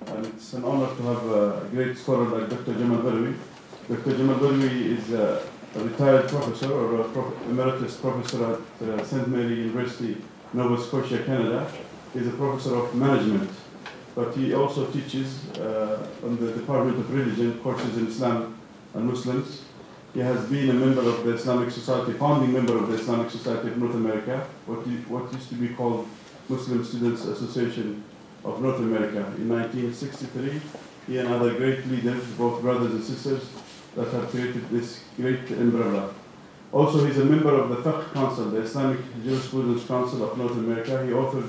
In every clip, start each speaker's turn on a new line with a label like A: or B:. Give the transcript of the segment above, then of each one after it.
A: And it's an honor to have a great scholar like Dr. Jamal Badawi. Dr. Jamal Badawi is a retired professor or emeritus professor at St. Mary University, Nova Scotia, Canada. He's a professor of management, but he also teaches on the Department of Religion courses in Islam and Muslims. He has been a member of the Islamic Society, founding member of the Islamic Society of North America, what used to be called Muslim Students Association of North America. In 1963, he and other great leaders, both brothers and sisters, that have created this great umbrella. Also, he's a member of the Fiqh Council, the Islamic Jurisprudence Council of North America. He authored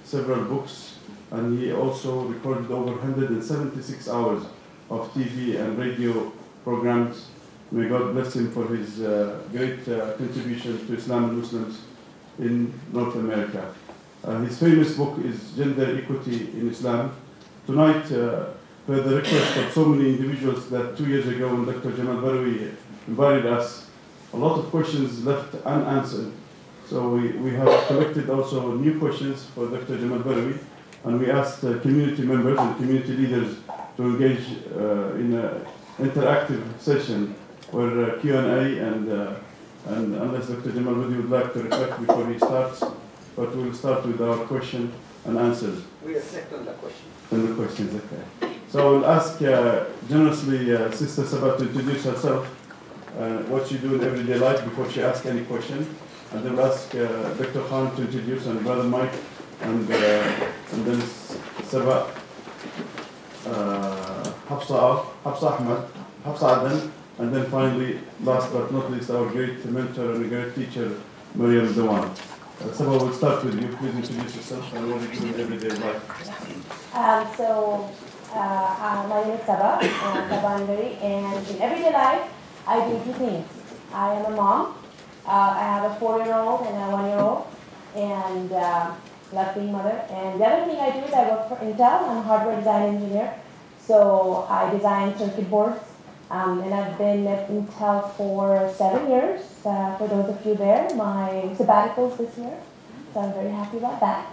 A: several books, and he also recorded over 176 hours of TV and radio programs. May God bless him for his great contribution to Islam and Muslims in North America. His famous book is Gender Equity in Islam. Tonight, per the request of so many individuals that 2 years ago when Dr. Jamal Badawi invited us, a lot of questions left unanswered. So we have collected also new questions for Dr. Jamal Badawi, and we asked community members and community leaders to engage in an interactive session where Q&A and unless Dr. Jamal Badawi would like to reflect before he starts, but we'll start with our question and answers.
B: We reflect on the question.
A: On the questions, okay. So I will ask generously Sister Saba to introduce herself, what she do in everyday life before she asks any question. And then we'll ask Dr. Khan to introduce, and Brother Mike, and then Saba, Hafsa Ahmed, Hafsa Aden, and then finally, last but not least, our great mentor and a great teacher, Marion, Dawan. Saba, we'll start with you. Please introduce yourself and what you do in everyday life.
C: My name is Saba, Saba Anvery, and in everyday life, I do two things. I am a mom. I have a 4-year-old and a 1-year-old, and love being mother. And the other thing I do is I work for Intel. I'm a hardware design engineer, so I design circuit boards. And I've been at Intel for 7 years. For those of you there, my sabbaticals this year, so I'm very happy about that.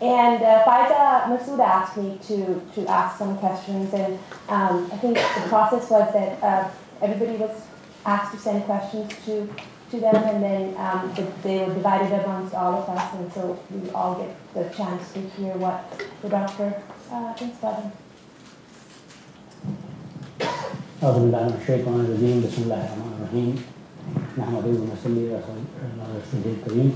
C: And Faiza Masood asked me to ask some questions, and I think the process was that everybody was asked to send questions to them, and then they were divided amongst all of us, and so we all get the chance to hear what the doctor thinks about them.
D: أعوذ بالله من الشيطان الرجيم بسم الله الرحمن الرحيم نحمده ونصلي على رسوله الكريم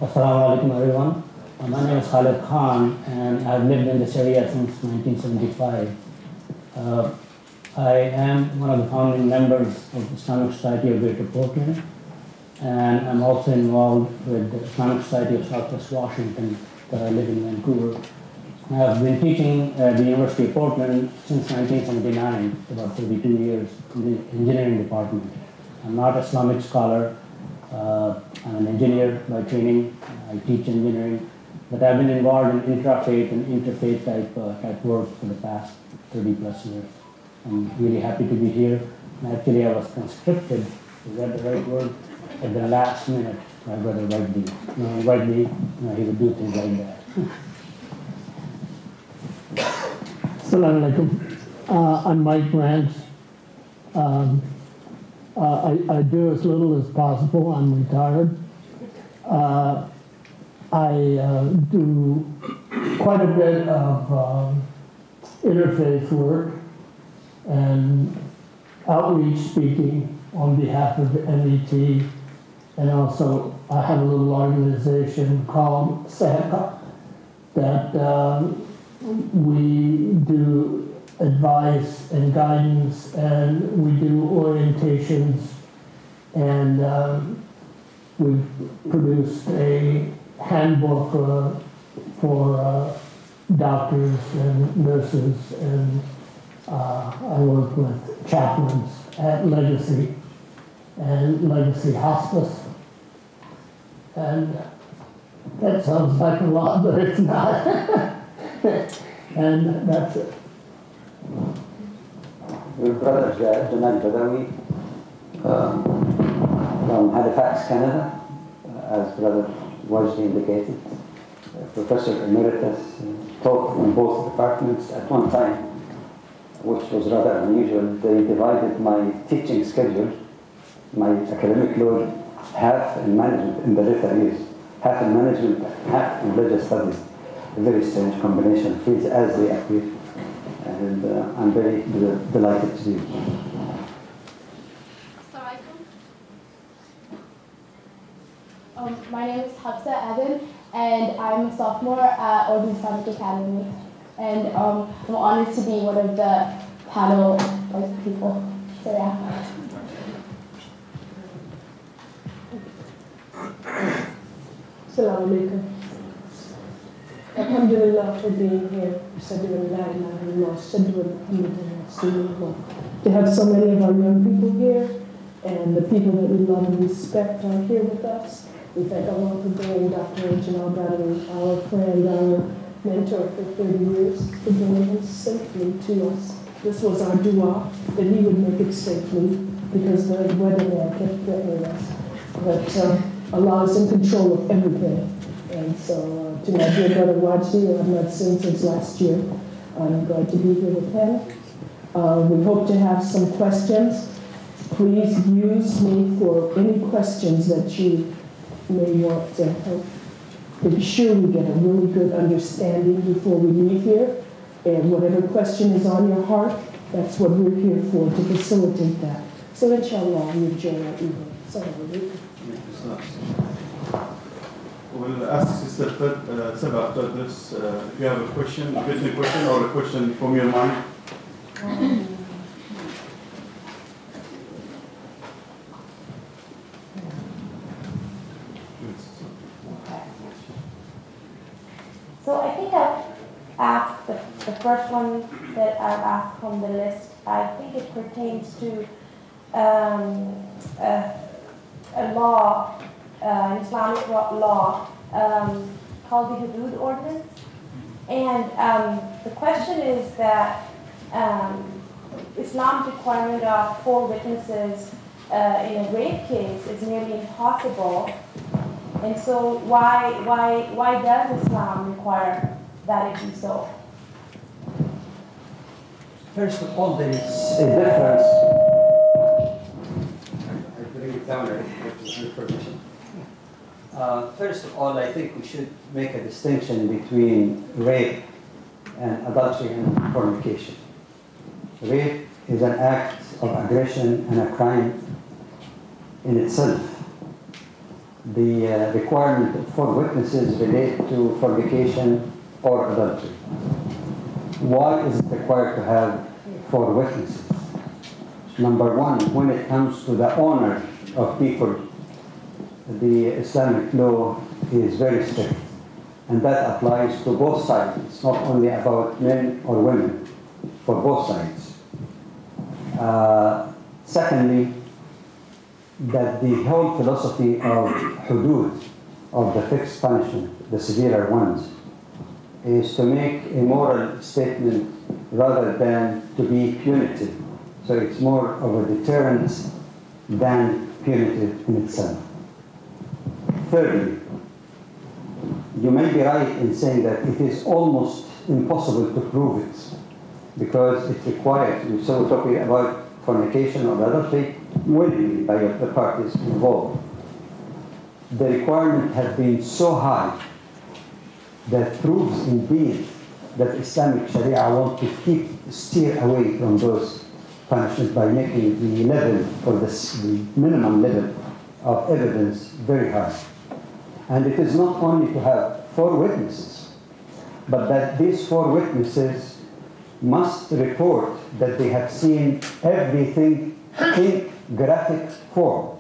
D: Assalamu alaikum everyone. My name is Khalid Khan, and I've lived in this area since 1975. I am one of the founding members of the Islamic Society of Greater Portland, and I'm also involved with the Islamic Society of Southwest Washington, where I live in Vancouver. I've been teaching at the University of Portland since 1979, about 32 years, in the engineering department. I'm not an Islamic scholar. I'm an engineer by training. I teach engineering, but I've been involved in intrafaith and interfaith type work for the past 30 plus years. I'm really happy to be here. And actually, I was conscripted, is that the right word? At the last minute, my brother Whiteby, he would do things like that.
E: Assalamu alaikum. I'm Mike Rance. I do as little as possible. I'm retired. I do quite a bit of interfaith work and outreach speaking on behalf of the MET, and also I have a little organization called Sehetak that we do advice and guidance, and we do orientations, and we've produced a handbook for doctors and nurses, and I work with chaplains at Legacy and Legacy Hospice, and that sounds like a lot, but it's not. And that's it.
F: Your brother Jamal Badawi from Halifax, Canada, as Brother Wajdi indicated, Professor Emeritus, taught in from both departments at one time, which was rather unusual. They divided my teaching schedule, my academic load, half in management in the later years, half in management, half in religious studies. A very strange combination of fields as they appear. And I'm very delighted to do it.
B: My name is Hafsa Aden, and I'm a sophomore at Islamic Academy. And I'm honored to be one of the panel people. So yeah.
E: Assalamu alaikum. Alhamdulillah for being here. To have so many of our young people here, and the people that we love and respect are here with us. We thank Allah for bringing Dr. Jamal Badawi, our friend, our mentor for 30 years, for bringing him safely to us. This was our dua, that he would make it safely, because the weatherman kept threatening us. But Allah is in control of everything. And so to my dear brother Wajdi, who I've not seen since last year, I'm glad to be here with him. We hope to have some questions. Please use me for any questions that you may want to help. To be sure we get a really good understanding before we leave here. And whatever question is on your heart, that's what we're here for, to facilitate that. So inshallah, we enjoy our evening. Assalamu alaikum.
A: We'll ask Sister Saba to address if you have a question, a written question, or a question from your mind.
C: So I think I've asked the first one that I've asked from the list. I think it pertains to a law, an Islamic law called the Hudud Ordinance. And the question is that Islam's requirement of 4 witnesses in a rape case is nearly impossible. And so why does Islam require that it be so?
F: First of all, there is a difference. I bring it down with your permission. First of all, I think we should make a distinction between rape and adultery and fornication. Rape is an act of aggression and a crime in itself. The requirement of 4 witnesses relate to fornication or adultery. Why is it required to have 4 witnesses? Number one, when it comes to the honor of people, the Islamic law is very strict, and that applies to both sides. It's not only about men or women, for both sides. Secondly, that the whole philosophy of hudud, of the fixed punishment, the severer ones, is to make a moral statement rather than to be punitive. So it's more of a deterrent than punitive in itself. Thirdly, you may be right in saying that it is almost impossible to prove it because it requires, so we're talking about fornication or adultery, willingly by the parties involved. The requirement has been so high that proves indeed that Islamic Sharia wants to steer away from those punishments by making the level or the minimum level of evidence very high. And it is not only to have 4 witnesses, but that these 4 witnesses must report that they have seen everything in graphic form.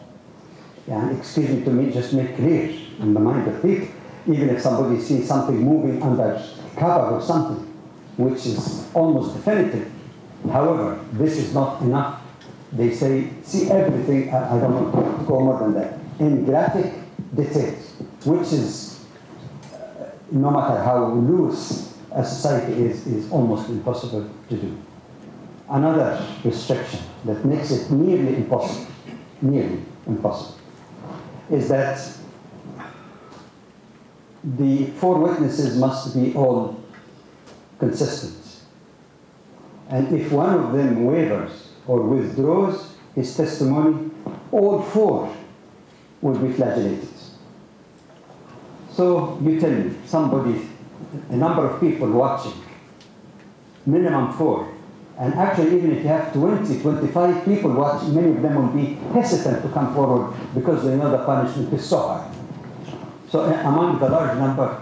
F: Yeah, excuse me, to me, just make clear in the mind of people, even if somebody sees something moving under cover or something, which is almost definitive. However, this is not enough. They say, see everything, I don't want to go more than that, in graphic details, which is, no matter how loose a society is almost impossible to do. Another restriction that makes it nearly impossible, is that the 4 witnesses must be all consistent. And if one of them wavers or withdraws his testimony, all 4 will be flagellated. So you tell me, somebody, a number of people watching, minimum 4. And actually, even if you have 20, 25 people watching, many of them will be hesitant to come forward because they know the punishment is so high. So among the large number,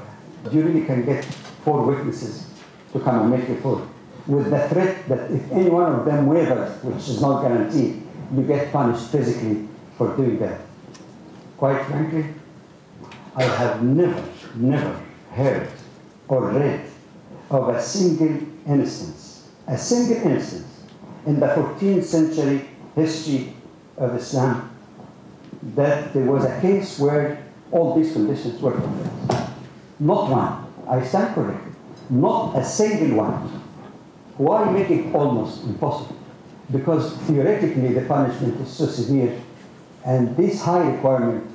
F: you really can get 4 witnesses to come and make report, with the threat that if any one of them wavers, which is not guaranteed, you get punished physically for doing that. Quite frankly, I have never heard or read of a single instance in the 14th century history of Islam that there was a case where all these conditions were fulfilled. Not one. I stand corrected. Not a single one. Why make it almost impossible? Because theoretically the punishment is so severe, and this high requirement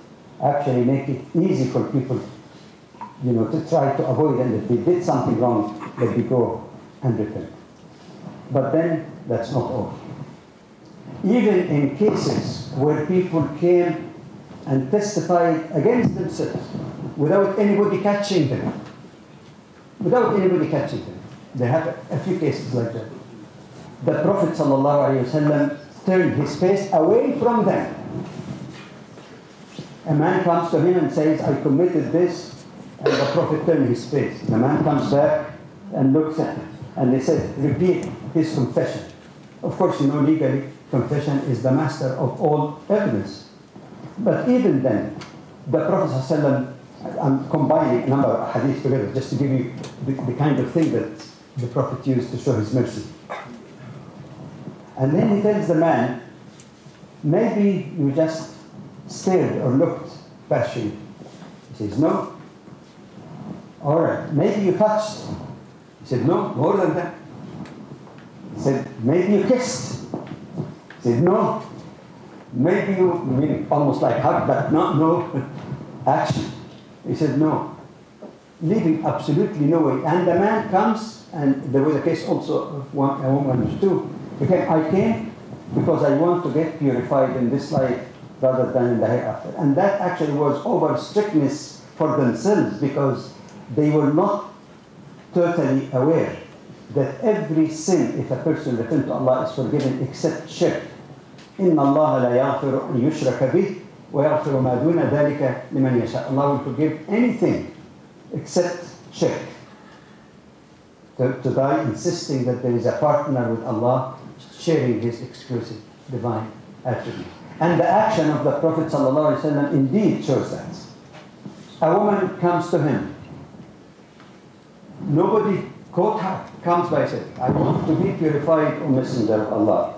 F: actually make it easy for people, to try to avoid, and if they did something wrong, let me go and repent. But then that's not all. Even in cases where people came and testified against themselves without anybody catching them, they have a few cases like that. The Prophet ﷺ turned his face away from them. A man comes to him and says, I committed this, and the Prophet turned his face. The man comes back and looks at him, and they said, repeat his confession. Of course, legally, confession is the master of all evidence. But even then, the Prophet ﷺ, I'm combining a number of hadiths together just to give you the kind of thing that the Prophet used to show his mercy. And then he tells the man, maybe you just stared or looked past you. He says, no. All right, maybe you touched. He said, no, more than that. He said, maybe you kissed. He said, no. Maybe you, almost like hug, but no action. He said, no. Leaving absolutely no way. And the man comes, and there was a case also of a woman too. I came because I want to get purified in this life rather than in the hereafter. And that actually was over strictness for themselves, because they were not totally aware that every sin, if a person repents to Allah, is forgiven except shirk. إِنَّ اللَّهَ لَا يَغْفِرُ أَنْ يُشْرَكَ بِهِ وَيَغْفِرُ مَا دُونَ ذَلِكَ لِمَنْ يَشَاءُ. Allah will forgive anything except shirk. To die insisting that there is a partner with Allah, sharing his exclusive divine attribute. And the action of the Prophet ﷺ indeed shows that. A woman comes to him. Nobody caught her. Comes by saying, I want to be purified, O Messenger of Allah.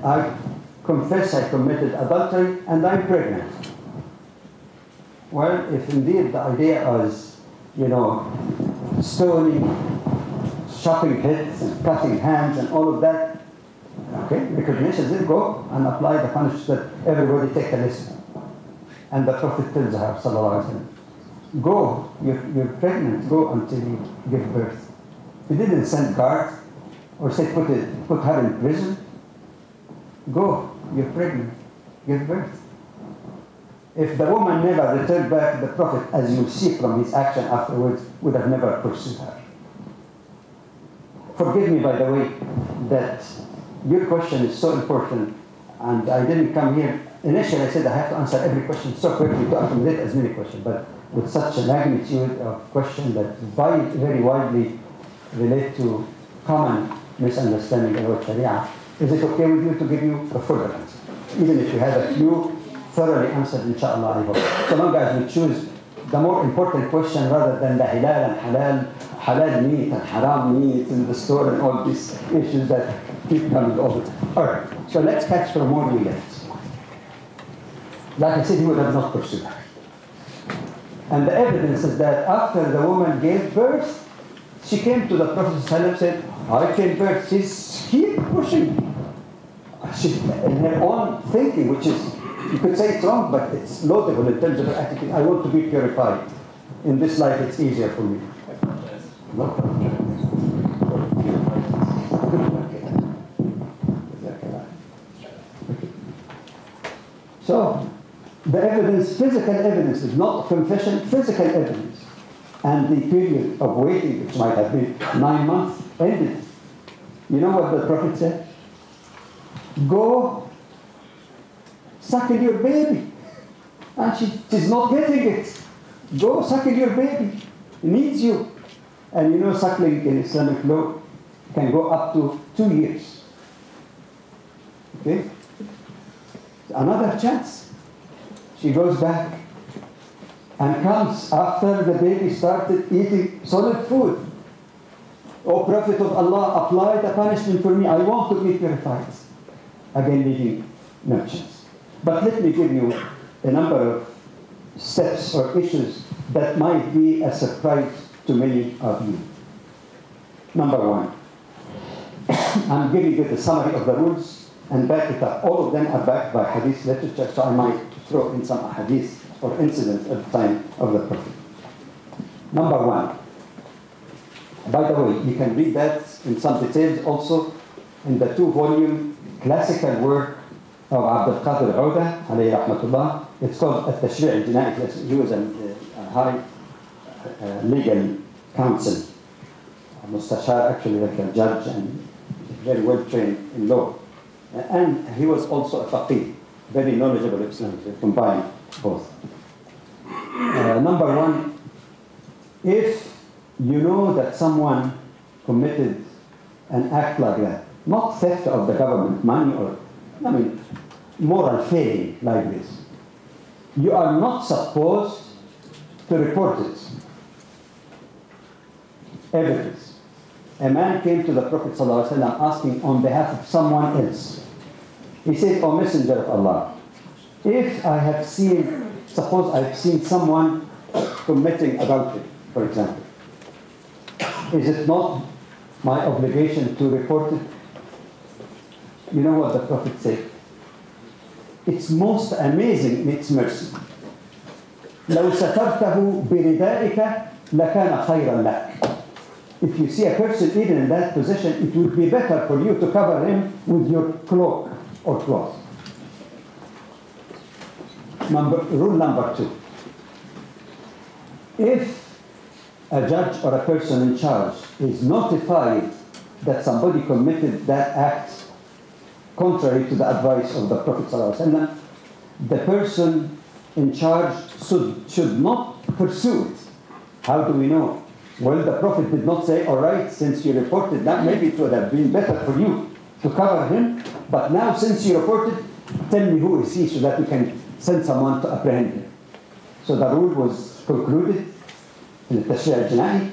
F: I confess I committed adultery and I'm pregnant. Well, if indeed the idea was, stoning, chopping heads and cutting hands and all of that, okay, recognition, then go and apply the punishment that everybody take a lesson. And the Prophet tells her, sallallahu alaihi wasallam, go, you're pregnant, go until you give birth. He didn't send guards or say put her in prison. Go, you're pregnant, give birth. If the woman never returned back, the Prophet, as you see from his action afterwards, would have never pursued her. Forgive me, by the way, that your question is so important, and I didn't come here. Initially, I said I have to answer every question so quickly to accommodate as many questions, but with such a magnitude of question that very widely relate to common misunderstanding about Sharia, is it okay with you to give you a fuller answer? Even if you had a few thoroughly answered, inshallah, I hope. So long as we choose the more important question rather than the halal and halal meat and haram meat in the store and all these issues that keep coming all the time. All right, so let's catch from where we left. Like I said, he would have not pursued her. And the evidence is that after the woman gave birth, she came to the Prophet and said, I gave birth. She's keep pushing. She's in her own thinking, which is, you could say it's wrong, but it's laudable in terms of her attitude. I want to be purified. In this life, it's easier for me. No problem. So the evidence, physical evidence, is not confession, physical evidence. And the period of waiting, which might have been 9 months, ended. You know what the Prophet said? Go suckle your baby. And she's not getting it. Go suckle your baby. It needs you. And you know, suckling in Islamic law can go up to 2 years. Okay? Another chance. She goes back and comes after the baby started eating solid food. O Prophet of Allah, apply the punishment for me. I want to be purified. Again, leaving no chance. But let me give you a number of steps or issues that might be a surprise to many of you. Number one, I'm giving you the summary of the rules and back it up. All of them are backed by hadith literature, so I might throw in some hadith or incidents at the time of the Prophet. Number one, by the way, you can read that in some details also in the 2-volume classical work of Abdul Qadir Auda, alayhi rahmatullah. It's called At-Tashri' al-Jina'i. He was a high legal counsel, a mustashar, actually like a judge, and very well trained in law. And he was also a faqih, very knowledgeable Islam, combined both. Number one, if you know that someone committed an act like that, not theft of the government money or, moral failing like this, you are not supposed to report it. Evidence. A man came to the Prophet ﷺ asking on behalf of someone else. He said, O Messenger of Allah, if I have seen, suppose I've seen someone committing adultery, for example, is it not my obligation to report it? You know what the Prophet said? It's most amazing in its mercy. لو سترته بردائك لكان خيرا لك. If you see a person even in that position, it would be better for you to cover him with your cloak or cloth. Rule number 2. If a judge or a person in charge is notified that somebody committed that act contrary to the advice of the Prophet ﷺ, the person in charge should not pursue it. How do we know? Well, the Prophet did not say, all right, since you reported that, maybe it would have been better for you to cover him, but now since you reported, tell me who is he so that we can send someone to apprehend him. So the rule was concluded in the Tashri' al-Jina'i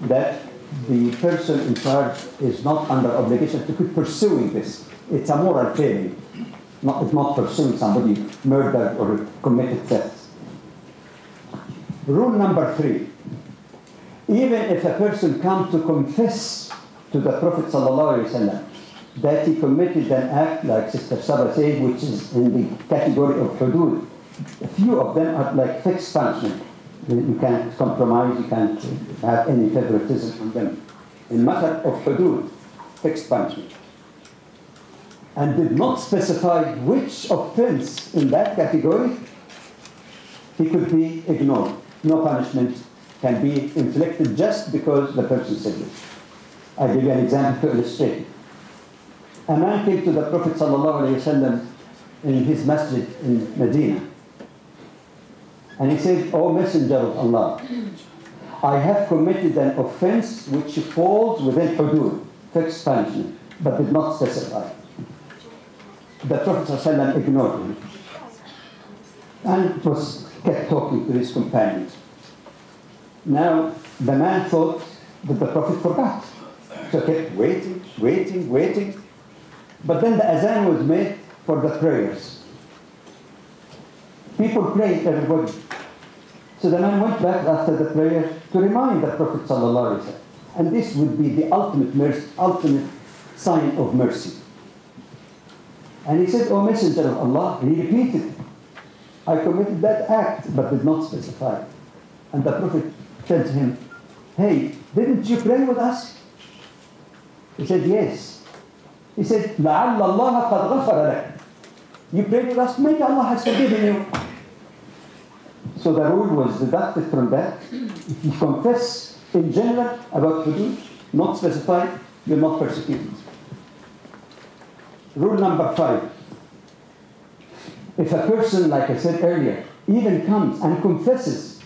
F: that the person in charge is not under obligation to keep pursuing this. It's a moral failing. It's not pursuing somebody murdered or committed theft. Rule number 3. Even if a person comes to confess to the Prophet ﷺ that he committed an act, like Sister Saba said, which is in the category of hudud, a few of them are like fixed punishment. You can't compromise, you can't have any favoritism on them. In matter of hudud, fixed punishment. And did not specify which offense in that category, he could be ignored. No punishment can be inflicted just because the person said it. I'll give you an example to illustrate. A man came to the Prophet ﷺ in his masjid in Medina. And he said, O Messenger of Allah, I have committed an offense which falls within hudud, fixed punishment, but did not specify. The Prophet ﷺ ignored him and kept talking to his companions. Now, the man thought that the Prophet forgot. So kept waiting. But then the azan was made for the prayers. People prayed, everybody. So the man went back after the prayer to remind the Prophet ﷺ. And this would be the ultimate sign of mercy. And he said, O Messenger of Allah, he repeated, I committed that act, but did not specify. And the Prophet said to him, hey, didn't you pray with us? He said, yes. He said, لَعَلَّ اللَّهَ قَدْ غَفَرَ لَكَ. You pray with us, maybe Allah has forgiven you. So the rule was deducted from that. If you confess in general about hudud, not specified, you're not persecuted. Rule number 5. If a person, like I said earlier, even comes and confesses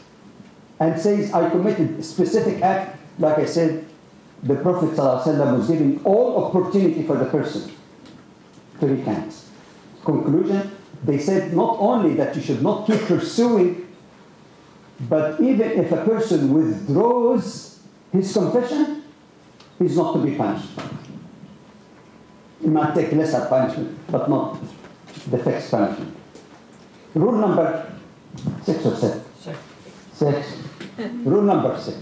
F: and says, I committed a specific act, like I said, the Prophet ﷺ was giving all opportunity for the person to recant. Conclusion, they said not only that you should not keep pursuing, but even if a person withdraws his confession, he's not to be punished. He might take lesser punishment, but not the fixed punishment. Rule number 6 or 7? 6. Rule number 6.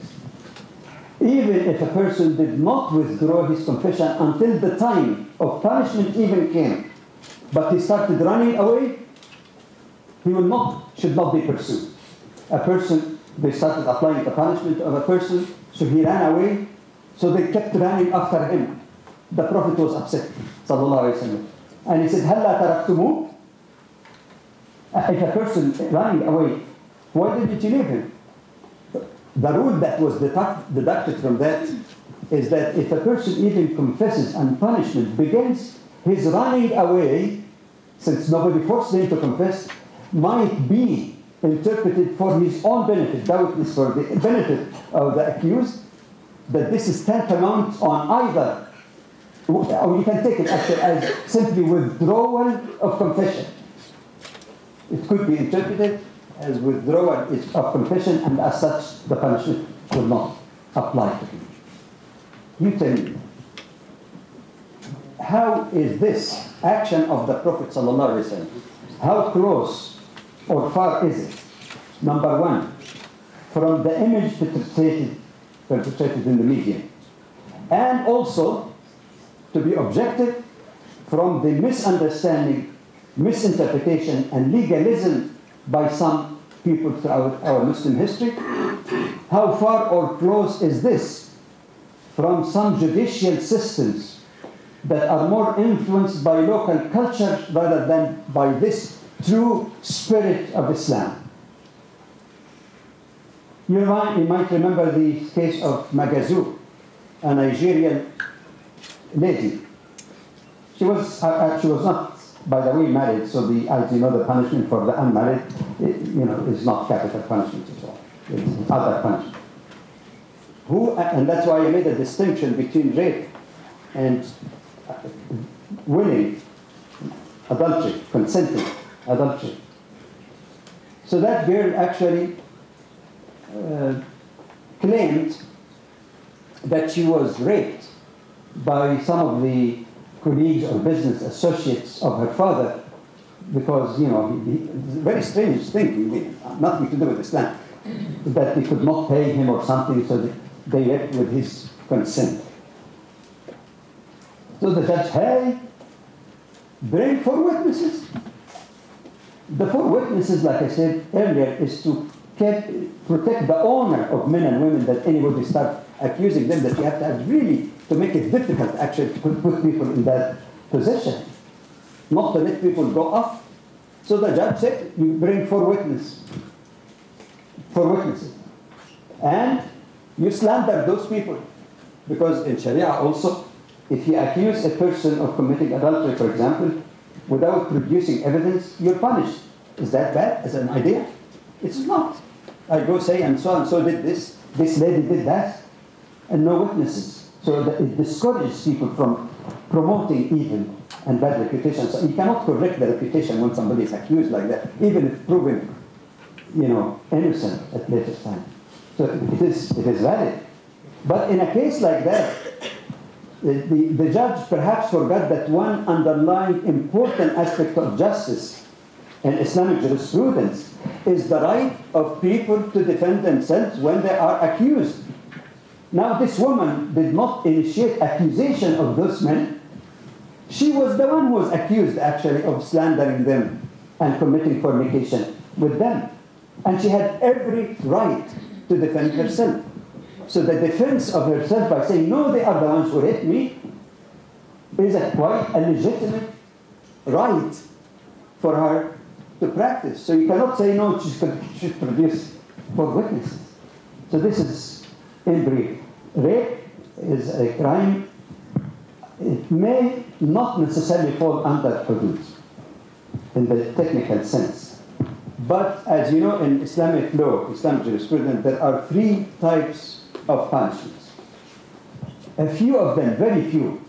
F: Even if a person did not withdraw his confession until the time of punishment even came, but he started running away, he should not be pursued. A person, they started applying the punishment of a person, so he ran away, so they kept running after him. The Prophet was upset, sallallahu alaihi wasallam, and he said, "Halla taraktumu?" If a person running away, why didn't you leave him? The rule that was deducted from that is that if a person even confesses and punishment begins, his running away, since nobody forced him to confess, might be interpreted for his own benefit, doubtless for the benefit of the accused, that this is tantamount on either, or you can take it actually as simply withdrawal of confession. It could be interpreted as withdrawal of confession, and as such, the punishment will not apply to him. You tell me, how is this action of the Prophet ﷺ, how close or far is it? Number 1, from the image perpetrated in the media, and also, to be objective, from the misunderstanding, misinterpretation, and legalism by some people throughout our Muslim history. How far or close is this from some judicial systems that are more influenced by local culture rather than by this true spirit of Islam? You might remember the case of Magazu, a Nigerian lady. She was not, by the way, married, so as you know, the punishment for the unmarried, is not capital punishment at all. It's other punishment. And that's why I made a distinction between rape and willing adultery, consenting adultery. So that girl actually claimed that she was raped by some of the colleagues or business associates of her father, because, very strange thinking, nothing to do with Islam, that they could not pay him or something, so they left with his consent. So the judge, hey, bring 4 witnesses. The 4 witnesses, like I said earlier, is to protect the honor of men and women, that anybody start accusing them, that you have to have really to make it difficult actually to put people in that position, not to let people go off. So the judge said, you bring 4 witnesses. 4 witnesses. And you slander those people. Because in Sharia also, if you accuse a person of committing adultery, for example, without producing evidence, you're punished. Is that bad as an idea? It's not. I go say, and so did this lady did that, and no witnesses. So that it discourages people from promoting evil and bad reputation. So you cannot correct the reputation when somebody is accused like that, even if proven, innocent at later time. So it is valid. But in a case like that, the judge perhaps forgot that one underlying important aspect of justice in Islamic jurisprudence is the right of people to defend themselves when they are accused. Now, this woman did not initiate accusation of those men. She was the one who was accused, actually, of slandering them and committing fornication with them. And she had every right to defend herself. So the defense of herself by saying, no, they are the ones who hit me, is quite a legitimate right for her to practice. So you cannot say, no, she should produce 4 witnesses. So this is in brief. Rape is a crime. It may not necessarily fall under hudud in the technical sense. But as you know, in Islamic law, Islamic jurisprudence, there are 3 types of punishments. A few of them, very few,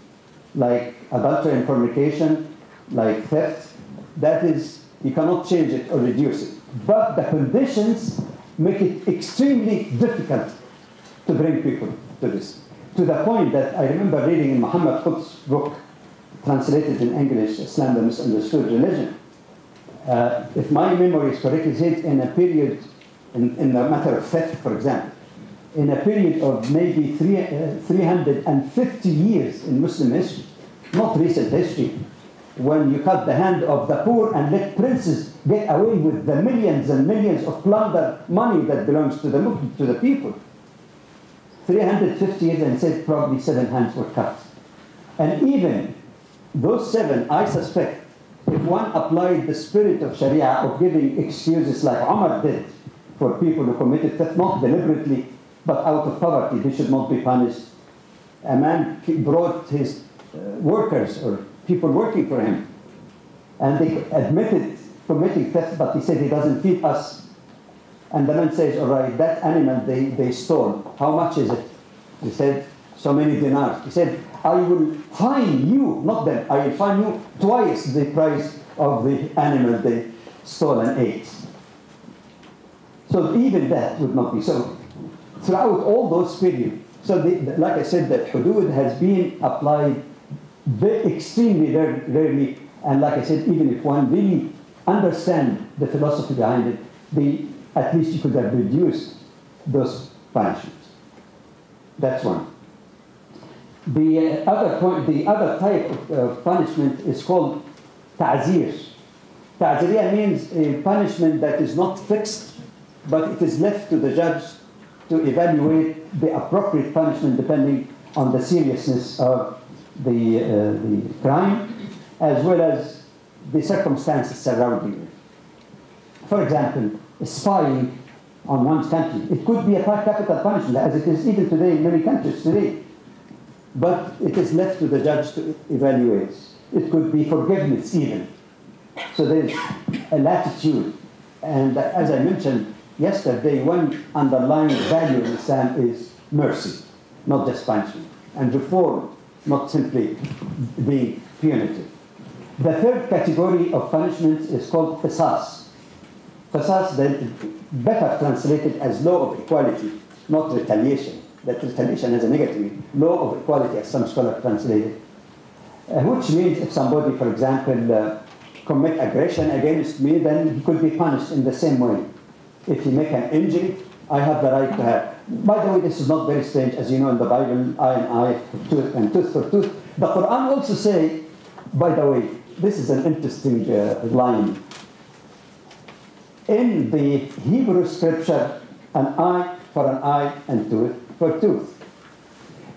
F: like adultery and fornication, like theft, that is, you cannot change it or reduce it. But the conditions make it extremely difficult to bring people to this. To the point that I remember reading in Muhammad Qutb's book, translated in English, Islam, the Misunderstood Religion. If my memory is correct, he said in a period, in the matter of theft, for example, in a period of maybe 350 years in Muslim history, not recent history, when you cut the hand of the poor and let princes get away with the millions and millions of plunder money that belongs to the people. 350 years, and said probably 7 hands were cut. And even those 7, I suspect, if one applied the spirit of Sharia of giving excuses like Umar did for people who committed theft, not deliberately, but out of poverty, they should not be punished. A man brought his workers or people working for him, and they admitted committing theft, but he said he doesn't feed us. And the man says, all right, that animal they stole, how much is it? He said, so many dinars. He said, I will fine you, not them, I will fine you twice the price of the animal they stole and ate. So even that would not be so. Throughout all those periods, so like I said, that hudud has been applied extremely rarely, and like I said, even if one really understands the philosophy behind it, at least you could have reduced those punishments. That's one. The other type of punishment is called ta'zir. Ta'zir means a punishment that is not fixed, but it is left to the judge to evaluate the appropriate punishment depending on the seriousness of the crime, as well as the circumstances surrounding it. For example, spying on one's country. It could be a capital punishment, as it is even today in many countries today. But it is left to the judge to evaluate. It could be forgiveness even. So there's a latitude. And as I mentioned yesterday, one underlying value in Islam is mercy, not just punishment. And reform, not simply being punitive. The third category of punishments is called qisas. Qisas, then better translated as law of equality, not retaliation. That retaliation has a negative meaning. Law of equality, as some scholars translated. Which means if somebody, for example, commit aggression against me, then he could be punished in the same way. If he make an injury, I have the right to have. By the way, this is not very strange. As you know, in the Bible, eye and eye, tooth and tooth for tooth. The Quran also say, by the way, this is an interesting line. In the Hebrew scripture, an eye for an eye and tooth for tooth.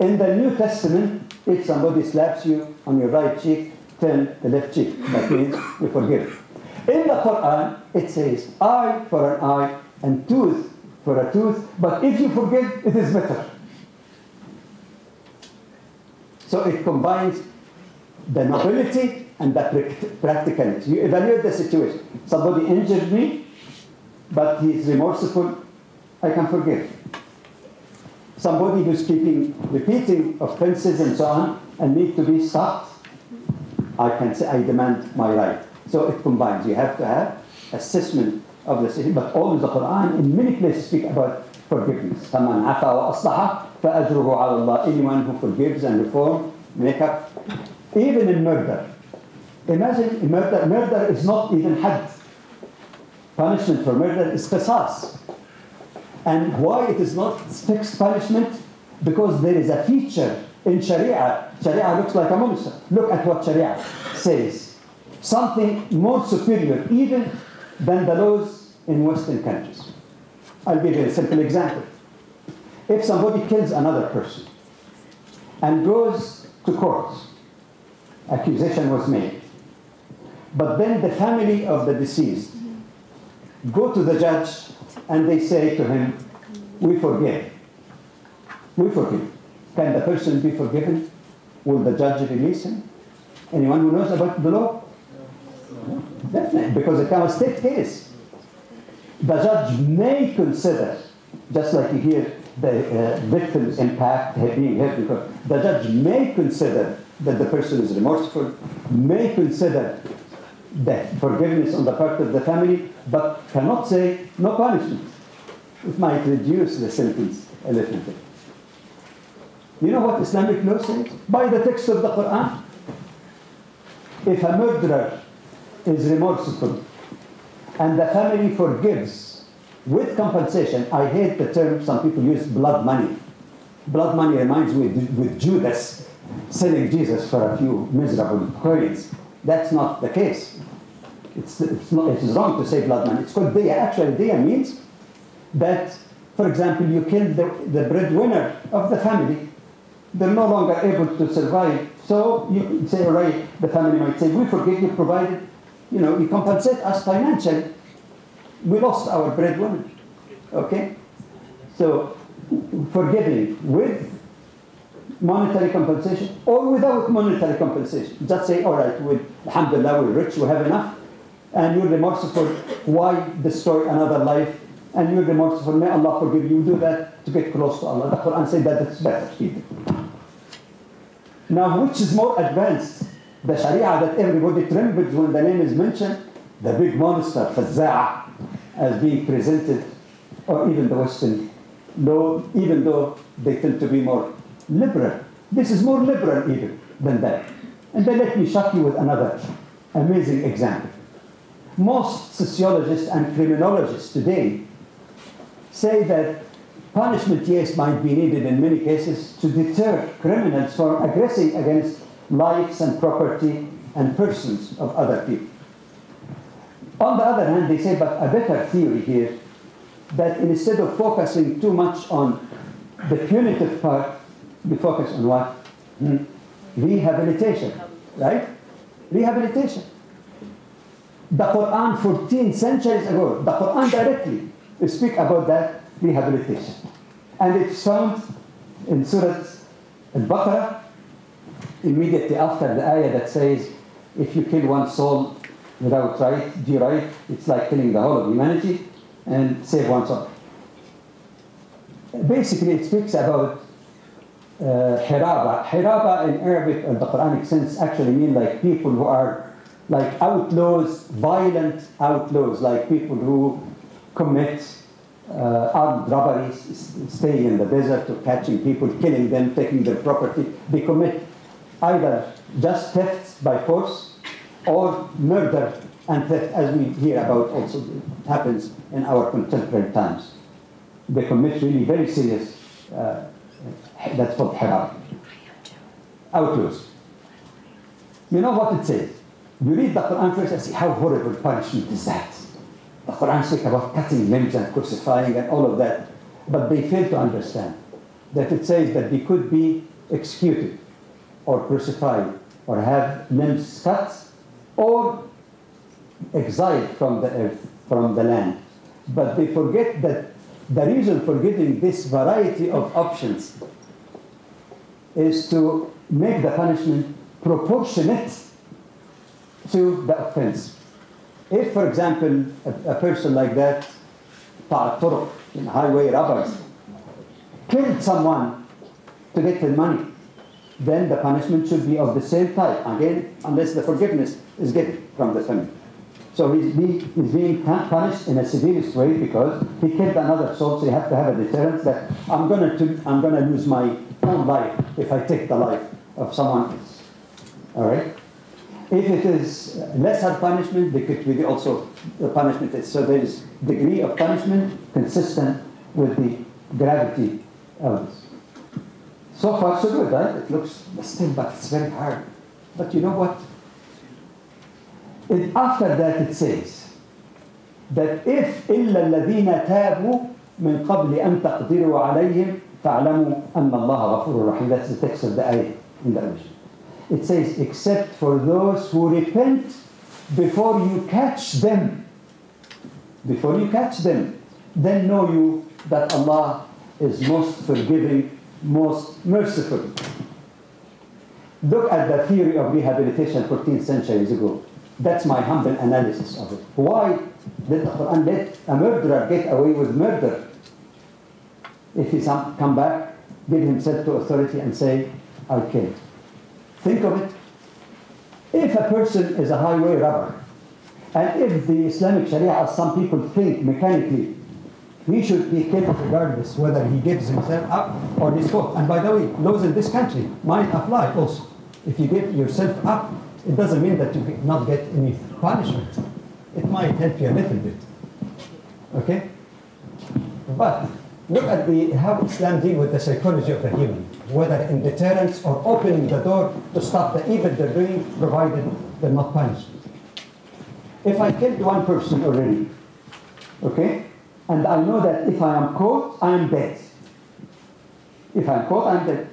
F: In the New Testament, if somebody slaps you on your right cheek, turn the left cheek. That means you forgive. In the Quran, it says eye for an eye and tooth for a tooth, but if you forgive, it is better. So it combines the nobility and the practicality. You evaluate the situation. Somebody injured me, but he is remorseful, I can forgive. Somebody who's repeating offenses and so on, and need to be stopped, I can say, I demand my right. So it combines. You have to have assessment of the situation, but always the Quran in many places speak about forgiveness. فَمَنْ عَفَى وَأَصْلَحَ فَأَجْرُهُ عَلَى اللَّهِ. Anyone who forgives and reforms, make up. Even in murder. Imagine murder is not even had. Punishment for murder is qisas. And why it is not fixed punishment? Because there is a feature in Sharia. Sharia looks like a monster. Look at what Sharia says. Something more superior even than the laws in Western countries. I'll give you a simple example. If somebody kills another person and goes to court, accusation was made, But then the family of the deceased go to the judge and they say to him, we forgive. We forgive. Can the person be forgiven? Will the judge release him? Anyone who knows about the law? No, definitely, because it's a state case. The judge may consider, just like you hear the victim's impact being hurt, because the judge may consider that the person is remorseful, may consider that forgiveness on the part of the family, but cannot say no punishment. It might reduce the sentence a little bit. You know what Islamic law says? By the text of the Quran, if a murderer is remorseful and the family forgives with compensation, I hate the term some people use, blood money. Blood money reminds me with Judas selling Jesus for a few miserable coins. That's not the case. It's wrong to say blood money. It's called diya. Actually, diya means that, for example, you killed the breadwinner of the family. They're no longer able to survive. So you say, all right, the family might say, we forgive you, provided, you compensate us financially. We lost our breadwinner. Okay? So forgiving with monetary compensation or without monetary compensation. Just say, all right, alhamdulillah, we're rich, we have enough, and you're remorseful. Why destroy another life? And you're remorseful. May Allah forgive you. Do that to get close to Allah. The Quran says that it's better. Now, which is more advanced? The Sharia that everybody trembles when the name is mentioned, the big monster, Fazza'a, as being presented, or even the Western law, even though they tend to be more liberal. This is more liberal even than that. And then let me shock you with another amazing example. Most sociologists and criminologists today say that punishment, yes, might be needed in many cases to deter criminals from aggressing against lives and property and persons of other people. On the other hand, they say, but a better theory here, that instead of focusing too much on the punitive part, we focus on what? Rehabilitation, right? Rehabilitation. The Quran 14 centuries ago, the Quran directly speak about that rehabilitation. And it's found in Surah Al-Baqarah, immediately after the ayah that says, if you kill one soul without due right, it's like killing the whole of humanity, and save one soul. Basically, it speaks about hiraba. Hiraba in Arabic, in the Quranic sense, actually mean like people who are like outlaws, violent outlaws, like people who commit armed robberies, stay in the desert, or catching people, killing them, taking their property. They commit either just theft by force or murder and theft, as we hear about also happens in our contemporary times. They commit really very serious, that's called hirab, outlaws. You know what it says? You read the Quran first and see how horrible punishment is that. The Quran speaks about cutting limbs and crucifying and all of that, but they fail to understand that it says that they could be executed or crucified or have limbs cut or exiled from the earth, from the land. But they forget that the reason for giving this variety of options is to make the punishment proportionate to the offense. If, for example, a person like that, highway robbers, killed someone to get the money, then the punishment should be of the same type, again, unless the forgiveness is given from the family. So he's being punished in a severest way because he killed another soul, so you have to have a deterrence that I'm going to lose my own life if I take the life of someone else. All right? If it is lesser punishment, there could be also the punishment. So there is degree of punishment consistent with the gravity of this. So far, so good, right? It looks still, but it's very hard. But you know what? After that, it says that if إلا الذين تابوا من قبل أن تقدروا عليهم فاعلموا أن الله غفور رحيم. That's the text of the ayah in the original. It says, except for those who repent before you catch them, then know you that Allah is most forgiving, most merciful. Look at the theory of rehabilitation 14 centuries ago. That's my humble analysis of it. Why did the Quran let a murderer get away with murder? If he come back, give himself to authority and say, I killed. Think of it. If a person is a highway robber, and if the Islamic Sharia, as some people think mechanically, he should be killed regardless whether he gives himself up or is caught. And by the way, laws in this country might apply also. If you give yourself up, it doesn't mean that you not get any punishment. It might help you a little bit. Okay? But look at how Islam deals with the psychology of the human, whether in deterrence or opening the door to stop the evil they're doing, provided they're not punished. If I killed one person already, okay, and I know that if I am caught, I am dead. If I'm caught, I'm dead.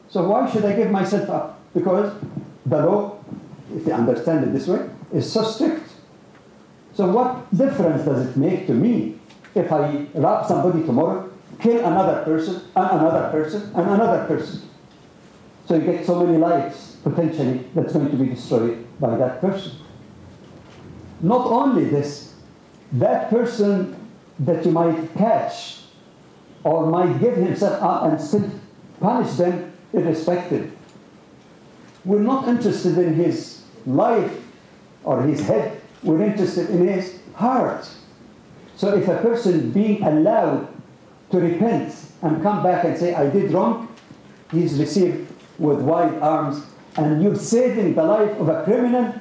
F: So why should I give myself up? Because the law, if you understand it this way, is so strict. So what difference does it make to me if I rob somebody tomorrow, kill another person, and another person, and another person? So you get so many lives, potentially, that's going to be destroyed by that person. Not only this, that person that you might catch or might give himself up and still punish them irrespective. We're not interested in his life or his head, we're interested in his heart. So if a person being allowed to repent and come back and say, I did wrong, he's received with wide arms, and you're saving the life of a criminal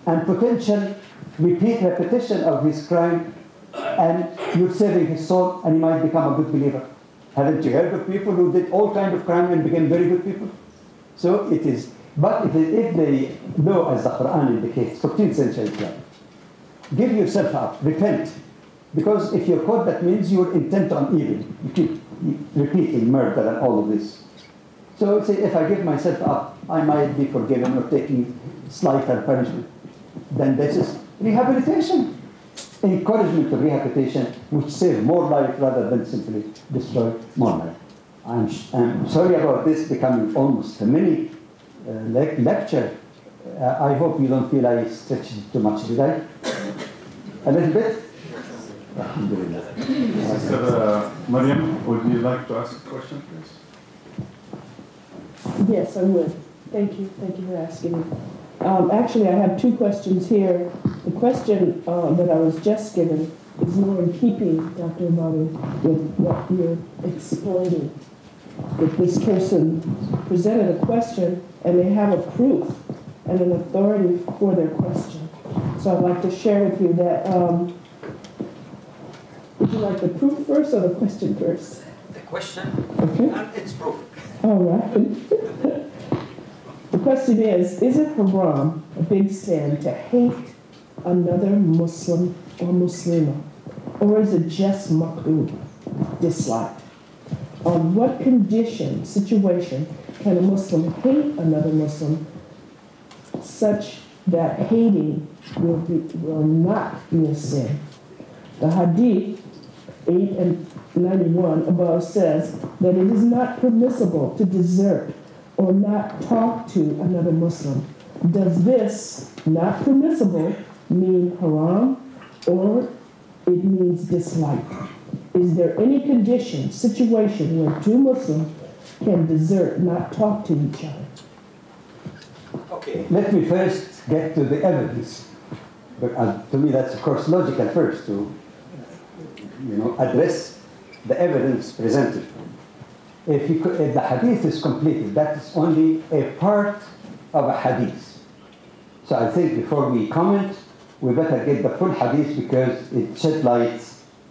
F: and potential repetition of his crime, and you're saving his soul, and he might become a good believer. Haven't you heard of people who did all kinds of crime and became very good people? So it is. But if the law, as the Quran indicates, 14th century Islam, give yourself up, repent. Because if you're caught, that means you're intent on evil. You keep repeating murder and all of this. So say, if I give myself up, I might be forgiven or taking slighter punishment. Then this is rehabilitation. Encouragement of rehabilitation, which saves more life rather than simply destroy more life. I'm sorry about this becoming almost a mini lecture. I hope you don't feel I stretched it too much, did I? A little bit? Alhamdulillah.
A: Sister Marion, would you like to ask a question, please?
E: Yes, I would. Thank you. Thank you for asking me. Actually, I have two questions here. The question that I was just given is more in keeping, Dr. Badawi, with what you're explaining. That this person presented a question and they have a proof and an authority for their question. So I'd like to share with you that, would you like the proof first or the question first?
F: The question,
E: okay,
F: and its proof.
E: All right. The question is it haram, a big sin, to hate another Muslim or Muslima? Or is it just makruh, disliked? On what condition, situation, can a Muslim hate another Muslim such that hating will not be a sin? The Hadith 8 and 91 above says that it is not permissible to desert or not talk to another Muslim. Does this not permissible mean haram, or it means dislike? Is there any condition, situation where two Muslims can desert, not talk to each other?
F: Okay, let me first get to the evidence. But to me, that's of course logical first to, address the evidence presented. If the hadith is completed, that is only a part of a hadith. So I think before we comment, we better get the full hadith because it shed light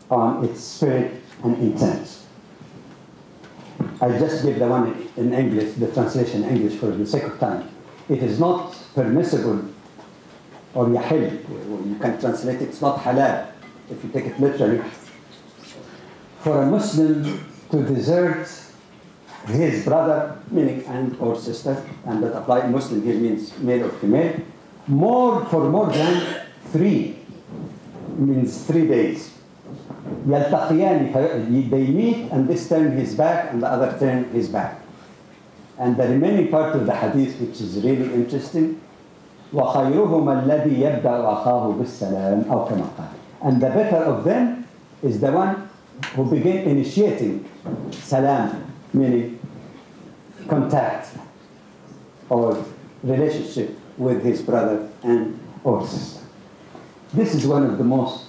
F: on its spirit and intent. I just give the one in English, the translation in English for the sake of time. It is not permissible, or yahil, you can translate it, it's not halal, if you take it literally, for a Muslim to desert his brother, meaning and or sister, and that apply Muslim here means male or female, for more than 3, means 3 days. يلتقيان, they meet, and this turn his back and the other turn his back. And the remaining part of the hadith, which is really interesting, وَخَيْرُهُمَا الَّذِي يَبْدَأُ أَخَاهُ بِالسَّلَامِ أَوْ كَمَا قَالَ. And the better of them is the one who begin initiating salam, meaning contact or relationship with his brother and or sister. This is one of the most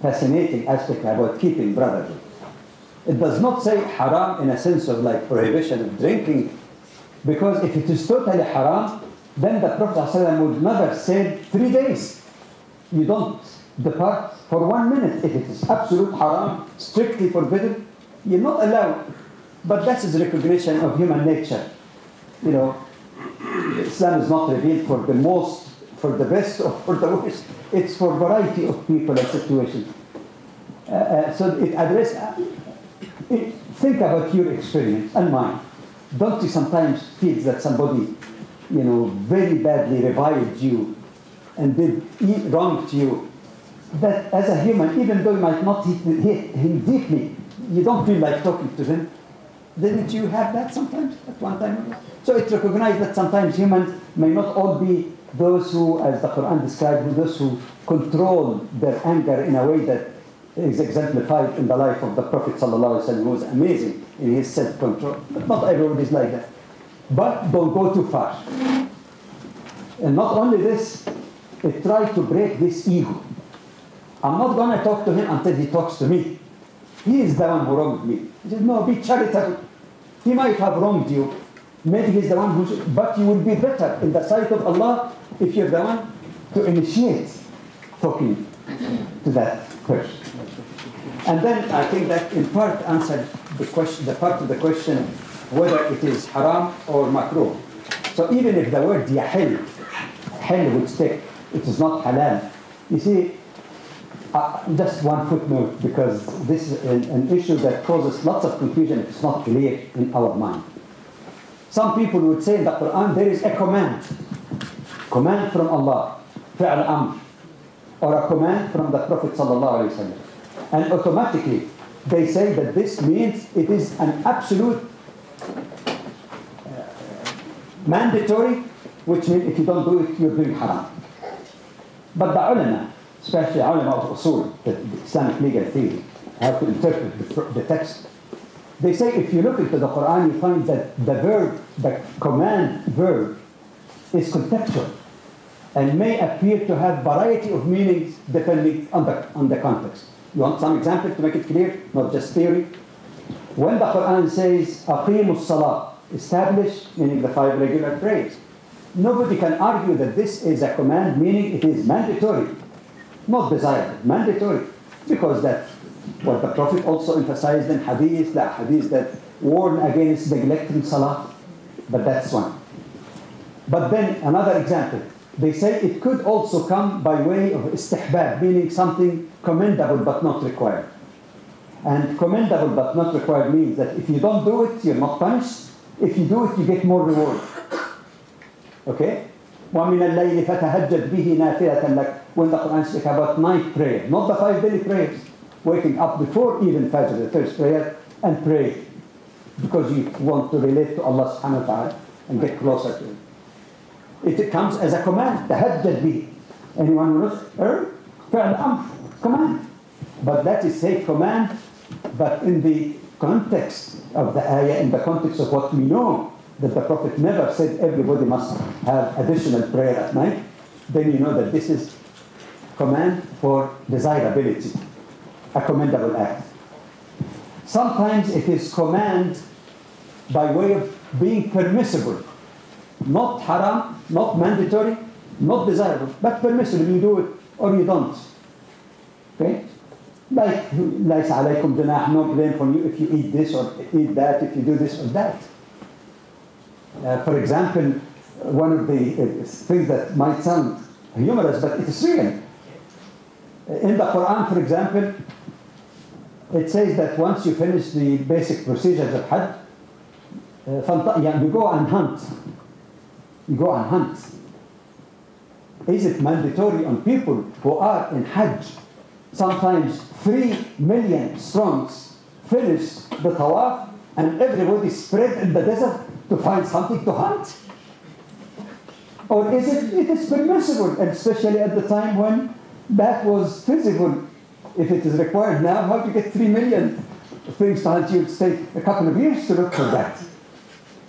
F: fascinating aspects about keeping brotherhood. It does not say haram in a sense of like prohibition of drinking, because if it is totally haram, then the Prophet ﷺ would never say 3 days. You don't depart for 1 minute. If it is absolute haram, strictly forbidden, you're not allowed. But that is recognition of human nature. You know, Islam is not revealed for the best or for the worst. It's for variety of people and situations. So it addresses, think about your experience and mine. Don't you sometimes feel that somebody, you know, very badly reviled you and did wrong to you? That as a human, even though you might not hit him deeply, you don't feel like talking to him. Didn't you have that sometimes at one time? So it recognizes that sometimes humans may not all be those who, as the Quran describes, those who control their anger in a way that is exemplified in the life of the Prophet ﷺ, who was amazing in his self-control. But not everyone is like that. But don't go too far. And not only this, it tries to break this ego. I'm not going to talk to him until he talks to me. He is the one who wronged me. He said, no, be charitable. He might have wronged you. Maybe he's the one who should, but you will be better in the sight of Allah if you're the one to initiate talking to that person. And then I think that in part answered the question, the part of the question whether it is haram or makruh. So even if the word yahil, hil would stick, it is not halal. You see, just one footnote, because this is an issue that causes lots of confusion if it's not clear in our mind. Some people would say in the Quran there is a command from Allah, fi'al amr, or a command from the Prophet sallallahu alaihi wasallam, and automatically they say that this means it is an absolute mandatory, which means if you don't do it, you're doing haram. But the ulama, especially ulama of usul, the Islamic legal theory, how to interpret the text, they say if you look into the Quran, you find that the verb, the command verb, is contextual and may appear to have variety of meanings depending on the context. You want some example to make it clear, not just theory? When the Quran says, "Aqimus salah," establish, meaning the 5 regular prayers, nobody can argue that this is a command, meaning it is mandatory, not desirable, mandatory, because that's what the Prophet also emphasized in hadith, the hadith that warn against neglecting salah. But that's one. But then another example, they say it could also come by way of istihbab, meaning something commendable but not required. And commendable but not required means that if you don't do it, you're not punished. If you do it, you get more reward. Okay? وَمِنَ اللَّيْلِ فَتَهَجَّدْ بِهِ نَافِلَةً لَكَ. When the Quran speaks about night prayer, not the 5 daily prayers, waking up before even Fajr, the first prayer, and pray, because you want to relate to Allah subhanahu wa ta'ala and get closer to Him. It comes as a command, tahajjad bihi. Anyone who knows? Fi'al amr, command. But that is say command, but in the context of the ayah, in the context of what we know, that the Prophet never said everybody must have additional prayer at night, then you know that this is command for desirability, a commendable act. Sometimes it is command by way of being permissible, not haram, not mandatory, not desirable, but permissible. You do it or you don't. Okay? Like, لَيْسَ عَلَيْكُمْ جُنَاحٌ, no blame from you if you eat this or eat that, if you do this or that. For example, one of the things that might sound humorous, but it is real. In the Quran, for example, it says that once you finish the basic procedures of Hajj, you go and hunt. You go and hunt. Is it mandatory on people who are in Hajj, sometimes 3 million strongs, finish the tawaf and everybody spread in the desert to find something to hunt? Or is it is permissible, and especially at the time when that was feasible? If it is required now, how do you get 3 million things to hunt? You'd take a couple of years to look for that.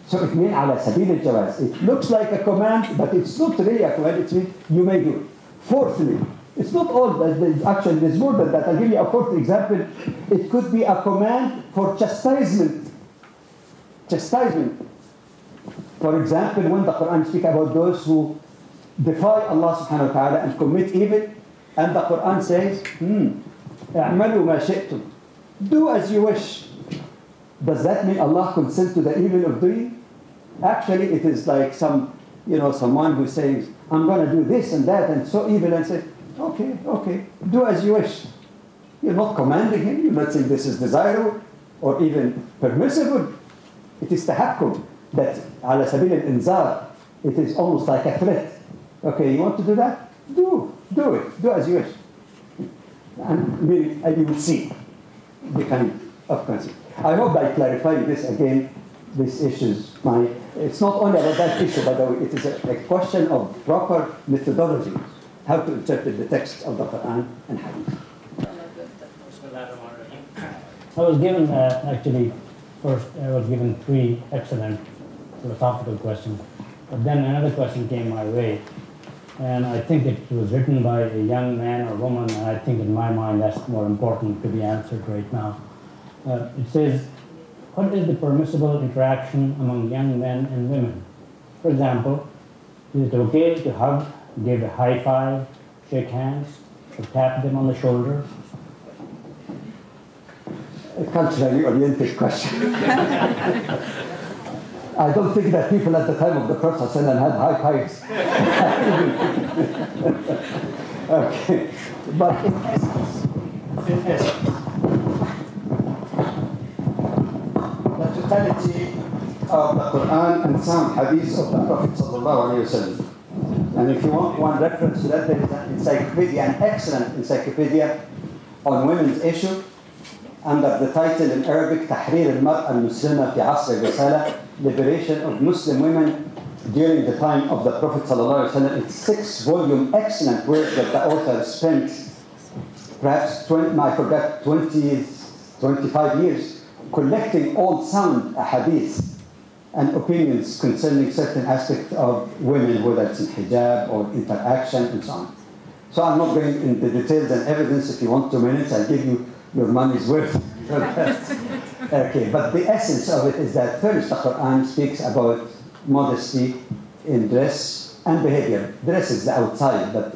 F: So it means على سبيل الجواز. It looks like a command, but it's not really a command. It means you may do it. Fourthly, it's not all. Actually, there's more than that. I'll give you a fourth example. It could be a command for chastisement. Chastisement. For example, when the Quran speaks about those who defy Allah subhanahu wa ta'ala and commit evil, and the Quran says, اعملوا ما شئتم. Do as you wish. Does that mean Allah consent to the evil of doing? Actually, it is like someone who says, I'm going to do this and that, and so evil, and say, okay, do as you wish. You're not commanding him. You're not saying this is desirable or even permissible. It is tahakkum. That على سبيل الإنذار. It is almost like a threat. Okay, you want to do that? Do it. Do as you wish. And you will see the kind of concept. I hope by clarifying this again, this issues it's not only about that issue, by the way, it is a question of proper methodology, how to interpret the text of the Quran and Hadith.
D: I was given, first I was given 3 excellent philosophical questions, but then another question came my way, and I think it was written by a young man or woman, and I think in my mind that's more important to be answered right now. It says, what is the permissible interaction among young men and women? For example, is it okay to hug, give a high five, shake hands, or tap them on the shoulder?
F: A culturally oriented question. I don't think that people at the time of the Prophet ﷺ had high fives. Okay, but in essence, the totality of the Quran and some hadiths of the Prophet ﷺ. And if you want one reference to that, there is an encyclopedia, an excellent encyclopedia on women's issue, under the title in Arabic, تحرير المرأة المسلمة في عصر الرسالة, Liberation of Muslim Women during the time of the Prophet ﷺ. It's 6-volume excellent work that the author spent perhaps 25 years collecting all sound hadiths and opinions concerning certain aspects of women, whether it's in hijab or interaction and so on. So I'm not going into details and evidence. If you want 2 minutes, I'll give you your money's worth. Okay, but the essence of it is that first the Quran speaks about modesty in dress and behavior. Dress is the outside, but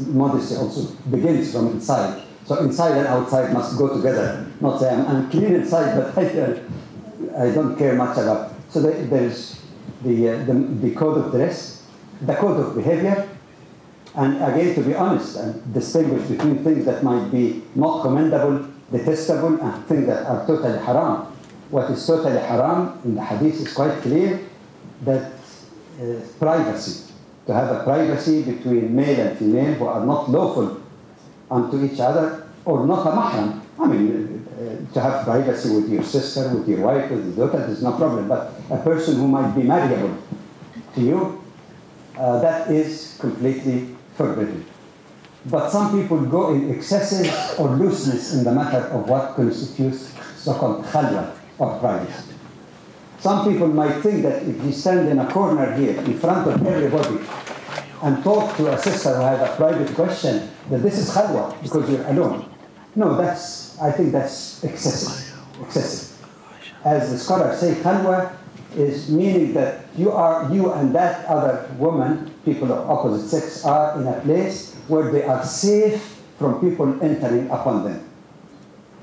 F: modesty also begins from inside. So inside and outside must go together. Not say I'm clean inside, but I don't care much about. So there's the code of dress, the code of behavior, and again, to be honest and distinguish between things that might be not commendable, detestable, and things that are totally haram. What is totally haram in the hadith is quite clear, that privacy, to have a privacy between male and female who are not lawful unto each other, or not a mahram. I mean, to have privacy with your sister, with your wife, with your daughter, there's no problem, but a person who might be marriable to you, that is completely forbidden. But some people go in excesses or looseness in the matter of what constitutes so-called khalwa or privacy. Some people might think that if you stand in a corner here in front of everybody and talk to a sister who has a private question, that this is khalwa because you're alone. No, I think that's excessive. As the scholars say, khalwa is meaning that you and that other woman, people of opposite sex, are in a place where they are safe from people entering upon them.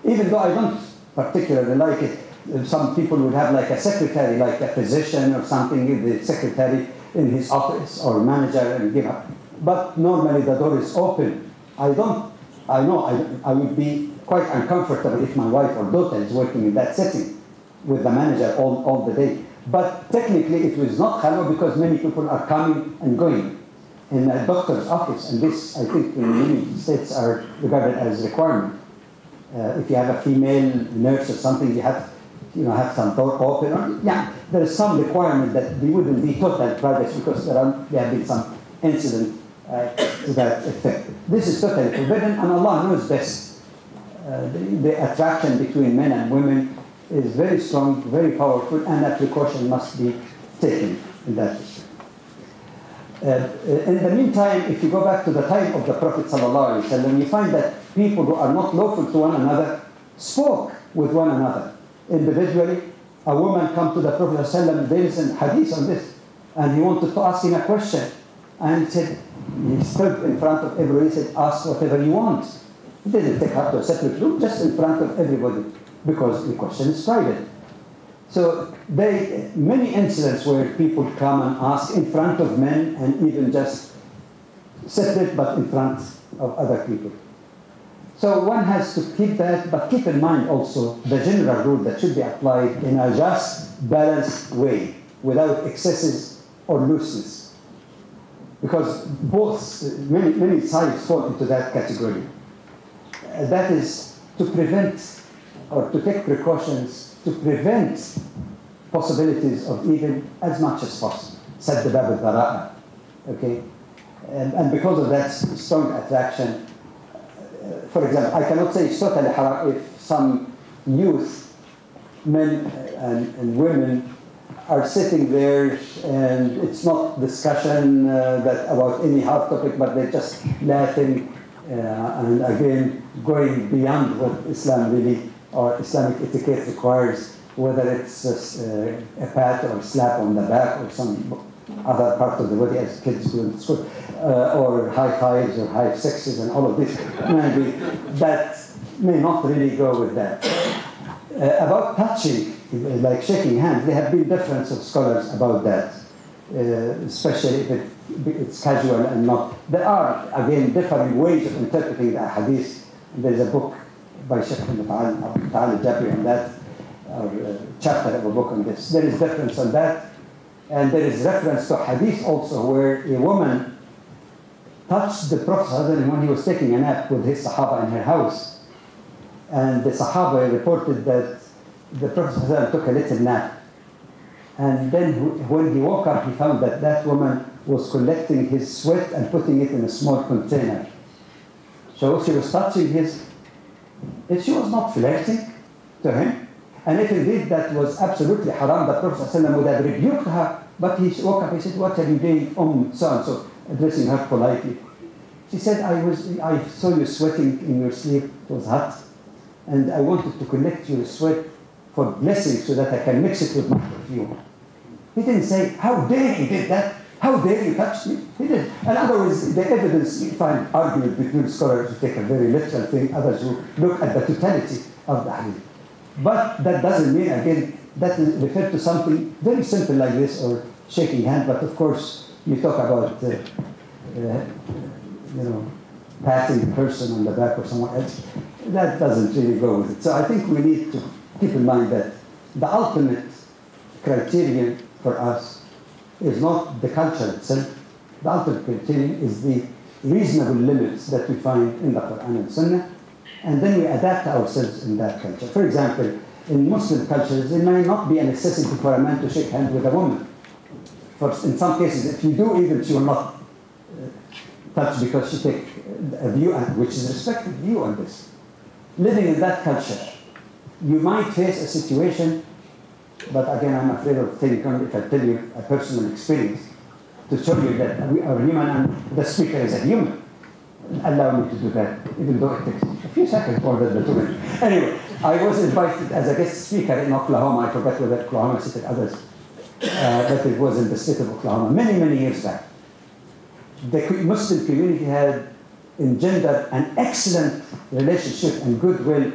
F: Even though I don't particularly like it, some people would have like a secretary, like a physician or something, the secretary in his office or manager and give up. But normally the door is open. I would be quite uncomfortable if my wife or daughter is working in that setting with the manager all the day. But technically it was not khalwa because many people are coming and going. in a doctor's office, and this, I think, in many states are regarded as requirement. If you have a female nurse or something, you have some door open. Or, yeah, there is some requirement that they wouldn't be total privacy because there have been some incident to that effect. This is totally forbidden, and Allah knows best. The attraction between men and women is very strong, very powerful, and that precaution must be taken in that respect. In the meantime, if you go back to the time of the Prophet ﷺ, you find that people who are not lawful to one another spoke with one another. Individually, a woman come to the Prophet ﷺ, there is a hadith on this, and he wanted to ask him a question. And he said, he stood in front of everybody, he said, ask whatever you want. He didn't take her to a separate room, just in front of everybody, because the question is private. So many incidents where people come and ask in front of men and even just separate but in front of other people. So one has to keep that, but keep in mind also the general rule that should be applied in a just, balanced way, without excesses or looseness. Because many sides fall into that category. That is to prevent or to take precautions to prevent possibilities of evil as much as possible. Said the Bab al-Dhara'a. Okay? And because of that strong attraction, for example, I cannot say it's totally haram if some youth, men and women, are sitting there and it's not discussion about any hard topic, but they're just laughing and again going beyond what Islam really or Islamic etiquette requires, whether it's a pat or slap on the back or some other part of the body as kids do in school, or high fives or high sixes and all of this. Maybe that may not really go with that. About touching, like shaking hands, there have been difference of scholars about that, especially if it's casual and not. There are, again, different ways of interpreting the hadith. There's a book by Sheikh Al-Jabri on that, or chapter of a book on this. There is difference on that. And there is reference to hadith also where a woman touched the Prophet when he was taking a nap with his Sahaba in her house. And the Sahaba reported that the Prophet took a little nap. And then when he woke up, he found that that woman was collecting his sweat and putting it in a small container. So she was touching his, if she was not flirting to him, and if indeed that was absolutely haram, the Prophet would have rebuked her, but he woke up, he said, what are you doing, so-and-so, addressing her politely. She said, I saw you sweating in your sleep, it was hot, and I wanted to collect your sweat for blessing so that I can mix it with my perfume. He didn't say, how dare you did that? How dare you touch me? He did. And otherwise, the evidence, you find argument between scholars who take a very literal thing, others who look at the totality of the hadith. But that doesn't mean, again, that is referred to something very simple like this, or shaking hand. But of course, you talk about, patting the person on the back or someone else. That doesn't really go with it. So I think we need to keep in mind that the ultimate criterion for us is not the culture itself. The ultimate criterion is the reasonable limits that we find in the Quran and Sunnah, and then we adapt ourselves in that culture. For example, in Muslim cultures, there may not be a necessity for a man to shake hands with a woman. In some cases, if you do, even she will not touch because she takes a view, which is a respected view on this. Living in that culture, you might face a situation, but again, I'm afraid of telling if I tell you a personal experience, to show you that we are human and the speaker is a human. Allow me to do that, even though it takes a few seconds for that to do it. Anyway, I was invited as a guest speaker in Oklahoma. I forgot whether Oklahoma City others, but it was in the state of Oklahoma many, many years back. The Muslim community had engendered an excellent relationship and goodwill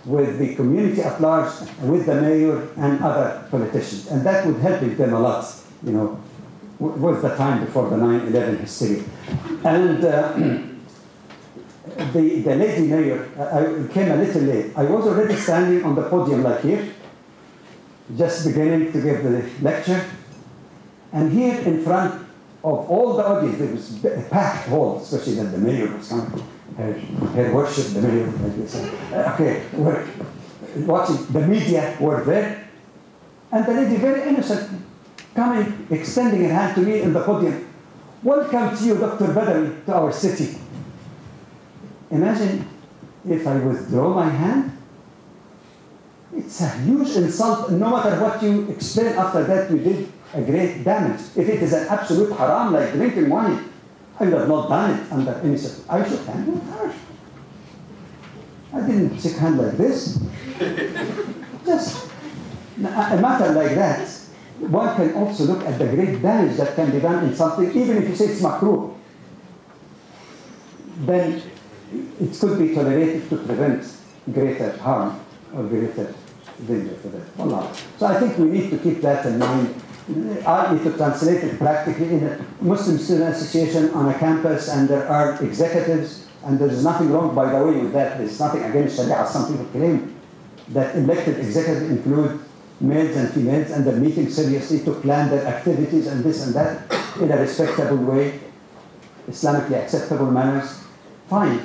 F: with the community at large, with the mayor and other politicians. And that would help them a lot, was the time before the 9/11 hysteria. And the lady mayor, I came a little late. I was already standing on the podium like here, just beginning to give the lecture. And here in front, of all the audience, there was a packed hall, especially that the mayor was coming. Her worship, the mayor, like this. Okay, we're watching, the media were there, and the lady, very innocent, coming, extending her hand to me in the podium. Welcome to you, Dr. Badawi, to our city. Imagine if I withdraw my hand. It's a huge insult. No matter what you explain after that, you did a great damage. If it is an absolute haram, like drinking wine, I would have not done it under any circumstance. I shook hand with her. I didn't shake hand like this. Just a matter like that. One can also look at the great damage that can be done in something, even if you say it's makruh. Then it could be tolerated to prevent greater harm or greater danger for that. Allah. So I think we need to keep that in mind. I need to translate it practically in a Muslim Student Association on a campus, and there are executives, and there is nothing wrong, by the way, with that. There's nothing against Sharia. Some people claim that elected executives include males and females, and they're meeting seriously to plan their activities and this and that in a respectable way, Islamically acceptable manners. Fine,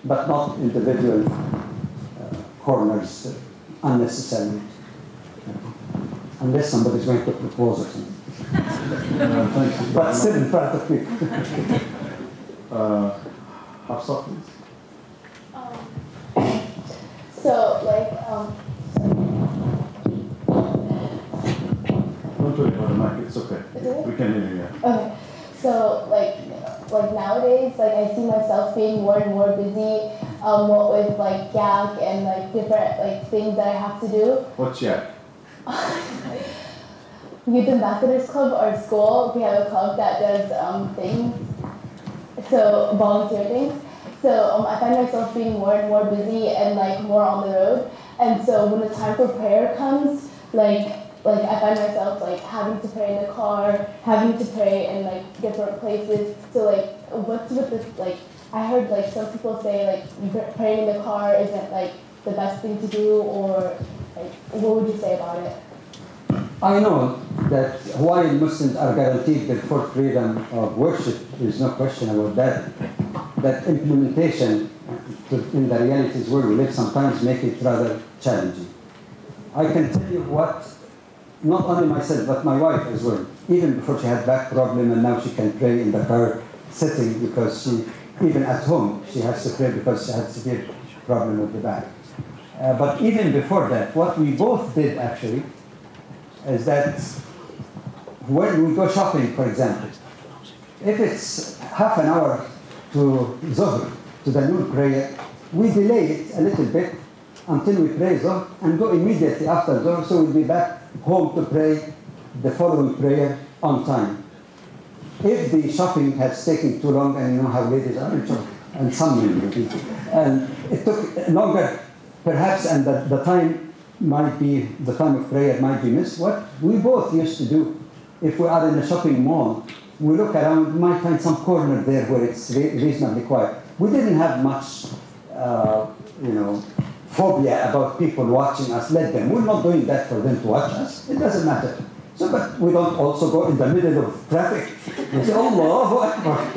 F: but not individual corners unnecessarily. Unless somebody's going to propose or something. Thank you. But sit in front of people.
A: Hafsa, please.
B: So, like,
A: Don't worry about the mic, it's okay.
B: Is it?
A: We can hear you, yeah.
B: okay. So, like nowadays, like I see myself being more and more busy, what with like YAC and like different like things that I have to do.
A: What's YAC?
B: Youth Ambassadors Club, our school, we have a club that does things, so volunteer things. So I find myself being more and more busy and like more on the road. And so when the time for prayer comes, like I find myself like having to pray in the car, having to pray in like different places. So like, what's with this? Like, I heard like some people say like praying in the car isn't like the best thing to do, or like, what would you say about it?
F: I know that Hawaiian Muslims are guaranteed their full freedom of worship. There's no question about that. That implementation in the realities where we live sometimes make it rather challenging. I can tell you what, not only myself, but my wife as well, even before she had back problem, and now she can pray in the car sitting, because she, even at home, she has to pray because she had severe problem with the back. But even before that, what we both did actually is that when we go shopping, for example, if it's half an hour to Zuhr, to the noon prayer, we delay it a little bit until we pray Zuhr and go immediately after Zuhr, so we'll be back home to pray the following prayer on time. If the shopping has taken too long, and you know how ladies are in shopping, and some women, and it took longer, perhaps, and the time might be, the time of prayer might be missed. What we both used to do, if we are in a shopping mall, we look around, we might find some corner there where it's reasonably quiet. We didn't have much, phobia about people watching us. Let them. We're not doing that for them to watch us. It doesn't matter. So, but we don't also go in the middle of traffic and say, Allahu Akbar.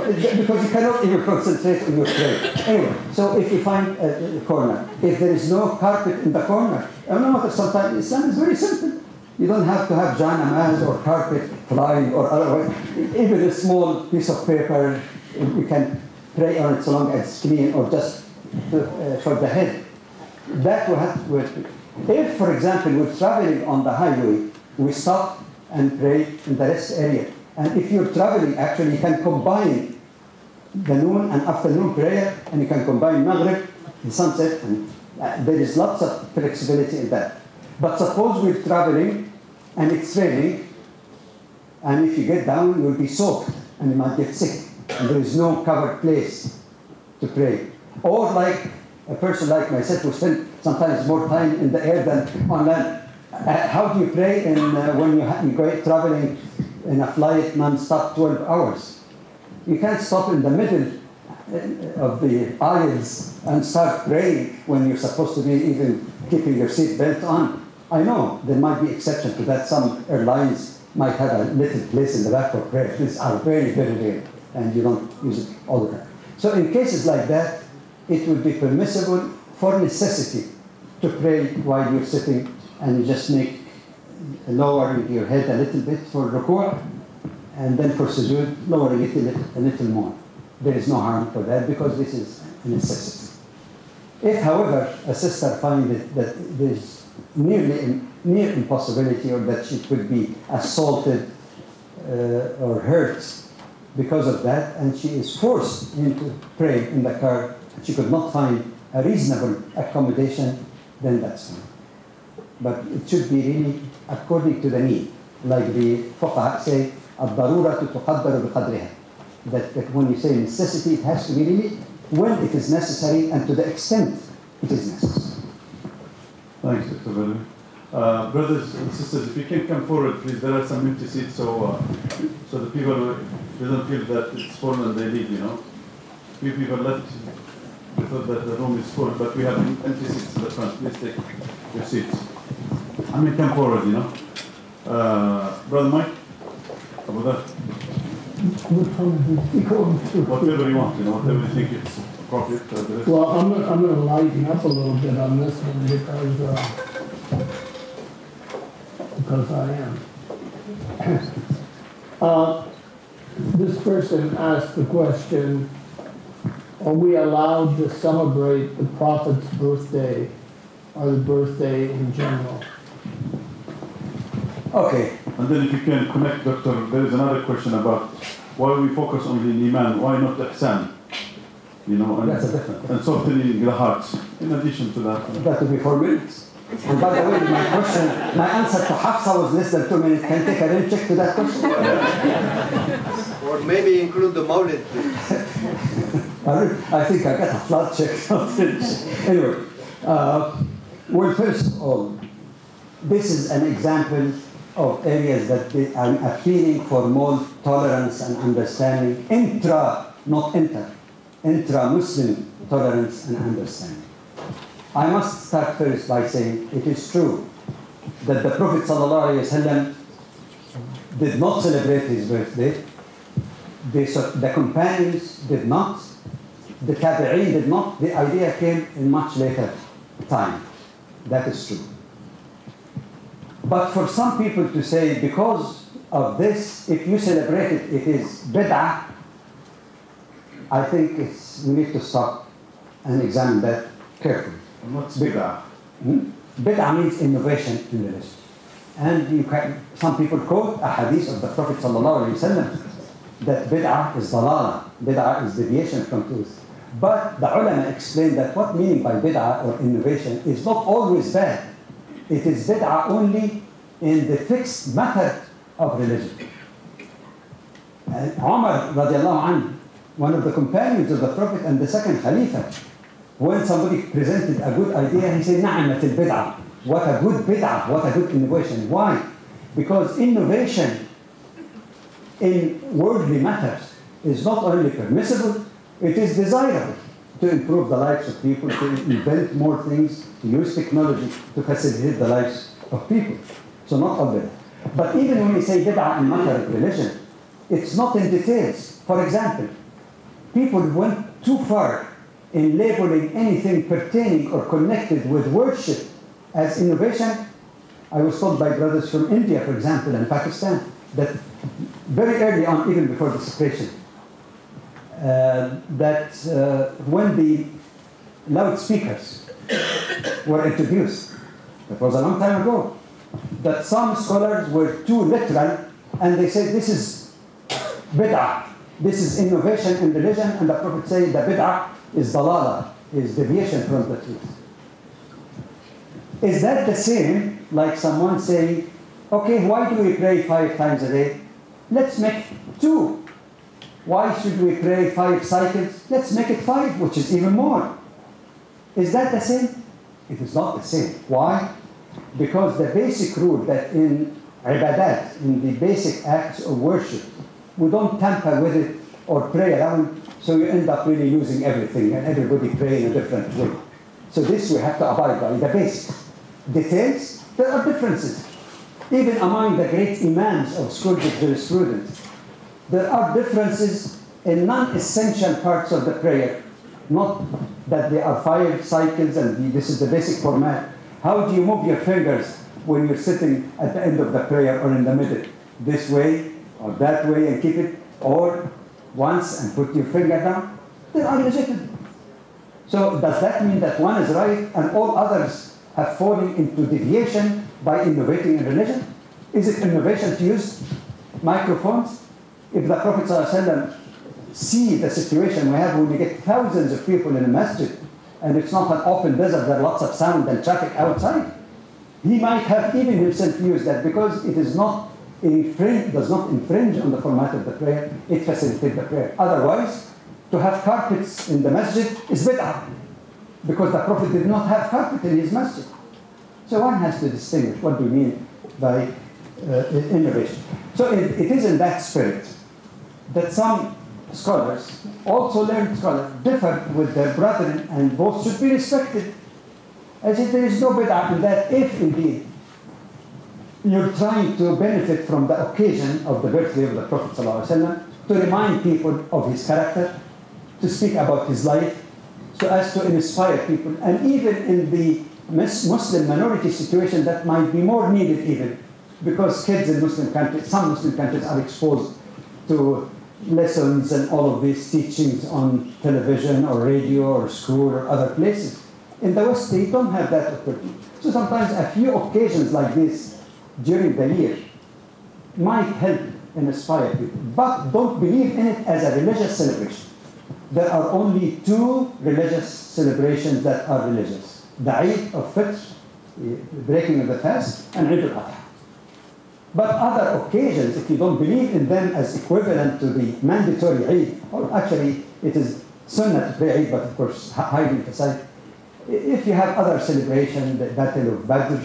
F: Because you cannot even concentrate on your prayer. Anyway, so if you find a corner, if there is no carpet in the corner, I don't know what, sometimes Islam is very simple. You don't have to have janamaz or carpet flying or otherwise. Even a small piece of paper, you can pray on it so long as it's clean, or just for the head. That will have to. If, for example, we're traveling on the highway, we stop and pray in the rest area. And if you're traveling, actually, you can combine the noon and afternoon prayer, and you can combine Maghrib, the sunset, and there is lots of flexibility in that. But suppose we're traveling and it's raining, and if you get down, you'll be soaked and you might get sick, and there is no covered place to pray. Or like a person like myself who spend sometimes more time in the air than on land. How do you pray when you go traveling in a flight non-stop 12 hours? You can't stop in the middle of the aisles and start praying when you're supposed to be even keeping your seat belt on. I know there might be exceptions to that. Some airlines might have a little place in the back for prayer. These are very, very rare, and you don't use it all the time. So in cases like that, it would be permissible for necessity to pray while you're sitting, and you just make lowering your head a little bit for ruku', and then for sujood, lowering it a little more. There is no harm for that because this is a necessity. If, however, a sister finds that there's near impossibility, or that she could be assaulted or hurt because of that, and she is forced into praying in the car, she could not find a reasonable accommodation, then that's fine. But it should be really according to the need. Like the fuqaha say, الضرورة تقدر بقدرها. That when you say necessity, it has to be really when it is necessary and to the extent it is necessary.
A: Thanks, Dr. Badawi. Brothers and sisters, if you can come forward, please. There are some empty seats, so the people doesn't feel that it's full and they leave, you know. Few people left. We thought that the room is full, but we have empty seats in the front. Please take your seats. I mean, come forward, you know. Brother Mike, over there. Whatever you want, you know, whatever you think it's appropriate.
G: Well, I'm going to lighten up a little bit on this one because I am. This person asked the question, are we allowed to celebrate the Prophet's birthday or the birthday in general?
F: Okay.
A: And then if you can connect, Doctor, there is another question about why we focus on the iman, why not ihsan? You know,
F: That's a different
A: and softening the hearts. In addition to that.
F: That will be 4 minutes. And by the way, my answer to Hafsa was less than 2 minutes. Can you take a real check to that question?
H: Or maybe include the Mawlid.
F: I think I got a flat check. Anyway, well, first of all, this is an example of areas that I'm appealing for more tolerance and understanding, not intra-Muslim tolerance and understanding. I must start first by saying it is true that the Prophet ﷺ did not celebrate his birthday. The companions did not. The tabi'een did not. The idea came in much later time. That is true. But for some people to say, because of this, if you celebrate it, it is bid'ah, I think we need to stop and examine that carefully.
A: What's bid'ah?
F: Bid'ah means innovation in religion. And some people quote a hadith of the Prophet ﷺ that bid'ah is dalala, bid'ah is deviation from truth. But the ulama explained that what meaning by bid'ah or innovation is not always bad. It is bid'ah only in the fixed method of religion. Umar radiallahu anhu, one of the companions of the Prophet and the second Khalifa, when somebody presented a good idea, he said, Na'amat al-bid'ah. What a good bid'ah, what a good innovation. Why? Because innovation in worldly matters is not only permissible, it is desirable to improve the lives of people, to invent more things, to use technology to facilitate the lives of people. So not all bid'ah. But even when we say bid'ah in matter of religion, it's not in details. For example, people went too far in labeling anything pertaining or connected with worship as innovation. I was told by brothers from India, for example, and Pakistan, that very early on, even before the separation, that when the loudspeakers were introduced, that was a long time ago, that some scholars were too literal, and they said this is bid'ah, this is innovation in religion, and the Prophet said the bid'ah is dalala, is deviation from the truth. Is that the same like someone saying, okay, why do we pray 5 times a day? Let's make 2. Why should we pray 5 cycles? Let's make it 5, which is even more. Is that the same? It is not the same. Why? Because the basic rule that in ibadat, in the basic acts of worship, we don't tamper with it or pray around, so you end up really losing everything and everybody pray in a different way. So this we have to abide by, the basics. Details, there are differences. Even among the great imams of schools of jurisprudence, there are differences in non-essential parts of the prayer. Not that there are 5 cycles and this is the basic format. How do you move your fingers when you're sitting at the end of the prayer or in the middle? This way or that way and keep it, or once and put your finger down? They are legitimate. So does that mean that one is right and all others have fallen into deviation by innovating in religion? Is it innovation to use microphones? If the Prophet ﷺ see the situation we have when we get thousands of people in a masjid and it's not an open desert, there are lots of sound and traffic outside, he might have even himself used that because it is not does not infringe on the format of the prayer, it facilitates the prayer. Otherwise, to have carpets in the masjid is bid'ah, because the Prophet did not have carpet in his masjid. So one has to distinguish what do we mean by innovation. So it is in that spirit that some scholars, also learned scholars, differ with their brethren and both should be respected. I said there is no bid'ah in that if indeed you're trying to benefit from the occasion of the birthday of the Prophet ﷺ, to remind people of his character, to speak about his life, so as to inspire people. And even in the Muslim minority situation, that might be more needed even, because kids in Muslim countries, some Muslim countries are exposed to lessons and all of these teachings on television or radio or school or other places. In the West, they don't have that opportunity. So sometimes a few occasions like this during the year might help and inspire people. But don't believe in it as a religious celebration. There are only 2 religious celebrations that are religious. The Eid of Fitr, the breaking of the fast, and Eid al-Adha. But other occasions, if you don't believe in them as equivalent to the mandatory Eid, or actually it is sunnah to pray Eid, but of course highly emphasized. If you have other celebrations, the Battle of Badr,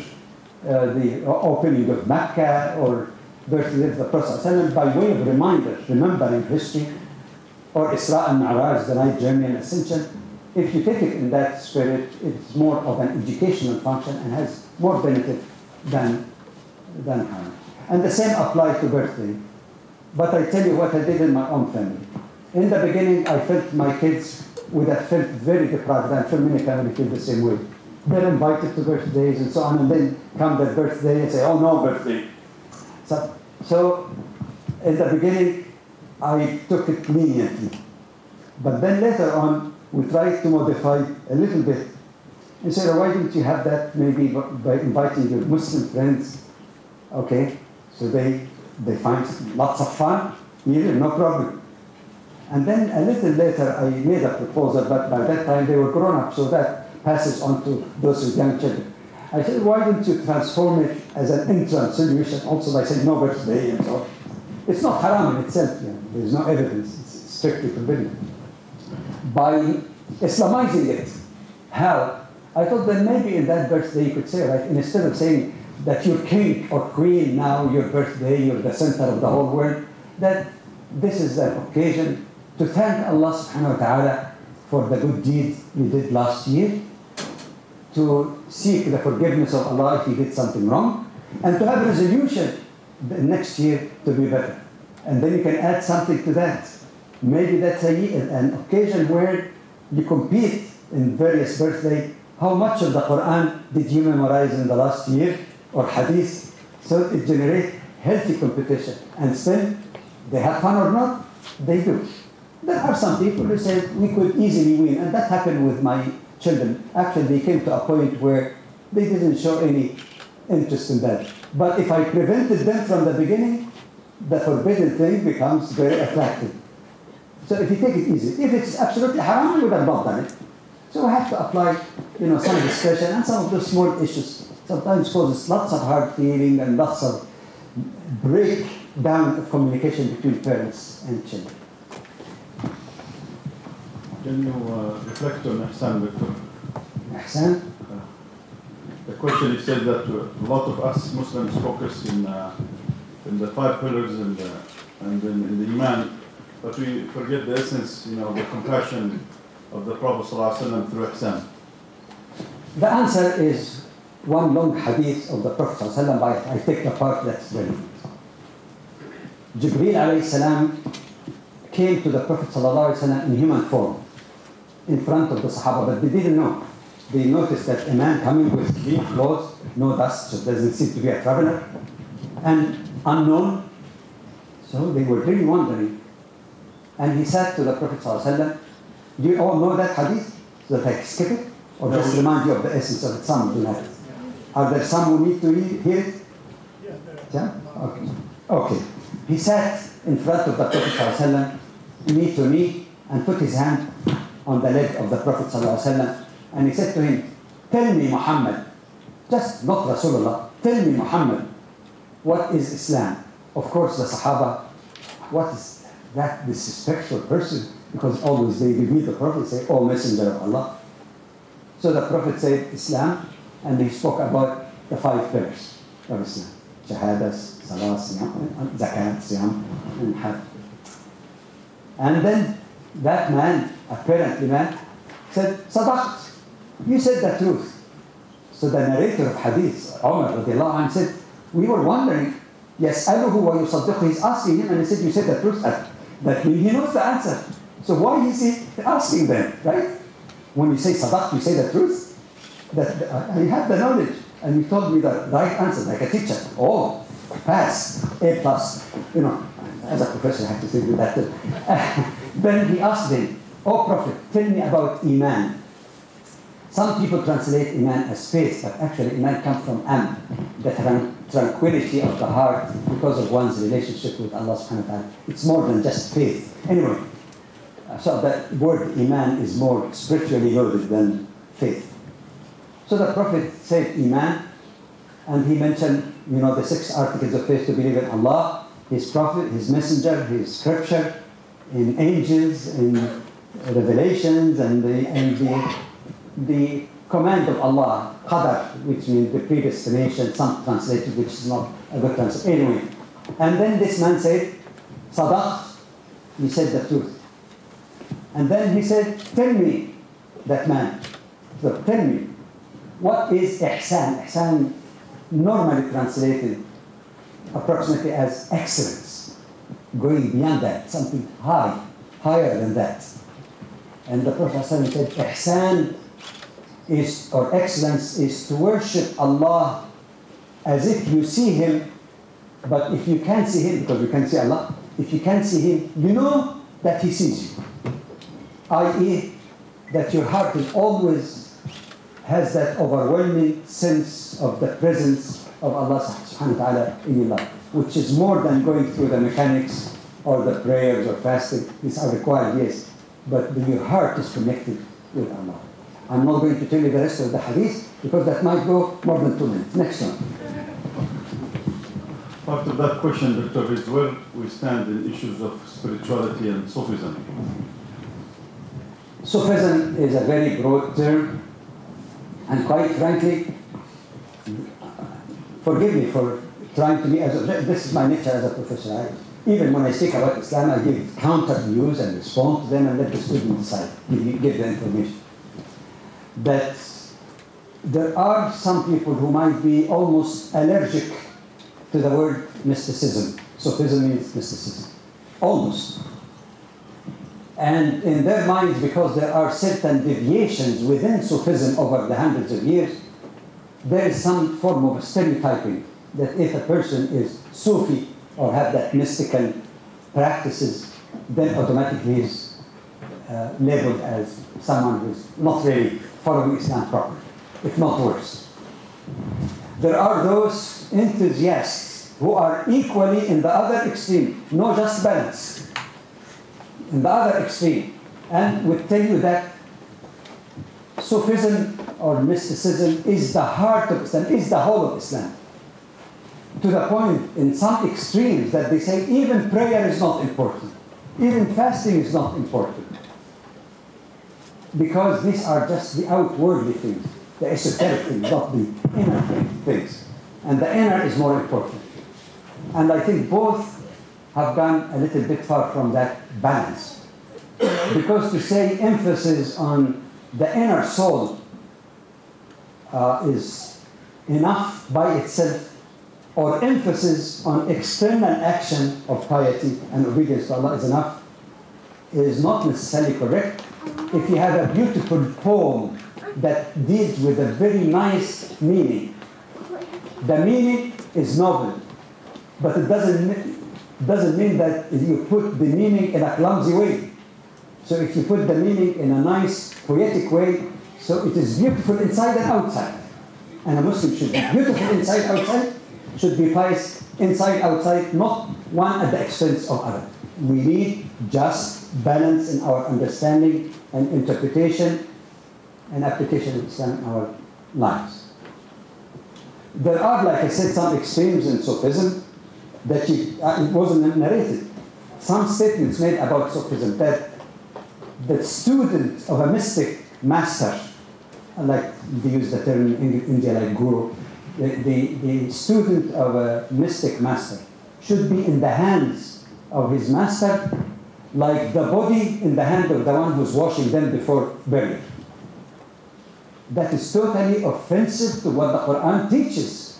F: the opening of Mecca, or birthday of the Prophet ﷺ, by way of reminder, remembering history, or Isra and Mi'raj, the night journey and ascension, if you take it in that spirit, it's more of an educational function and has more benefit than harm. And the same applies to birthday. But I tell you what I did in my own family. In the beginning, I felt my kids would have felt very deprived. I'm sure many families feel the same way. They're invited to birthdays and so on, and then come their birthday and say, oh, no birthday. So in the beginning, I took it leniently. But then later on, we tried to modify a little bit. And said, why don't you have that maybe by inviting your Muslim friends? Okay, so they find lots of fun, even no problem. And then a little later, I made a proposal, but by that time they were grown up, so that passes on to those with young children. I said, why don't you transform it as an interim solution, also by saying no birthday and so on. It's not haram in itself, there's no evidence, it's strictly forbidden. By Islamizing it, how? I thought that maybe in that birthday you could say, right, instead of saying that you're king or queen now, your birthday, you're the center of the whole world, that this is an occasion to thank Allah subhanahu wa ta'ala for the good deed you did last year, to seek the forgiveness of Allah if you did something wrong, and to have a resolution the next year to be better. And then you can add something to that. Maybe that's an occasion where you compete in various birthdays. How much of the Quran did you memorize in the last year, or hadith? So it generates healthy competition. And still, they have fun or not, they do. There are some people who say we could easily win, and that happened with my children. Actually, they came to a point where they didn't show any interest in that. But if I prevented them from the beginning, the forbidden thing becomes very attractive. So if you take it easy, if it's absolutely haram, we would have not done it. So we have to apply, some discretion, and some of those small issues sometimes causes lots of hard feeling and lots of breakdown of communication between parents and children.
A: Can you reflect on Ihsan, Victor?
F: Ihsan?
A: The question is said that a lot of us Muslims focus in the 5 pillars and in the Iman, but we forget the essence, the compassion of the Prophet ﷺ through Ihsan.
F: The answer is one long hadith of the Prophet ﷺ, but I take the part that's relevant. Jibreel alayhi salam came to the Prophet ﷺ in human form in front of the Sahaba, but they didn't know. They noticed that a man coming with clean clothes, no dust, so doesn't seem to be a traveler, and unknown. So they were really wondering. And he said to the Prophet ﷺ, do you all know that hadith? So that I skip it? Or just remind you of the essence of it? Some do not. Are there some who need to hear it? Yeah? Okay. Okay. He sat in front of the Prophet ﷺ, knee to knee, and put his hand on the leg of the Prophet ﷺ, and he said to him, tell me, Muhammad, just not Rasulullah, tell me, Muhammad, what is Islam? Of course, the Sahaba, what is that disrespectful person? Because always they reveal the Prophet, say, oh, Messenger of Allah. So the Prophet said Islam, and he spoke about the 5 pillars of Islam. Shahadas, Salah, Siyam, Zakat, Siyam, and Hajj. And then that man, apparently man, said, Sadaqt, you said the truth. So the narrator of Hadith, Umar radiallahu anhu, said, we were wondering, يَسْأَلُهُ وَيُصَدِّقُهُ, he's asking him, and he said, you said the truth. That means he knows the answer. So why is he asking them, right? When you say Sadaqt, you say the truth. That I have the knowledge, and you told me the right answer, like a teacher. Oh, pass, A+. You know, as a professor, I have to say that too. Then he asked him, oh Prophet, tell me about Iman. Some people translate Iman as faith, but actually Iman comes from the tranquility of the heart because of one's relationship with Allah subhanahu wa ta'ala. It's more than just faith. Anyway, so the word Iman is more spiritually loaded than faith. So the Prophet said Iman, and he mentioned, you know, the 6 articles of faith: to believe in Allah, His Prophet, His Messenger, His Scripture, in angels, in revelations, and the command of Allah, qadar, which means the predestination, some translated, which is not a good translation. Anyway, and then this man said, Sadaqt, you said the truth. And then he said, tell me, that man, so tell me, what is ihsan? Ihsan, normally translated approximately as excellence, going beyond that, something higher than that. And the Prophet ﷺ said, ihsan is, or excellence is, to worship Allah as if you see Him, but if you can't see Him, because you can't see Allah, if you can't see Him, you know that He sees you. I.e., that your heart is always has that overwhelming sense of the presence of Allah subhanahu wa ta'ala in your life, which is more than going through the mechanics or the prayers or fasting. These are required, yes, but your heart is connected with Allah. I'm not going to tell you the rest of the hadith because that might go more than 2 minutes. Next one.
A: After that question, Dr. is where we stand in issues of spirituality and Sufism.
F: Sufism is a very broad term, and quite frankly, forgive me for trying to be, this is my nature as a professor. Even when I speak about Islam, I give counter views and respond to them and let the student decide, give the information. But there are some people who might be almost allergic to the word mysticism. Sufism means mysticism. Almost. And in their minds, because there are certain deviations within Sufism over the hundreds of years, there is some form of stereotyping that if a person is Sufi or have that mystical practices, then automatically is labeled as someone who's not really following Islam properly, if not worse. There are those enthusiasts who are equally in the other extreme, no just balance. In the other extreme, and would tell you that Sufism or mysticism is the heart of Islam, is the whole of Islam. To the point in some extremes that they say even prayer is not important, even fasting is not important, because these are just the outwardly things, the esoteric things, not the inner things. And the inner is more important. And I think both have gone a little bit far from that balance. Because to say emphasis on the inner soul is enough by itself, or emphasis on external action of piety and obedience to Allah is enough, is not necessarily correct. If you have a beautiful poem that deals with a very nice meaning, the meaning is noble, but it doesn't mean that you put the meaning in a clumsy way. So if you put the meaning in a nice, poetic way, so it is beautiful inside and outside. And a Muslim should be beautiful inside, outside, should be pious inside, outside, not one at the expense of other. We need just balance in our understanding and interpretation and application of Islam in our lives. There are, like I said, some extremes in Sufism that it wasn't narrated. Some statements made about Sufism that the student of a mystic master, like they use the term in India like guru, the student of a mystic master should be in the hands of his master like the body in the hand of the one who's washing them before burial. That is totally offensive to what the Quran teaches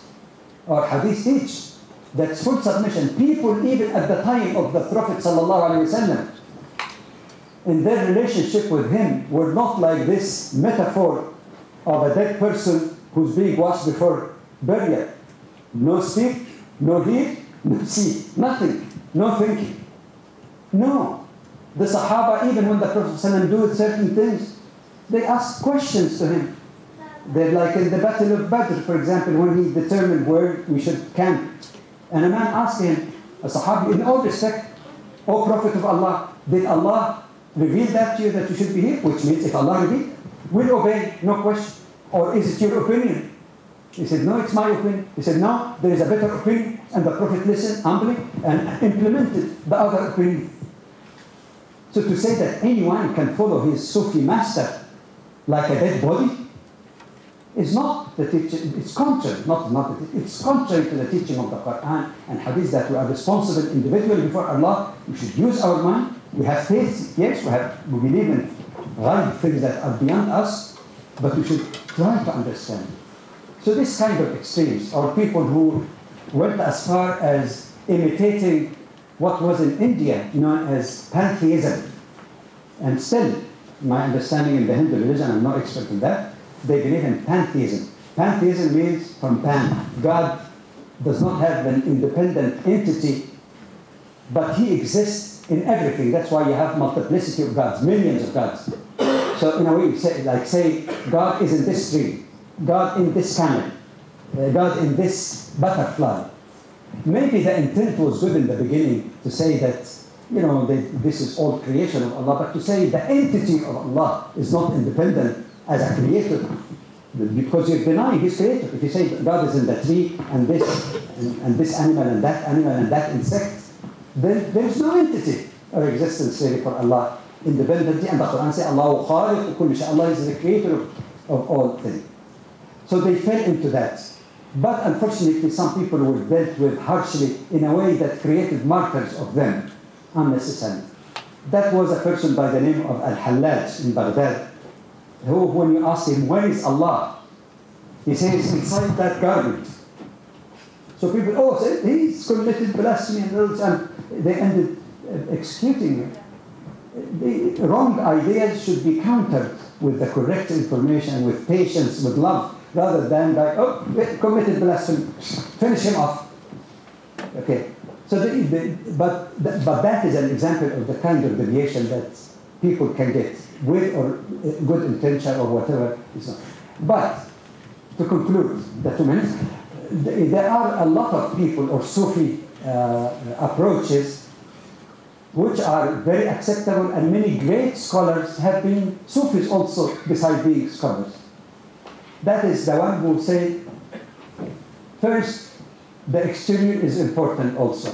F: or Hadith teach. That's full submission. People even at the time of the Prophet ﷺ, in their relationship with him, were not like this metaphor of a dead person who's being washed before burial. No speak, no hear, no see, nothing, no thinking. No. The Sahaba, even when the Prophet ﷺ do certain things, they ask questions to him. They're like in the Battle of Badr, for example, when he determined where we should camp. And a man asked him, a Sahabi, in all respect, O Prophet of Allah, did Allah reveal that to you that you should be here? Which means if Allah revealed, we'll obey, no question. Or is it your opinion? He said, no, it's my opinion. He said, no, there is a better opinion. And the Prophet listened humbly and implemented the other opinion. So to say that anyone can follow his Sufi master like a dead body is not the teaching. It's contrary, it's contrary to the teaching of the Quran and Hadith that we are responsible individually before Allah. We should use our mind. We have faith, yes, we believe in right things that are beyond us, but we should try to understand. So this kind of extremes, or people who went as far as imitating what was in India known as pantheism. And still, my understanding in the Hindu religion, I'm no expert in that, they believe in pantheism. Pantheism means from pan. God does not have an independent entity, but he exists in everything. That's why you have multiplicity of gods, millions of gods. So in a way, say, God is in this tree, God in this camel, God in this butterfly. Maybe the intent was good in the beginning to say that, this is all creation of Allah, but to say the entity of Allah is not independent as a creator, because you're denying his creator. If you say God is in the tree and this animal and that insect, then there's no entity or existence really for Allah independently. And the Quran says, Allahu khaliq kulli shay. Allah is the creator of all things. So they fell into that. But unfortunately, some people were dealt with harshly in a way that created martyrs of them unnecessarily. That was a person by the name of Al-Hallaj in Baghdad, who, when you ask him, where is Allah? He says, inside that garment. So people, he's committed blasphemy and they ended executing him. The wrong ideas should be countered with the correct information, with patience, with love, rather than like, committed blasphemy, finish him off. Okay. So, but that is an example of the kind of deviation that people can get with or good intention or whatever. But to conclude the 2 minutes, there are a lot of people or Sufi approaches which are very acceptable, and many great scholars have been Sufis also, besides being scholars. That is the one who say, first, the exterior is important also.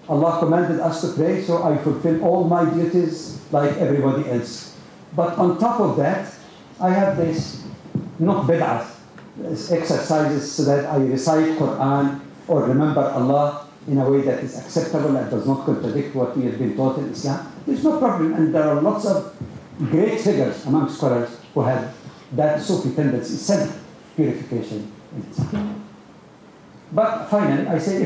F: Allah commanded us to pray, so I fulfill all my duties like everybody else. But on top of that, I have this, not bid'ah, exercises so that I recite Quran or remember Allah in a way that is acceptable and does not contradict what we have been taught in Islam. There's no problem, and there are lots of great figures among scholars who have that Sufi tendency, self-purification, But finally, I say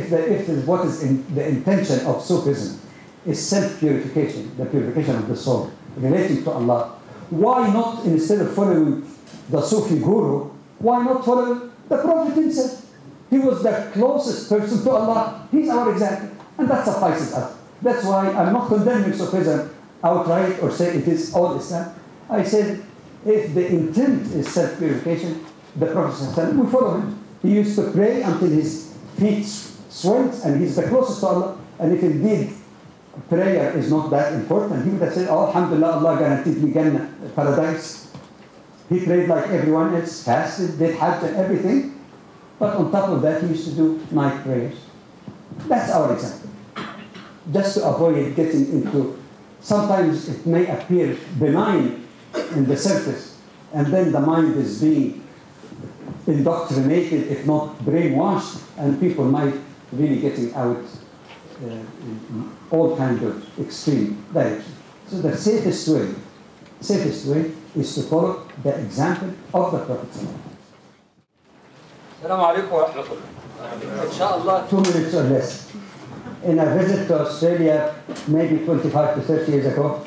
F: what is the intention of Sufism is self-purification, the purification of the soul, relating to Allah. Why not, instead of following the Sufi guru, why not follow the Prophet himself? He was the closest person to Allah. He's our example. And that suffices us. That's why I'm not condemning Sufism outright or say it is all Islam. I said, if the intent is self-purification, the Prophet, we follow him. He used to pray until his feet swelled, and he's the closest to Allah. And if indeed prayer is not that important, he would have said, oh, alhamdulillah, Allah guaranteed me Jannah, paradise. He prayed like everyone else, fasted, did hajj and everything. But on top of that, he used to do night prayers. That's our example. Just to avoid getting into, sometimes it may appear benign in the surface, and then the mind is being indoctrinated, if not brainwashed, and people might really getting out in all kinds of extreme directions. So the safest way is to follow the example of the Prophet. Assalamu alaikum wa rahmatullah. Inshallah, 2 minutes or less. In a visit to Australia, maybe 25 to 30 years ago,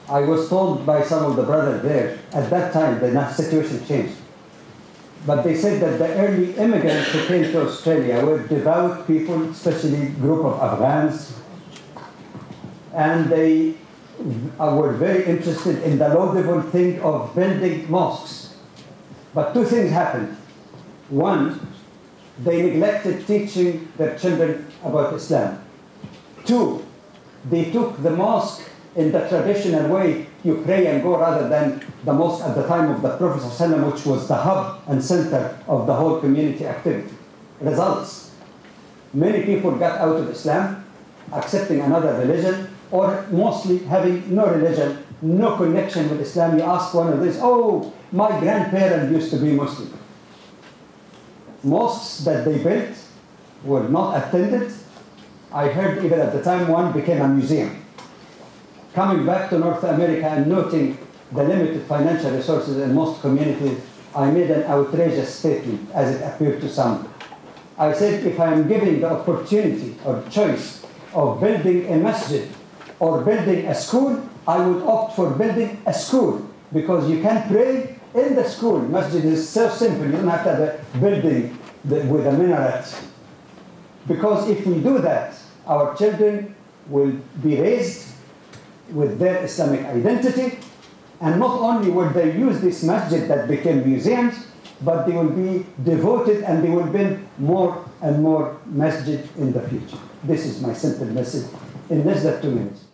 F: I was told by some of the brothers there, at that time the situation changed, but they said that the early immigrants who came to Australia were devout people, especially a group of Afghans, and they were very interested in the laudable thing of building mosques. But two things happened. One, they neglected teaching their children about Islam. Two, they took the mosque in the traditional way, you pray and go, rather than the mosque at the time of the Prophet ﷺ, which was the hub and center of the whole community activity. Results: many people got out of Islam, accepting another religion, or mostly having no religion, no connection with Islam. You ask one of these, oh, my grandparent used to be Muslim. Mosques that they built were not attended. I heard even at the time one became a museum. Coming back to North America and noting the limited financial resources in most communities, I made an outrageous statement as it appeared to some. I said, if I am given the opportunity or choice of building a masjid or building a school, I would opt for building a school, because you can pray in the school. Masjid is so simple, you don't have to have a building with a minaret. Because if we do that, our children will be raised with their Islamic identity, and not only will they use this masjid that became museums, but they will be devoted and they will build more and more masjid in the future. This is my simple message in less than 2 minutes.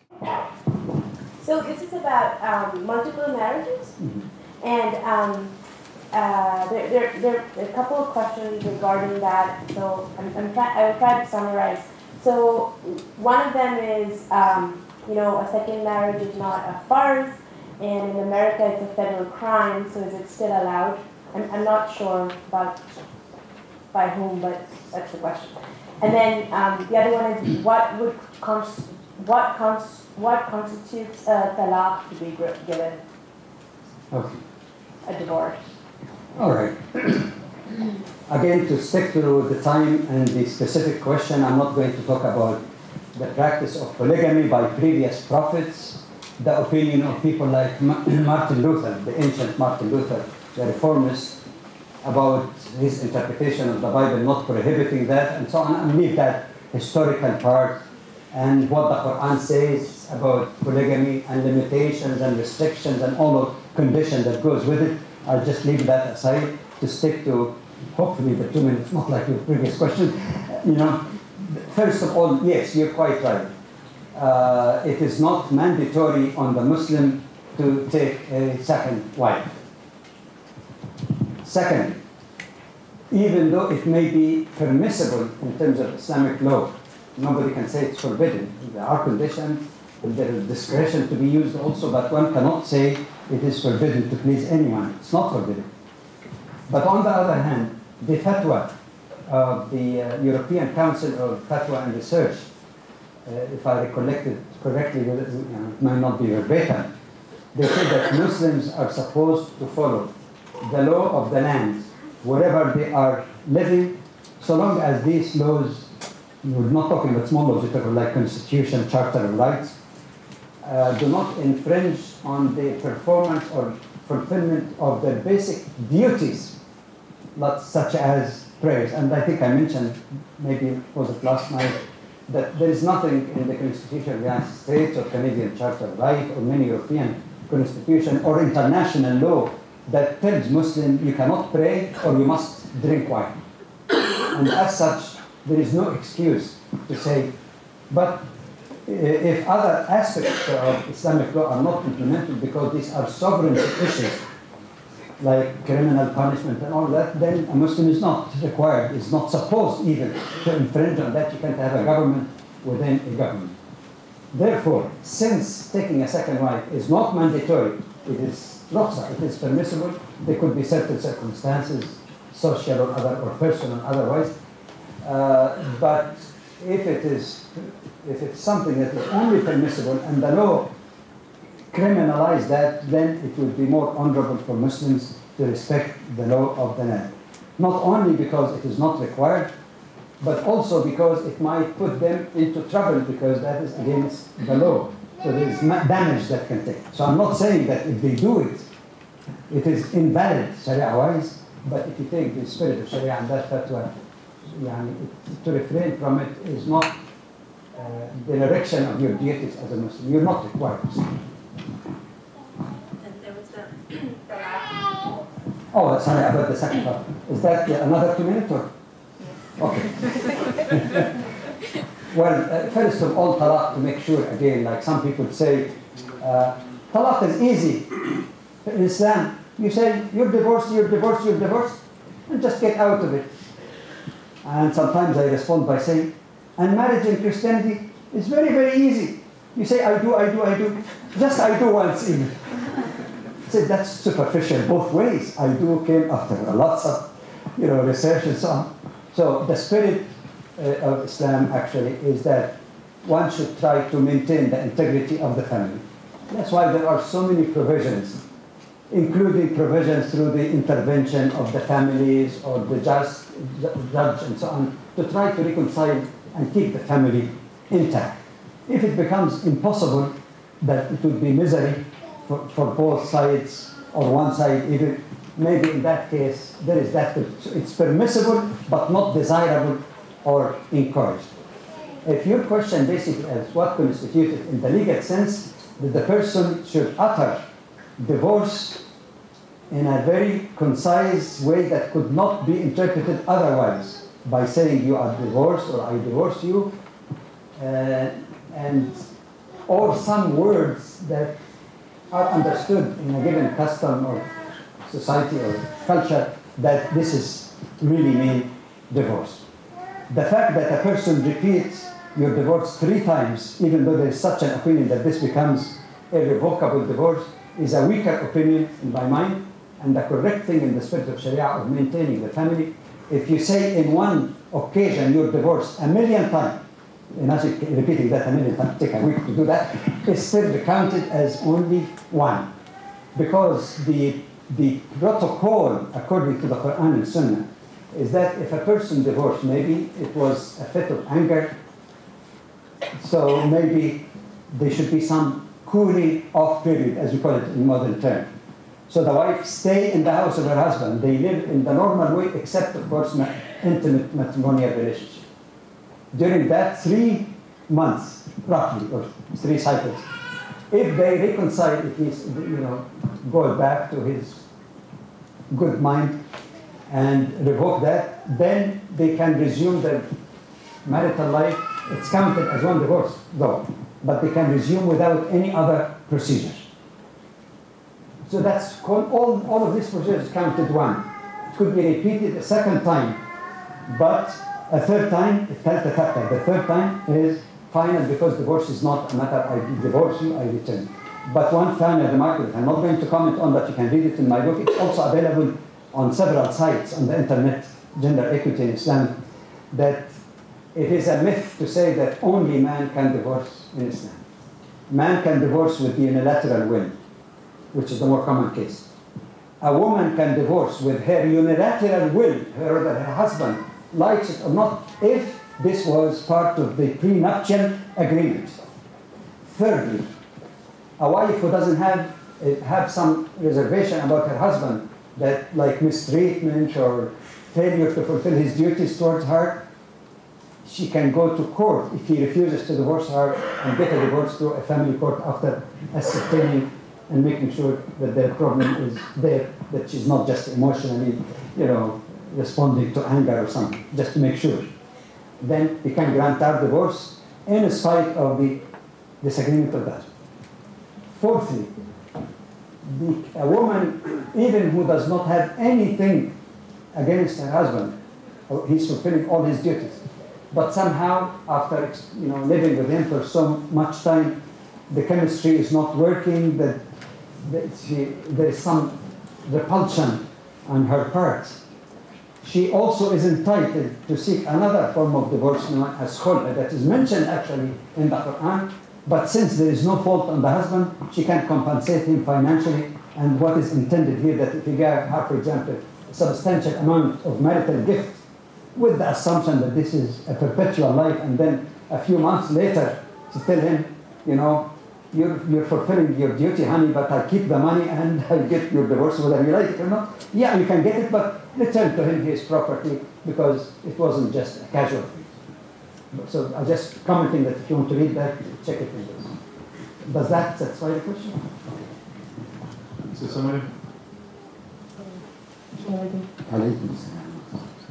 C: So this is about multiple marriages, and there are a couple of questions regarding that. So I'll try to summarize. So one of them is, a second marriage is not a farce, and in America it's a federal crime, so is it still allowed? I'm not sure about by whom, but that's the question. And then the other one is, what constitutes a talaq to be given?
F: Okay.
C: A divorce.
F: All right. Again, to stick to the time and the specific question, I'm not going to talk about the practice of polygamy by previous prophets, the opinion of people like Martin Luther, the ancient Martin Luther, the reformist, about his interpretation of the Bible not prohibiting that, and so on. And leave that historical part and what the Quran says about polygamy and limitations and restrictions and all of conditions that goes with it. I'll just leave that aside to stick to, hopefully, the 2 minutes, not like your previous question. First of all, yes, you're quite right. It is not mandatory on the Muslim to take a second wife. Second, even though it may be permissible in terms of Islamic law, nobody can say it's forbidden. There are conditions, and there is discretion to be used also, but one cannot say it is forbidden to please anyone. It's not forbidden. But on the other hand, the fatwa of the European Council of Fatwa and Research, if I recollect it correctly, it might not be verbatim, they say that Muslims are supposed to follow the law of the land wherever they are living, so long as these laws, we're not talking about small laws, we're talking like Constitution, Charter of Rights, do not infringe on the performance or fulfillment of their basic duties, such as prayers. And I think I mentioned, maybe was it last night, that there is nothing in the Constitution of the United States or Canadian Charter of Rights or many European constitution or international law that tells Muslims you cannot pray or you must drink wine. And as such, there is no excuse to say, but if other aspects of Islamic law are not implemented because these are sovereign issues, like criminal punishment and all that, then a Muslim is not required, is not supposed even to infringe on that. You can't have a government within a government. Therefore, since taking a second wife is not mandatory, it is rukhsa, it is permissible, there could be certain circumstances, social or other, or personal otherwise, but if it's something that is only permissible and the law criminalize that, then it would be more honorable for Muslims to respect the law of the land. Not only because it is not required, but also because it might put them into trouble because that is against the law. So there is damage that can take. So I'm not saying that if they do it, it is invalid Sharia-wise, but if you take the spirit of Sharia and that fatwa, to refrain from it is not the direction of your duties as a Muslim. You're not required to.
I: And there was the last.
F: Oh, sorry about the second part. Is that another 2 minutes or? Okay. Well, first of all, talaq, to make sure, again, like some people say, talaq is easy. In Islam, you say, you're divorced, and just get out of it. And sometimes I respond by saying, and marriage in Christianity is very, very easy. You say, I do. Just I do once even. I said, that's superficial both ways. I do came after lots of, research and so on. So the spirit of Islam actually is that one should try to maintain the integrity of the family. That's why there are so many provisions, including provisions through the intervention of the families or the judge and so on, to try to reconcile and keep the family intact. If it becomes impossible, that it would be misery for both sides, or one side even, maybe in that case, there is that. It's permissible, but not desirable or encouraged. If your question basically is what constitutes in the legal sense, that the person should utter divorce in a very concise way that could not be interpreted otherwise, by saying you are divorced or I divorce you, or some words that are understood in a given custom or society or culture that this is really mean divorce. The fact that a person repeats your divorce 3 times, even though there is such an opinion that this becomes irrevocable divorce, is a weaker opinion in my mind, and the correct thing in the spirit of Sharia of maintaining the family. If you say in one occasion you're divorced 1,000,000 times, imagine repeating that 1,000,000 times, take a week to do that, it's still counted as only one. Because the protocol, according to the Quran and Sunnah, is that if a person divorced, maybe it was a fit of anger, so maybe there should be some cooling off period, as we call it in modern term. So the wife stay in the house of her husband. They live in the normal way, except, of course, intimate matrimonial relationship. During that 3 months, roughly, or 3 cycles, if they reconcile, if he's, go back to his good mind and revoke that, then they can resume their marital life. It's counted as one divorce, though, but they can resume without any other procedures. So that's called, all of these procedures counted one. It could be repeated a second time, but a third time, the third time is final, because divorce is not a matter, I divorce you, I return. But one final remark that I'm not going to comment on, but you can read it in my book. It's also available on several sites on the internet, Gender Equity in Islam, that it is a myth to say that only man can divorce in Islam. Man can divorce with the unilateral will, which is the more common case. a woman can divorce with her unilateral will, whether her husband likes it or not, if this was part of the prenuptial agreement. Thirdly, a wife who doesn't have some reservation about her husband, that like mistreatment or failure to fulfill his duties towards her, she can go to court if he refuses to divorce her and get a divorce through a family court after ascertaining and making sure that their problem is there, that she's not just emotionally, responding to anger or something, just to make sure. Then he can grant her divorce in spite of the disagreement of that. Fourthly, a woman, even who does not have anything against her husband, he's fulfilling all his duties, but somehow after living with him for so much time, the chemistry is not working, that there is some repulsion on her part. She also is entitled to seek another form of divorce known as khul'a, that is mentioned actually in the Quran, but since there is no fault on the husband, she can compensate him financially, and what is intended here, that if he gave her, for example, a substantial amount of marital gift, with the assumption that this is a perpetual life, and then a few months later to tell him, you're fulfilling your duty, honey, but I keep the money and I'll get your divorce whether you like it or not. Yeah, you can get it, but return to him his property, because it wasn't just a casual thing. So I'm just commenting that if you want to read that, check it in this. Does that satisfy the question?
A: So somebody?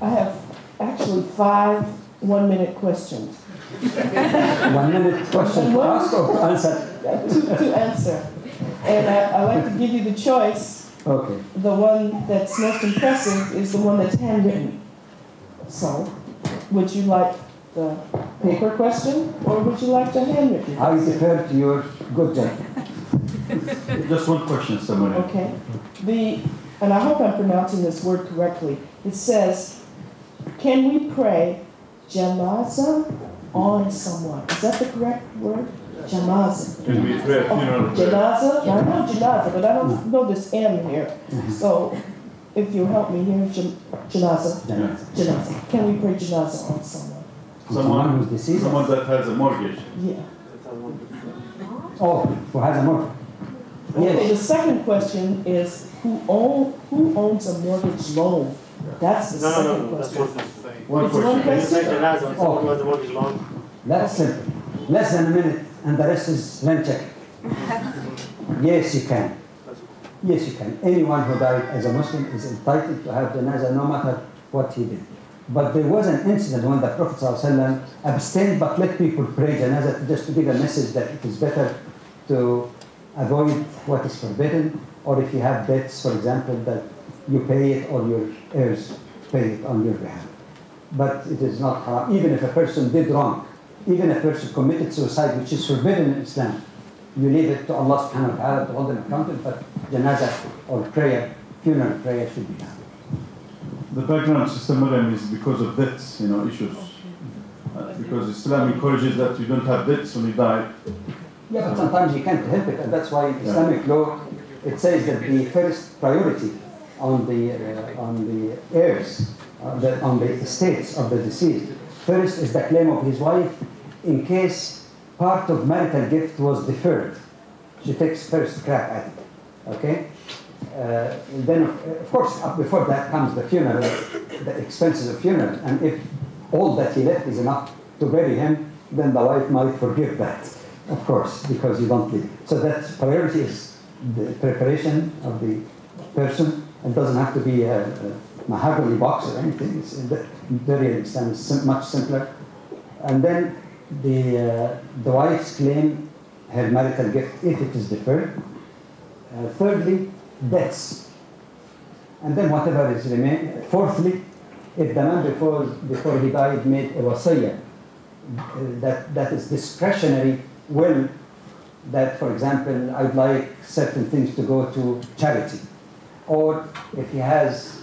E: I have actually 5 one-minute questions.
F: 1 minute question to ask or to answer?
E: To answer. And I'd like to give you the choice.
F: Okay.
E: The one that's most impressive is the one that's handwritten. So, would you like the paper question, or would you like the handwritten question?
F: I defer to your good judgment.
A: Just one question, somebody.
E: Okay. And I hope I'm pronouncing this word correctly. It says, can we pray janaza on someone? Is that the correct word? Janaza.
A: Can we pray a funeral prayer?
E: Janaza? I know janaza, but I don't know this M here. So, if you help me here, janaza. Janaza. Can we pray janaza on someone?
F: Someone who's deceased?
A: Someone that has a mortgage.
E: Yeah.
F: Oh, who has a mortgage?
E: Okay,
F: Yes.
E: the second question is, who owns a mortgage loan? That's the second question.
A: One
E: It's one
A: question.
E: question?
F: That's simple. Less than a minute, and the rest is rent check. Yes, you can. Yes, you can. Anyone who died as a Muslim is entitled to have janazah no matter what he did. But there was an incident when the Prophet ﷺ abstained but let people pray janazah, just to give a message that it is better to avoid what is forbidden, or if you have debts, for example, that you pay it or your heirs pay it on your behalf. But it is not haram. Even if a person did wrong, even if a person committed suicide, which is forbidden in Islam, you leave it to Allah subhanahu wa ta'ala to hold them accountable, but janazah or prayer, funeral prayer should be done.
A: The background system is because of debts, issues. Because Islam encourages that you don't have debts when you die.
F: Yeah, but sometimes you can't help it, and that's why in Islamic law it says that the first priority on the heirs, on the estates of the deceased, first is the claim of his wife in case part of marital gift was deferred. She takes first crack at it. Okay. Then, of course, before that comes the funeral, the expenses of funeral, and if all that he left is enough to bury him, then the wife might forgive that, of course, because you don't leave. So that priority is the preparation of the person. It doesn't have to be a mahogany box or anything. It's very Islam is much simpler. And then the wife's claim her marital gift if it is deferred. Thirdly, debts. And then whatever is remain. Fourthly, if the man before he died made a wasiyah, that is discretionary will, that, for example, I'd like certain things to go to charity. Or if he has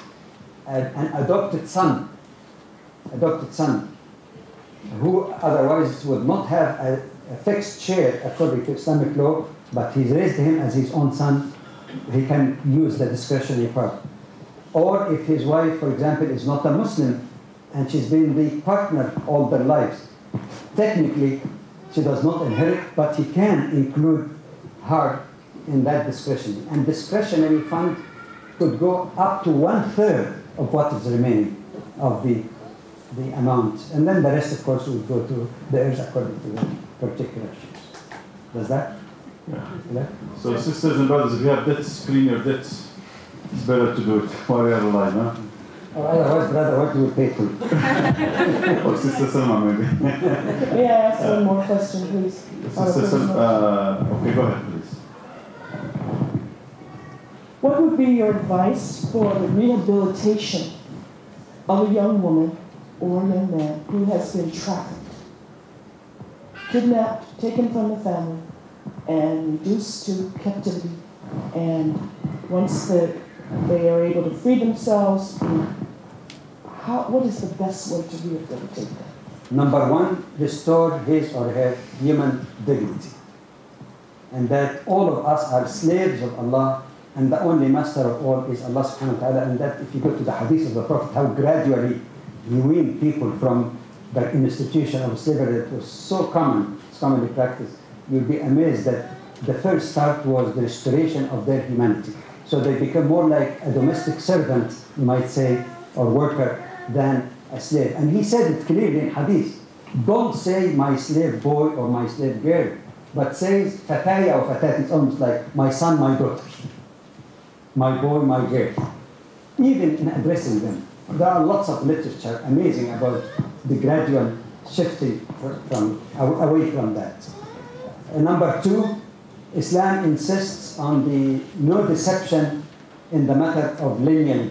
F: an adopted son who otherwise would not have a fixed share according to Islamic law, but he's raised him as his own son, he can use the discretionary part. Or if his wife, for example, is not a Muslim and she's been the partner all their lives, technically she does not inherit, but he can include her in that discretionary. And discretionary fund could go up to 1/3 of what is remaining of the amount. And then the rest, of course, would go to the heirs according to the particular shares. Does that? Yeah.
A: So sisters and brothers, if you have debts, clean your debts. It's better to do it while we are alive, huh?
F: Or otherwise, brother, what do you pay for?
A: Or Sister Salma, maybe.
E: May I ask one more question, please?
A: Sister Salma, okay, go ahead, please.
E: What would be your advice for the rehabilitation of a young woman or a young man who has been trafficked, kidnapped, taken from the family, and reduced to captivity, and once they are able to free themselves, what is the best way to rehabilitate them?
F: Number one, restore his or her human dignity. And that all of us are slaves of Allah, and the only master of all is Allah subhanahu wa ta'ala. And that if you go to the hadith of the Prophet, how gradually he weaned people from the institution of slavery that was so common, it's commonly practiced, you'll be amazed that the first start was the restoration of their humanity. So they become more like a domestic servant, you might say, or worker, than a slave. And he said it clearly in hadith. Don't say my slave boy or my slave girl, but says fataya or fatat. It's almost like my son, my daughter, my boy, my girl. Even in addressing them, there are lots of literature amazing about the gradual shifting away from that. Number two, Islam insists on the no deception in the matter of lineal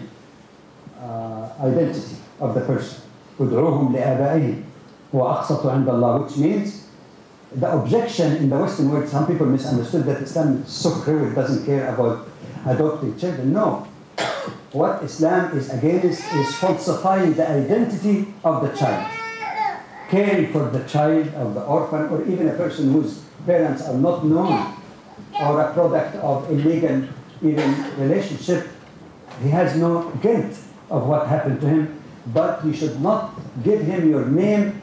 F: identity of the person. ادعوهم لآبائهم وأقسط عند الله, which means the objection in the Western world, some people misunderstood that Islam is so cruel, it doesn't care about adopting children. No. What Islam is against is falsifying the identity of the child. Caring for the child of the orphan, or even a person whose parents are not known, or a product of illegal even relationship, he has no guilt of what happened to him, but you should not give him your name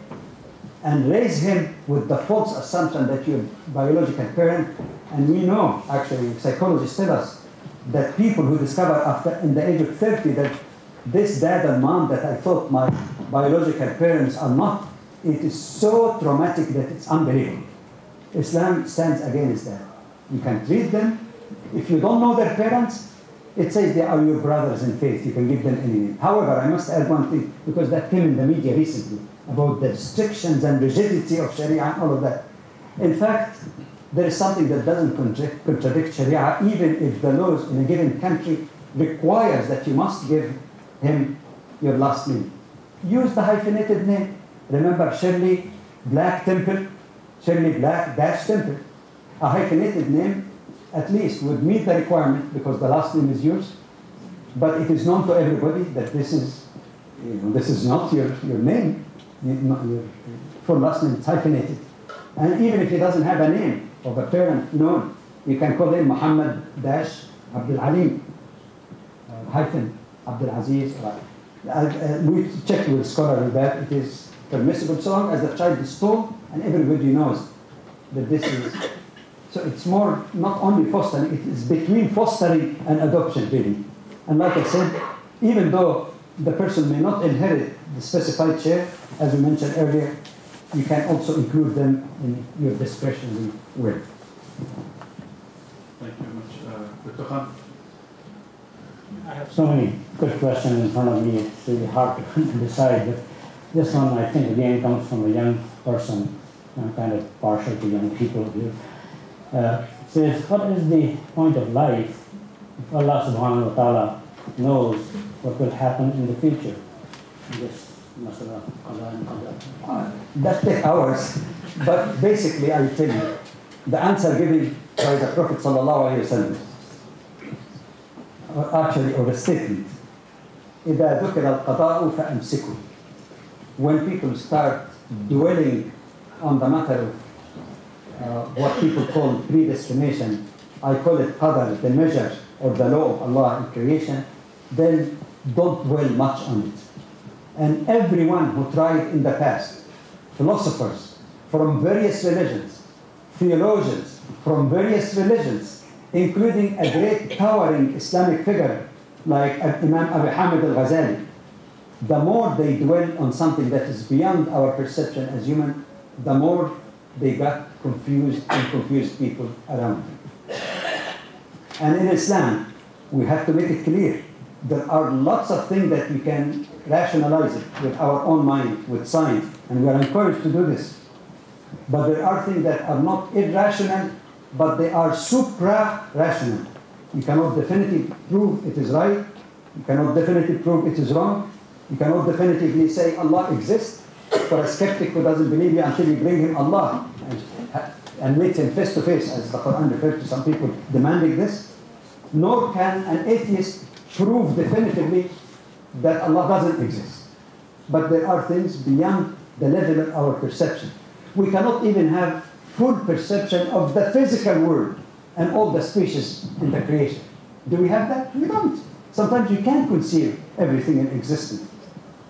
F: and raise him with the false assumption that you're biological parent. And we know, actually, psychologists tell us that people who discover after in the age of 30 that this dad and mom that I thought my biological parents are not, it is so traumatic that it's unbelievable. Islam stands against that. You can treat them. If you don't know their parents, it says they are your brothers in faith. You can give them any name. However, I must add one thing, because that came in the media recently, about the restrictions and rigidity of Sharia and all of that. In fact, there is something that doesn't contradict Sharia, even if the laws in a given country requires that you must give him your last name. Use the hyphenated name. Remember Shirley Black Temple, Shirley Black Dash Temple. A hyphenated name at least would meet the requirement because the last name is yours, but it is known to everybody that this is, this is not your name. Your full last name is hyphenated. And even if he doesn't have a name of a parent known, you can call him Muhammad Dash Abdul Alim, hyphen Abdul Aziz. We checked with scholars that it is permissible so long as the child is told and everybody knows that this is. So it's more not only fostering, it is between fostering and adoption really. And like I said, even though the person may not inherit the specified share, as we mentioned earlier, you can also include them in your discretionary will.
A: Thank you very much. Dr. Khan?
D: I have so many good questions in front of me, it's really hard to decide, but this one I think again comes from a young person. I'm kind of partial to young people here. It says, what is the point of life if Allah subhanahu wa ta'ala knows what will happen in the future? Yes,
F: that takes hours, but basically I will tell you, the answer given by the Prophet sallallahu alaihi wasallam, or the statement, إذا ذكر القضاء فأمسكوا. When people start dwelling on the matter of what people call predestination, I call it qadar, the measure or the law of Allah in creation, then don't dwell much on it. And everyone who tried in the past, philosophers from various religions, theologians from various religions, including a great towering Islamic figure like Imam Abu Hamid al-Ghazali, the more they dwell on something that is beyond our perception as human, the more they got confused and confused people around them. And in Islam, we have to make it clear, there are lots of things that we can rationalize it with our own mind, with science, and we are encouraged to do this. But there are things that are not irrational, but they are supra-rational. You cannot definitively prove it is right. You cannot definitively prove it is wrong. You cannot definitively say Allah exists for a skeptic who doesn't believe you until you bring him Allah and meet him face to face, as the Quran referred to some people demanding this. Nor can an atheist prove definitively that Allah doesn't exist. But there are things beyond the level of our perception. We cannot even have full perception of the physical world and all the species in the creation. Do we have that? We don't. Sometimes you can't conceive everything in existence.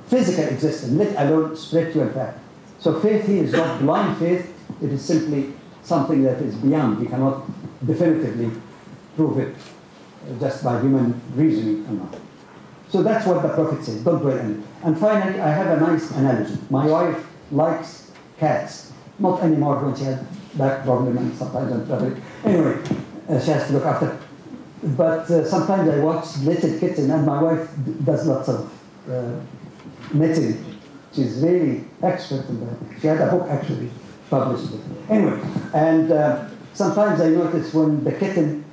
F: Physical existence, let alone spiritual fact. So faith here is not blind faith, it is simply something that is beyond. We cannot definitively prove it just by human reasoning or not. So that's what the Prophet said, don't dwell on it. And finally, I have a nice analogy. My wife likes cats. Not anymore when she has back problem and sometimes I'm traveling. Anyway, she has to look after. But sometimes I watch little kitten, and my wife does lots of knitting. She's really expert in that. She had a book actually published it. Anyway, and sometimes I notice when the kitten,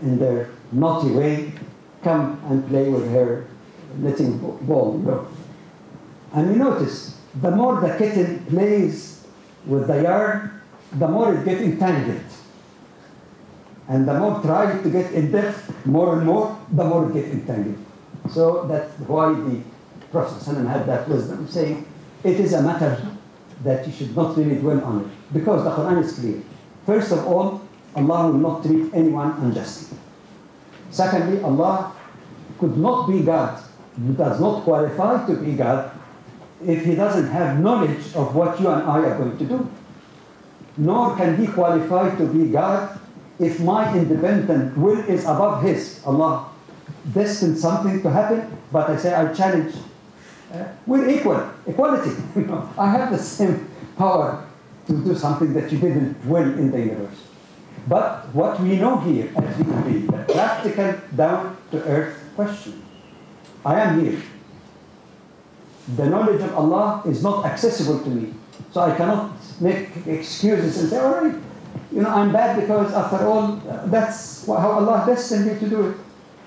F: in their naughty way, come and play with her knitting ball, you know. And you notice, the more the kitten plays with the yarn, the more it gets entangled. And the more try to get in depth, more and more, the more it gets entangled. So that's why the Prophet ﷺ had that wisdom, saying, it is a matter that you should not really dwell on it. Because the Quran is clear. First of all, Allah will not treat anyone unjustly. Secondly, Allah could not be God. He does not qualify to be God if He doesn't have knowledge of what you and I are going to do. Nor can He qualify to be God if my independent will is above His. Allah destined something to happen, but I say I challenge. We're equal, equality. You know, I have the same power to do something that you didn't will in the universe. But what we know here as human beings, the practical, down-to-earth question. I am here. The knowledge of Allah is not accessible to me. So I cannot make excuses and say, all right, you know, I'm bad because after all, that's how Allah destined me to do it.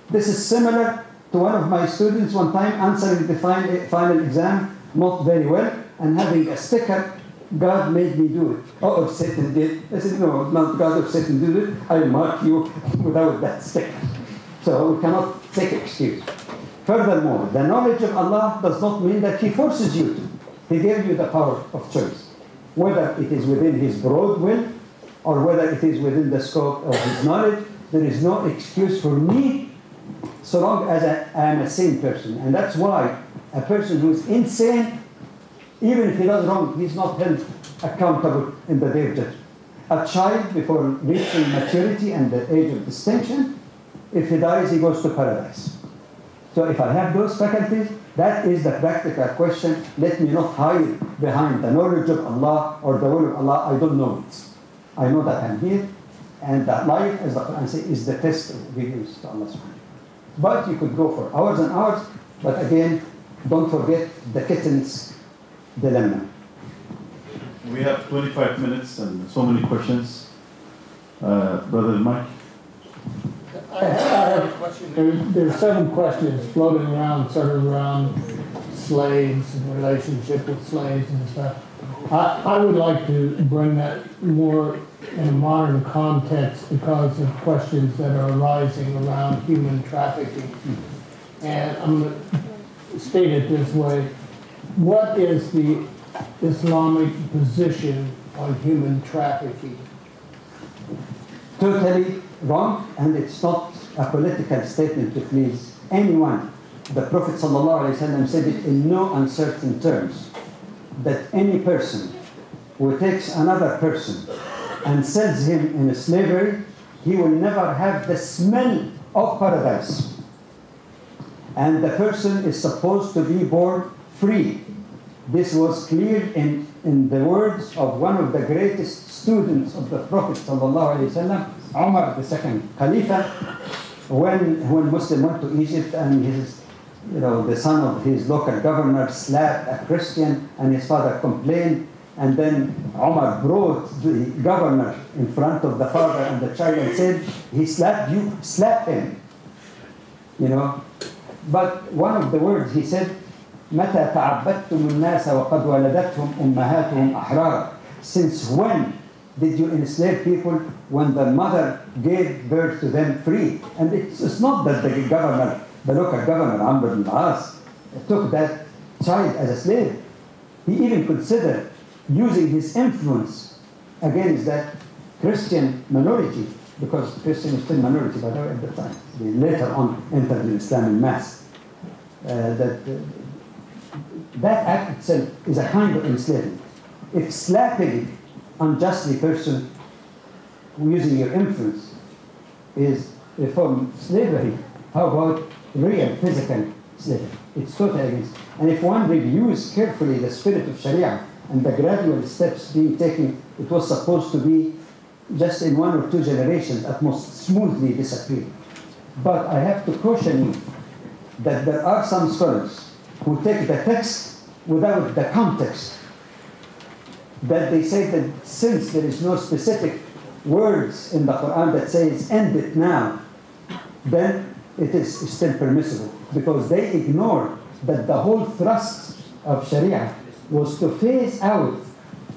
F: This is similar to one of my students one time answering the final exam not very well and having a sticker, God made me do it. Oh, Satan did. I said, no, not God or Satan did it. I mark you without that sticker. So we cannot take excuse. Furthermore, the knowledge of Allah does not mean that He forces you to. He gave you the power of choice. Whether it is within His broad will or whether it is within the scope of His knowledge, there is no excuse for me so long as I am a sane person. And that's why a person who is insane, even if he does wrong, he's not held accountable in the day of judgment. A child, before reaching maturity and the age of distinction, if he dies, he goes to paradise. So if I have those faculties, that is the practical question. Let me not hide behind the knowledge of Allah or the will of Allah. I don't know it. I know that I'm here, and that life, as the Quran says, is the test of obedience to Allah subhanahu wa ta'ala. But you could go for hours and hours, but again, don't forget the kitten's dilemma.
A: We have 25 minutes and so many questions. Brother Mike?
G: There's 7 questions floating around, centered around slaves and relationship with slaves and stuff. I would like to bring that more in a modern context because of questions that are arising around human trafficking. And I'm going to state it this way. What is the Islamic position on human trafficking?
F: Totally wrong, and it's not a political statement to please anyone. The Prophet ﷺ said it in no uncertain terms, that any person who takes another person and sells him in slavery, he will never have the smell of paradise. And the person is supposed to be born free. This was clear in the words of one of the greatest students of the Prophet ﷺ, Umar II Khalifa, when Muslim went to Egypt and the son of his local governor slapped a Christian and his father complained, and then Umar brought the governor in front of the father and the child and said, he slapped you, slap him. But one of the words he said, متى تعبدتم الناس وقد ولدتهم أمهاتهم أحرارا. Since when did you enslave people? When the mother gave birth to them free. And it's not that the governor, the local governor, Amr ibn al-As, took that child as a slave. He even considered using his influence against that Christian minority, because Christian is still minority, by the way, at the time. They later on entered the Islamic mass. That act itself is a kind of enslavement. If slapping unjustly person using your influence is a form of slavery, how about real physical slavery? It's totally against. And if one reviews carefully the spirit of Sharia and the gradual steps being taken, it was supposed to be just in 1 or 2 generations at most smoothly disappear. But I have to caution you that there are some scholars who take the text without the context, that they say that since there is no specific words in the Quran that says end it now, then it is still permissible, because they ignore that the whole thrust of Sharia was to phase out.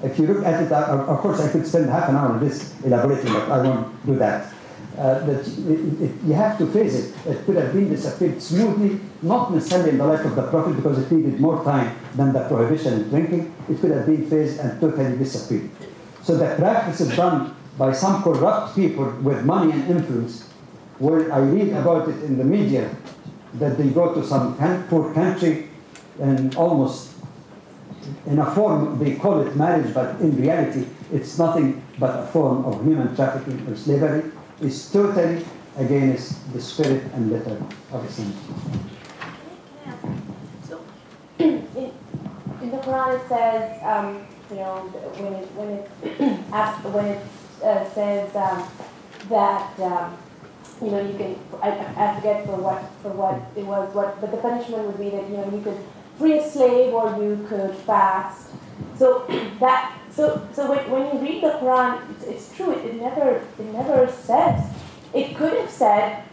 F: If you look at it, of course I could spend half an hour on this elaborating, but I won't do that. You have to phase it. It could have been disappeared smoothly, not necessarily in the life of the Prophet, because it needed more time than the prohibition in drinking. It could have been phased and totally disappeared. So the practice is done by some corrupt people with money and influence, where I read about it in the media, that they go to some poor country and almost in a form, they call it marriage, but in reality, it's nothing but a form of human trafficking or slavery. Is totally against the spirit and letter of Islam.
C: So, in the Quran it says, when it says that you can, I forget for what it was, but the punishment would be that you could free a slave or you could fast. So when you read the Quran, it's true. It never says. It could have said,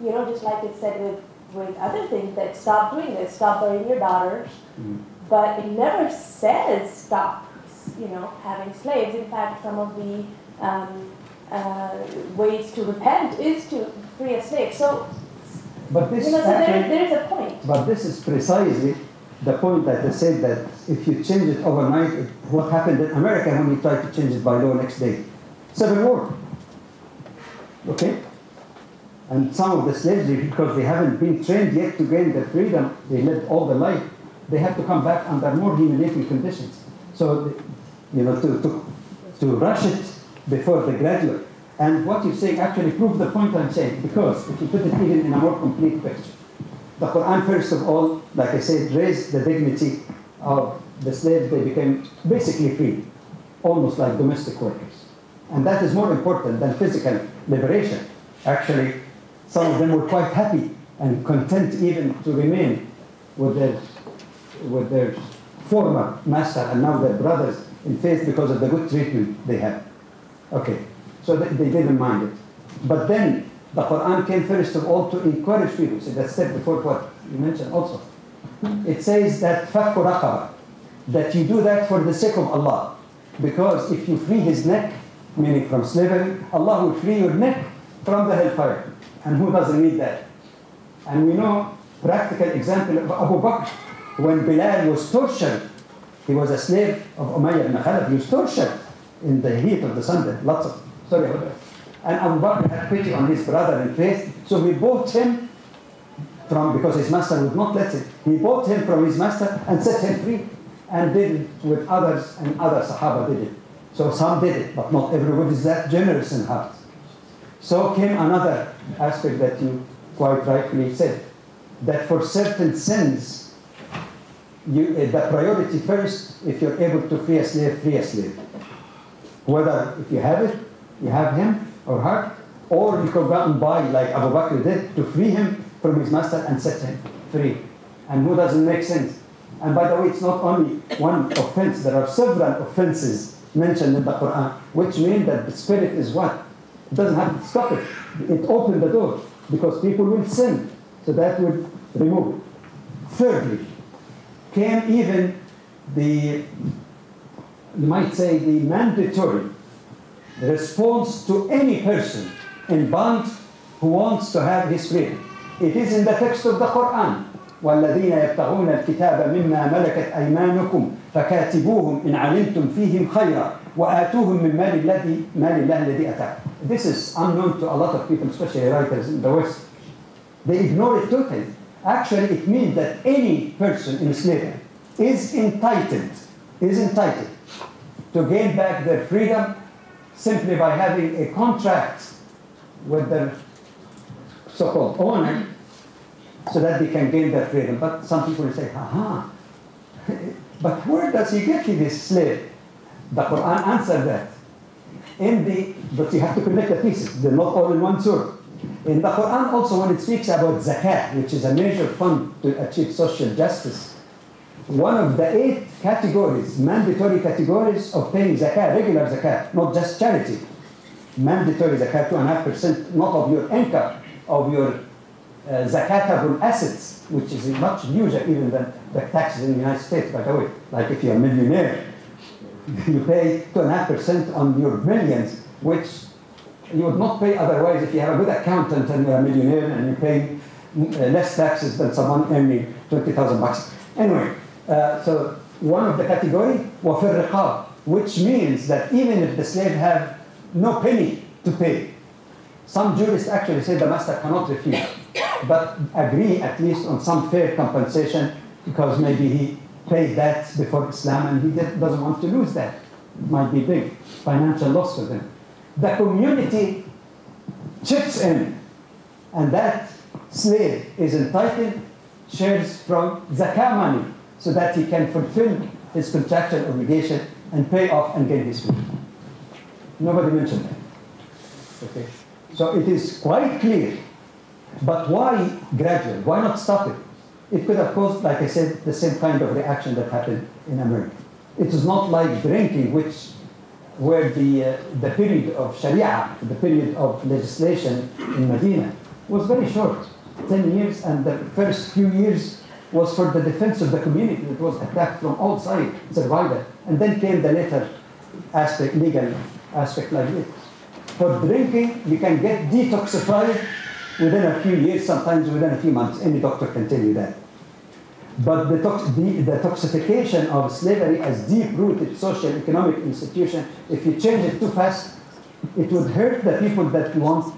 C: just like it said with other things, that stop doing this, stop burying your daughters. But it never says stop, having slaves. In fact, some of the ways to repent is to free a slave. So,
F: but this
C: there is a point.
F: But this is precisely the point that they said that if you change it overnight, what happened in America when you tried to change it by law next day? Civil war. Okay? And some of the slaves, because they haven't been trained yet to gain their freedom, they lived all their life, they have to come back under more humiliating conditions. So, to rush it before the graduate. And what you say actually proves the point I'm saying, because if you put it even in a more complete picture, the Quran, first of all, like I said, raised the dignity of the slaves. They became basically free, almost like domestic workers. And that is more important than physical liberation. Actually, some of them were quite happy and content even to remain with their former master and now their brothers in faith because of the good treatment they had. Okay, so they didn't mind it. But then the Quran came first of all to encourage people. So that's step before what you mentioned also. It says that fakku raqaba, that you do that for the sake of Allah. Because if you free his neck, meaning from slavery, Allah will free your neck from the hellfire. And who doesn't need that? And we know practical example of Abu Bakr. When Bilal was tortured, he was a slave of Umayyah ibn Khalid. He was tortured in the heat of the sun. Lots of, sorry about that. And Abu Bakr had pity on his brother in faith, so he bought him because his master would not let him. He bought him from his master and set him free, and did it with others, and other Sahaba did it. So some did it, but not everybody is that generous in heart. So came another aspect that you quite rightly said, that for certain sins, the priority first, if you're able to free a slave. Whether if you have it, you have him or her, or you can go out and buy, like Abu Bakr did, to free him from his master and set him free. And who doesn't make sense? And by the way, it's not only one offense, there are several offenses mentioned in the Quran, which mean that the spirit is what? It doesn't have to stop it. It opened the door, because people will sin. So that would remove it. Thirdly, came even you might say, the mandatory response to any person in bond who wants to have his freedom. It is in the text of the Quran. وَالَّذِينَ يَبْتَغُونَ الْكِتَابَ مِمَّا مَلَكَتْ أَيْمَانُكُمْ فَكَاتِبُوهُمْ إِنْ عَلِمْتُمْ فِيهِمْ خَيْرًا وَآتُوهُمْ مِنْ مَالِ اللَّهِ الَّذِي أَتَاكُمْ. This is unknown to a lot of people, especially writers in the West. They ignore it totally. Actually, it means that any person in slavery is entitled to gain back their freedom simply by having a contract with their so-called owner, so that they can gain their freedom. But some people will say, but where does he get this slave? The Quran answered that. But you have to connect the pieces. They're not all in one surah. In the Quran also, when it speaks about zakat, which is a major fund to achieve social justice, one of the 8 categories, mandatory categories of paying zakat, regular zakat, not just charity, mandatory zakat, 2.5%, not of your income, of your zakatable assets, which is much larger even than the taxes in the United States, by the way. Like if you're a millionaire, you pay 2.5% on your millions, which you would not pay otherwise if you have a good accountant and you're a millionaire and you pay less taxes than someone earning $20,000. Anyway, so one of the category, وَفِي الرِّقَابِ, which means that even if the slave have no penny to pay, some jurists actually say the master cannot refuse, but agree at least on some fair compensation, because maybe he paid that before Islam and he doesn't want to lose that. It might be big financial loss for them. The community chips in, and that slave is entitled, shares from zakah money, so that he can fulfill his contractual obligation and pay off and gain his freedom. Nobody mentioned that. Okay. So it is quite clear. But why gradual? Why not stop it? It could have caused, like I said, the same kind of reaction that happened in America. It is not like drinking, where the period of Sharia, the period of legislation in Medina, was very short, 10 years, and the first few years was for the defense of the community that was attacked from all sides, survival. And then came the later aspect, legal aspect like this. For drinking, you can get detoxified within a few years, sometimes within a few months. Any doctor can tell you that. But the toxification of slavery as deep-rooted social economic institution, if you change it too fast, it would hurt the people that want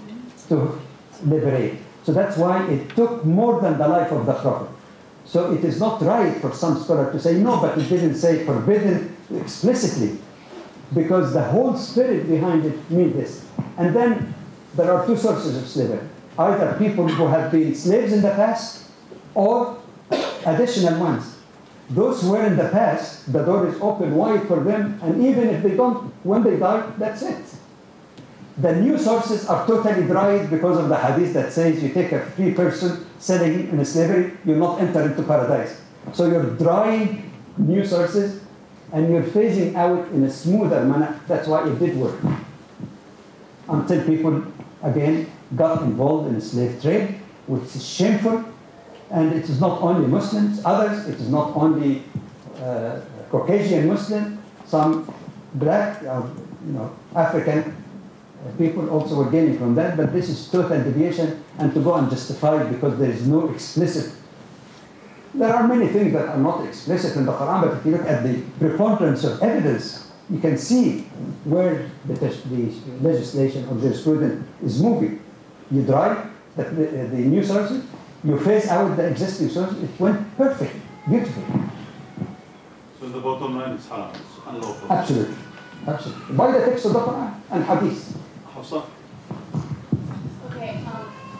F: to liberate. So that's why it took more than the life of the Prophet. So it is not right for some scholar to say, no, but it didn't say forbidden explicitly, because the whole spirit behind it means this. And then there are 2 sources of slavery. Either people who have been slaves in the past, or additional ones. Those who were in the past, the door is open wide for them, and even if they don't, when they die, that's it. The new sources are totally dried because of the hadith that says you take a free person selling in slavery, you'll not enter into paradise. So you're drying new sources, and you're phasing out in a smoother manner. That's why it did work. Until people, again, got involved in the slave trade, which is shameful. And it is not only Muslims, others, it is not only Caucasian Muslim, some black, African people also were gaining from that, but this is total deviation, and to go and justify it because there is no explicit. There are many things that are not explicit in the Quran, but if you look at the preponderance of evidence, You can see where the legislation or jurisprudence is moving. You drive the new sources, you phase out the existing sources, it went perfect, beautiful.
A: So the bottom line is haram, it's unlawful.
F: Absolutely, absolutely. By the text of the Quran and Hadith.
A: Hafsa?
B: Okay,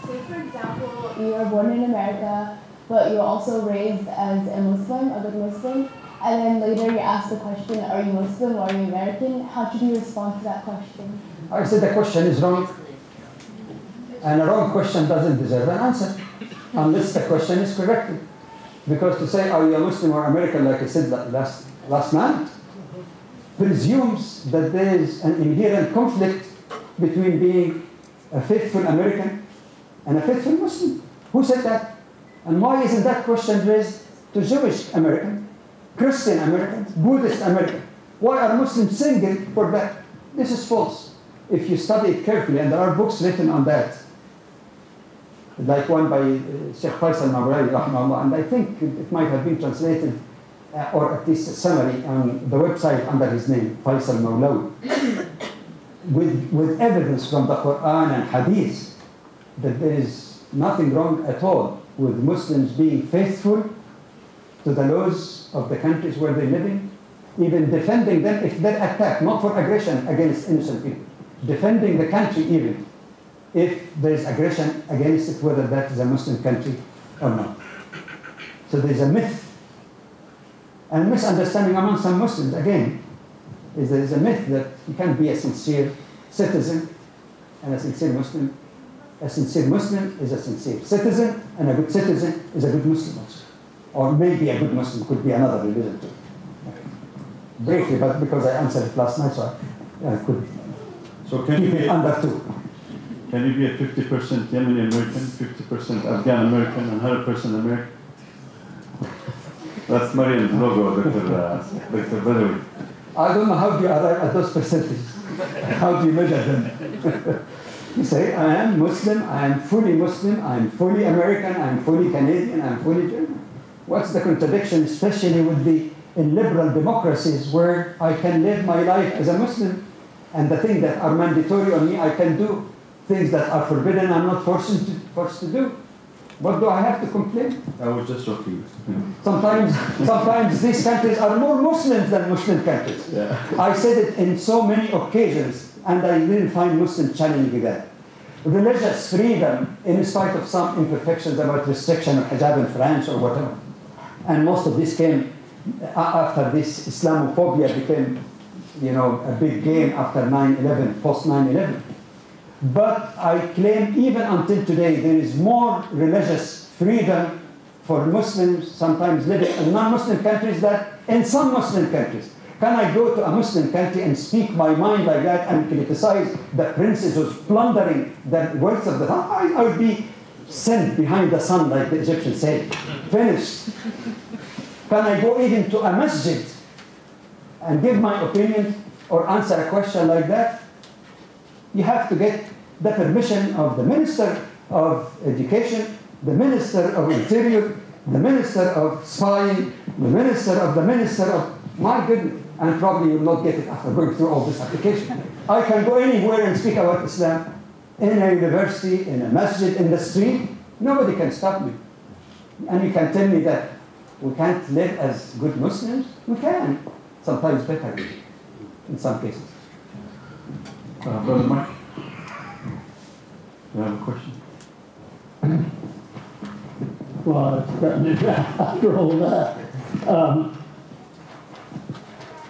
B: say for example, you were born in America, but you were also raised as a Muslim, a good Muslim, and then later you're asked the question, are you Muslim or are you American? How should you respond to that question?
F: I said the question is wrong, and a wrong question doesn't deserve an answer, unless the question is corrected. Because to say, are you a Muslim or American, like I said last night, presumes that there is an inherent conflict between being a faithful American and a faithful Muslim. Who said that? And why isn't that question raised to Jewish Americans, Christian Americans, Buddhist Americans? Why are Muslims single for that? This is false. If you study it carefully, and there are books written on that, like one by Sheikh Faisal Mawlawi, rahimahullah, and I think it might have been translated, or at least a summary on the website under his name, Faisal Mawlawi, with evidence from the Quran and Hadith that there is nothing wrong at all with Muslims being faithful to the laws of the countries where they live in, even defending them if they're attacked, not for aggression against innocent people, defending the country even if there is aggression against it, whether that is a Muslim country or not. So there is a myth and misunderstanding among some Muslims, again, is there is a myth that you can't be a sincere citizen and a sincere Muslim. A sincere Muslim is a sincere citizen, and a good citizen is a good Muslim also. Or maybe a good Muslim could be another religion too. Briefly, but because I answered it last night, so I could keep it under two.
A: Can you be a 50% Yemeni American, 50% Afghan American, and 100% American? That's Marion's logo, Dr. Badawi.
F: I don't know how do you arrive at those percentages. How do you measure them? You say, I am Muslim, I am fully Muslim, I am fully American, I am fully Canadian, I am fully German. What's the contradiction, especially with the in liberal democracies where I can live my life as a Muslim, and the things that are mandatory on me, I can do. Things that are forbidden, I'm not forced to do. What do I have to complain?
A: I was just joking.
F: Sometimes these countries are more Muslims than Muslim countries.
A: Yeah.
F: I said it in so many occasions, and I didn't find Muslims challenging that. Religious freedom, in spite of some imperfections about restriction of hijab in France or whatever. And most of this came after this Islamophobia became, a big game after 9/11, post 9/11. But I claim even until today there is more religious freedom for Muslims sometimes living in non-Muslim countries than in some Muslim countries. Can I go to a Muslim country and speak my mind like that and criticize the princes who's plundering the wealth of the country? I would be sent behind the sun, like the Egyptians said. Finished. Can I go even to a masjid and give my opinion or answer a question like that? You have to get the permission of the Minister of Education, the Minister of Interior, the Minister of Spying, the Minister of, my goodness, and probably you will not get it after going through all this application. I can go anywhere and speak about Islam, in a university, in a masjid, in the street. Nobody can stop me. And you can tell me that we can't live as good Muslims. We can. Sometimes better, in some cases.
A: Brother Mike, you have a question?
G: Well, after all that,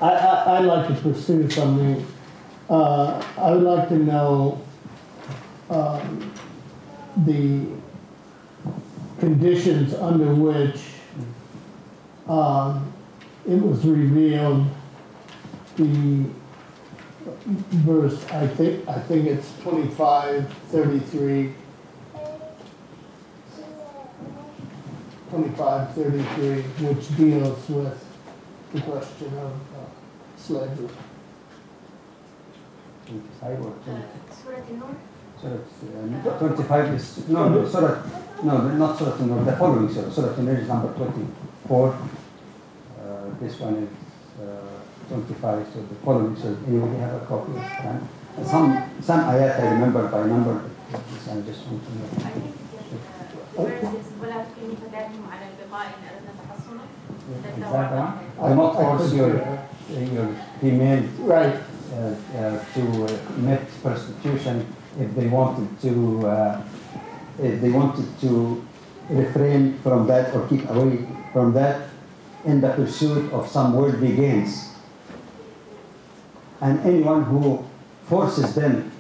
G: I'd like to pursue something. I would like to know the conditions under which it was revealed, the verse, I think it's 25:33, which deals with the question of slavery.
F: 25 or 20? Surah 25 is, no, not Surah An-Nur, the following Surah, Surah An-Nur is number 24. This one is 25, so the following. So anybody have a copy of that? Some ayat I remember by number. This I just want to know.
I: I think ولا كلمة فتاتهم على البقاء إن أردنا تحصنا.
F: Is that the one? I will not force your female
G: Right.
F: to commit prostitution if they wanted to refrain from that or keep away from that in the pursuit of some worldly gains. And anyone who forces them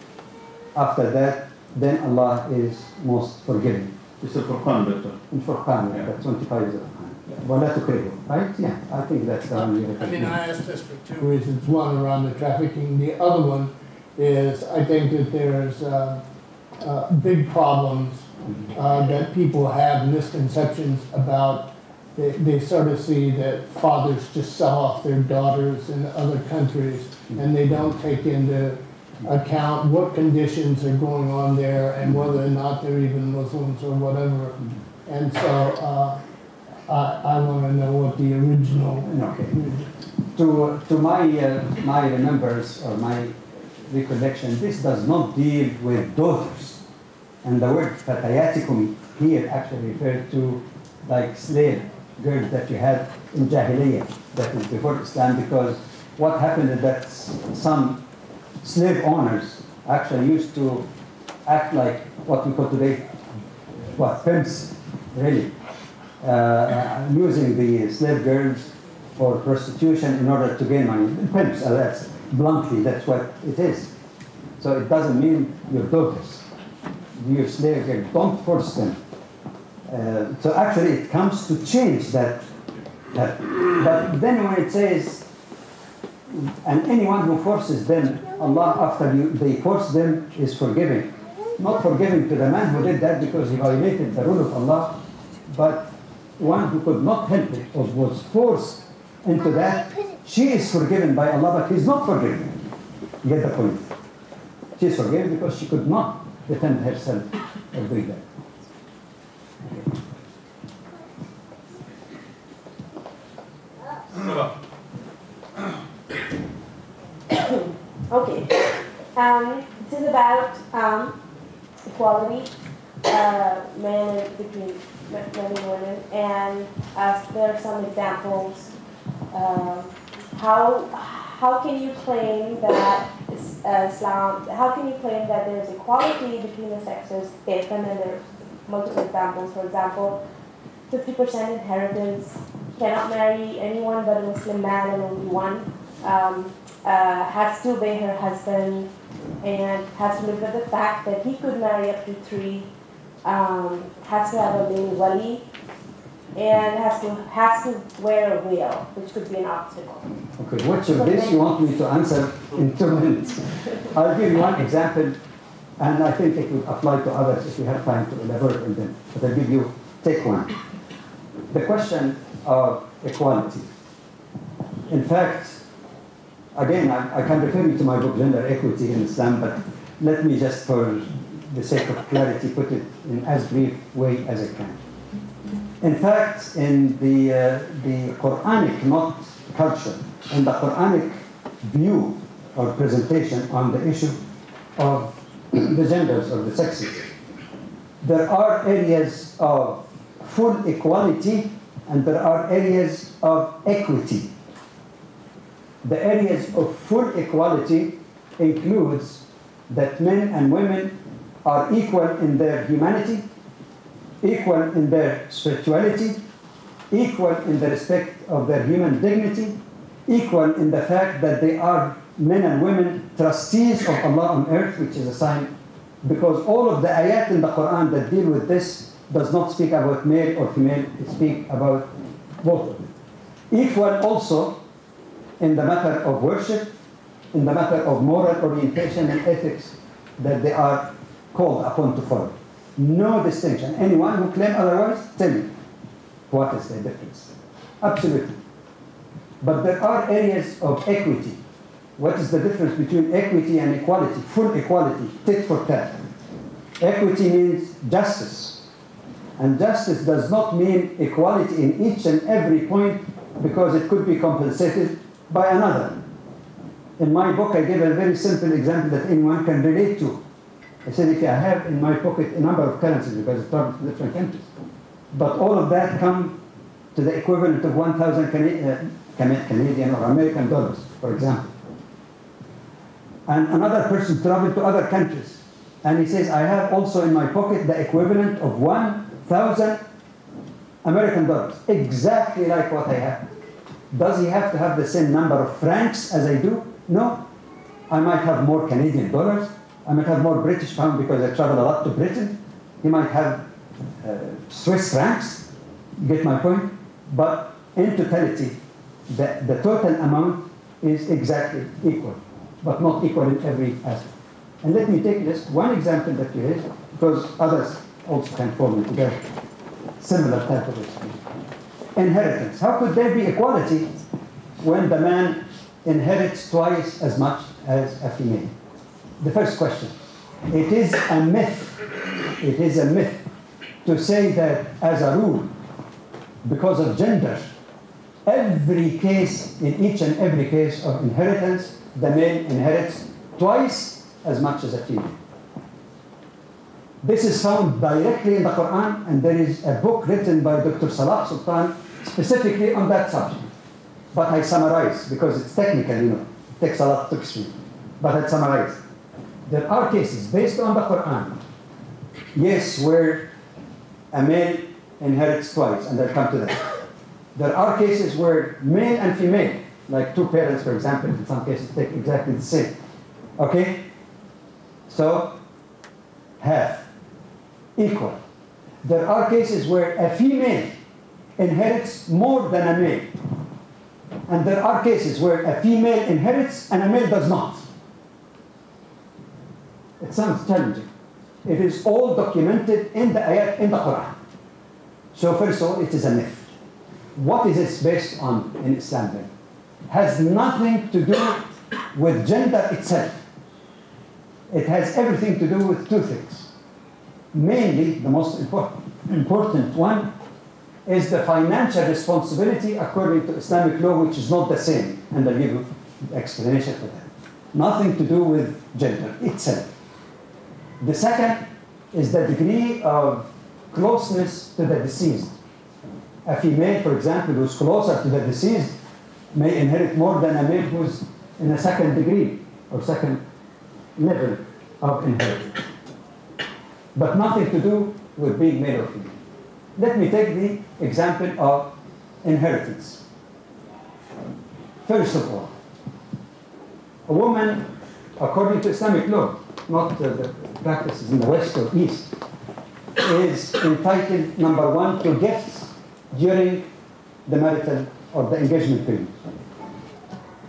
F: after that, then Allah is most forgiving.
A: It's a Furqan, Doctor.
F: In Furqan, yeah, that's 25 is a Furqan. وَلَا تُكْرِهُ, right? Yeah, I think that's the one you
G: I mean, I asked this for two reasons. One, around the trafficking. The other one is I think that there's big problems that people have misconceptions about. They sort of see that fathers just sell off their daughters in other countries, and they don't take into account what conditions are going on there and whether or not they're even Muslims or whatever. And so I want to know what the original.
F: Okay. To my remembers or my recollection, this does not deal with daughters. And the word fatayatikum here actually refers to like slave girls that you had in Jahiliyyah, that is before Islam, because what happened is that some slave owners actually used to act like what we call today, pimps, really, using the slave girls for prostitution in order to gain money. Pimps, that's bluntly, that's what it is. So it doesn't mean your daughters, your slave girls, don't force them. So actually it comes to change that. But then when it says, and anyone who forces them, Allah after they force them is forgiving. Not forgiving to the man who did that because he violated the rule of Allah, but one who could not help it or was forced into that, she is forgiven by Allah, but he's not forgiven. You get the point? She is forgiven because she could not defend herself of doing that.
C: Okay. This is about equality, between men and women, and there are some examples. How can you claim that Islam? How can you claim that there's equality between the sexes if, and then there's multiple examples. For example, 50% inheritance, cannot marry anyone but a Muslim man and only one, has to obey her husband, and has to live with the fact that he could marry up to 3, has to have a male wali, and has to wear a veil, which could be an obstacle.
F: Okay, which of this you want me to answer in 2 minutes? I'll give you one example, and I think it would apply to others if we have time to elaborate on them. But I'll take one. The question of equality. In fact, again, I can refer you to my book, Gender Equity in Islam, but let me just, for the sake of clarity, put it in as brief way as I can. In fact, in the Quranic, not culture, in the Quranic view or presentation on the issue of the genders or the sexes, there are areas of full equality and there are areas of equity. The areas of full equality includes that men and women are equal in their humanity, equal in their spirituality, equal in the respect of their human dignity, equal in the fact that they are men and women trustees of Allah on earth, which is a sign, because all of the ayat in the Quran that deal with this does not speak about male or female, it speaks about both of them. Equal also in the matter of worship, in the matter of moral orientation and ethics that they are called upon to follow. No distinction. Anyone who claims otherwise, tell me, what is the difference? Absolutely. But there are areas of equity. What is the difference between equity and equality? Full equality, tit for tat. Equity means justice. And justice does not mean equality in each and every point, because it could be compensated by another. In my book, I gave a very simple example that anyone can relate to. I said, if I have in my pocket a number of currencies, because it travels to different countries, but all of that come to the equivalent of 1,000 Canadian or American dollars, for example. And another person traveled to other countries, and he says, I have also in my pocket the equivalent of 1,000 American dollars, exactly like what I have. Does he have to have the same number of francs as I do? No. I might have more Canadian dollars. I might have more British pound because I travel a lot to Britain. He might have Swiss francs. You get my point? But in totality, the total amount is exactly equal, but not equal in every aspect. And let me take just one example that you had, because others also can fall into that similar type of experience. Inheritance. How could there be equality when the man inherits twice as much as a female? The first question. It is a myth. It is a myth to say that as a rule, because of gender, every case, in each and every case of inheritance, the male inherits twice as much as a female. This is found directly in the Quran, and there is a book written by Dr. Salah Sultan specifically on that subject. But I summarize, because it's technical, it takes a lot to explain. But I summarize. There are cases based on the Quran, yes, where a male inherits twice, and I'll come to that. There are cases where male and female, like two parents, for example, in some cases take exactly the same. Okay? So, half, equal. There are cases where a female inherits more than a male. And there are cases where a female inherits and a male does not. It sounds challenging. It is all documented in the ayat in the Quran. So first of all, it is a myth. What is it based on in Islam then? Has nothing to do with gender itself. It has everything to do with two things. Mainly, the most important one is the financial responsibility according to Islamic law, which is not the same. And I'll give you explanation for that. Nothing to do with gender itself. The second is the degree of closeness to the deceased. A female, for example, who's closer to the deceased may inherit more than a male who's in a second degree or second level of inheritance. But nothing to do with being male or female. Let me take the example of inheritance. First of all, a woman, according to Islamic law, not the practices in the West or East, is entitled, number one, to gifts during the marital or the engagement period.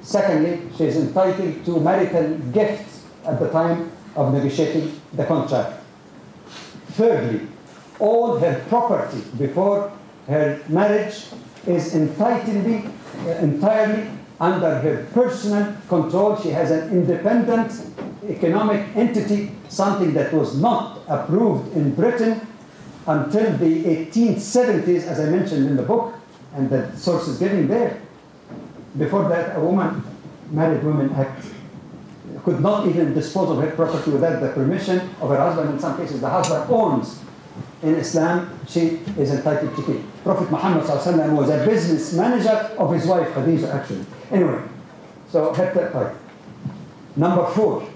F: Secondly, she is entitled to marital gifts at the time of negotiating the contract. Thirdly, all her property before her marriage is entirely under her personal control. She has an independent economic entity, something that was not approved in Britain until the 1870s, as I mentioned in the book, and the source is given there. Before that, a woman, Married Women Act, could not even dispose of her property without the permission of her husband. In some cases, the husband owns. In Islam, she is entitled to keep. Prophet Muhammad ﷺ was a business manager of his wife, Khadija, actually. Anyway, so her third part. Number four,